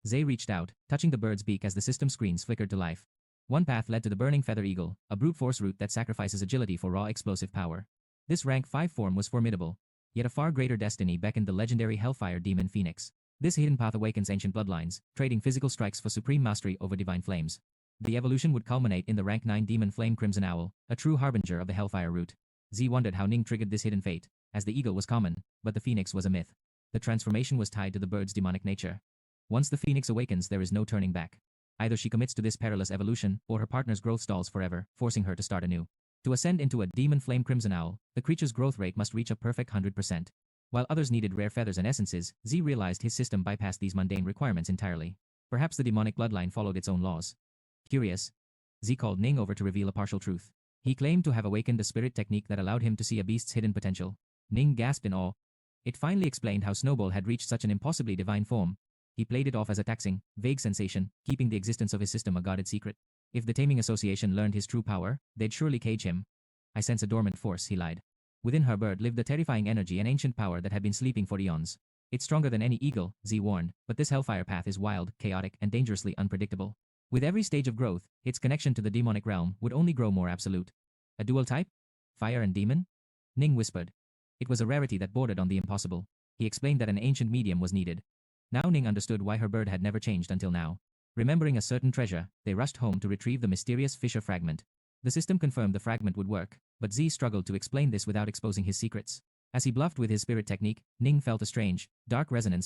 Zay reached out, touching the bird's beak as the system screens flickered to life. One path led to the burning feather eagle, a brute force route that sacrifices agility for raw explosive power. This rank 5 form was formidable, yet a far greater destiny beckoned the legendary Hellfire demon Phoenix. This hidden path awakens ancient bloodlines, trading physical strikes for supreme mastery over divine flames. The evolution would culminate in the rank 9 demon flame Crimson Owl, a true harbinger of the Hellfire route. Z wondered how Ning triggered this hidden fate, as the eagle was common, but the phoenix was a myth. The transformation was tied to the bird's demonic nature. Once the phoenix awakens, there is no turning back. Either she commits to this perilous evolution, or her partner's growth stalls forever, forcing her to start anew. To ascend into a demon flame Crimson Owl, the creature's growth rate must reach a perfect 100%. While others needed rare feathers and essences, Z realized his system bypassed these mundane requirements entirely. Perhaps the demonic bloodline followed its own laws. Curious, Z called Ning over to reveal a partial truth. He claimed to have awakened a spirit technique that allowed him to see a beast's hidden potential. Ning gasped in awe. It finally explained how Snowball had reached such an impossibly divine form. He played it off as a taxing, vague sensation, keeping the existence of his system a guarded secret. If the Taming Association learned his true power, they'd surely cage him. I sense a dormant force, he lied. Within her bird lived a terrifying energy and ancient power that had been sleeping for eons. It's stronger than any eagle, Z warned, but this hellfire path is wild, chaotic, and dangerously unpredictable. With every stage of growth, its connection to the demonic realm would only grow more absolute. A dual type? Fire and demon? Ning whispered. It was a rarity that bordered on the impossible. He explained that an ancient medium was needed. Now Ning understood why her bird had never changed until now. Remembering a certain treasure, they rushed home to retrieve the mysterious fissure fragment. The system confirmed the fragment would work, but Z struggled to explain this without exposing his secrets. As he bluffed with his spirit technique, Ning felt a strange, dark resonance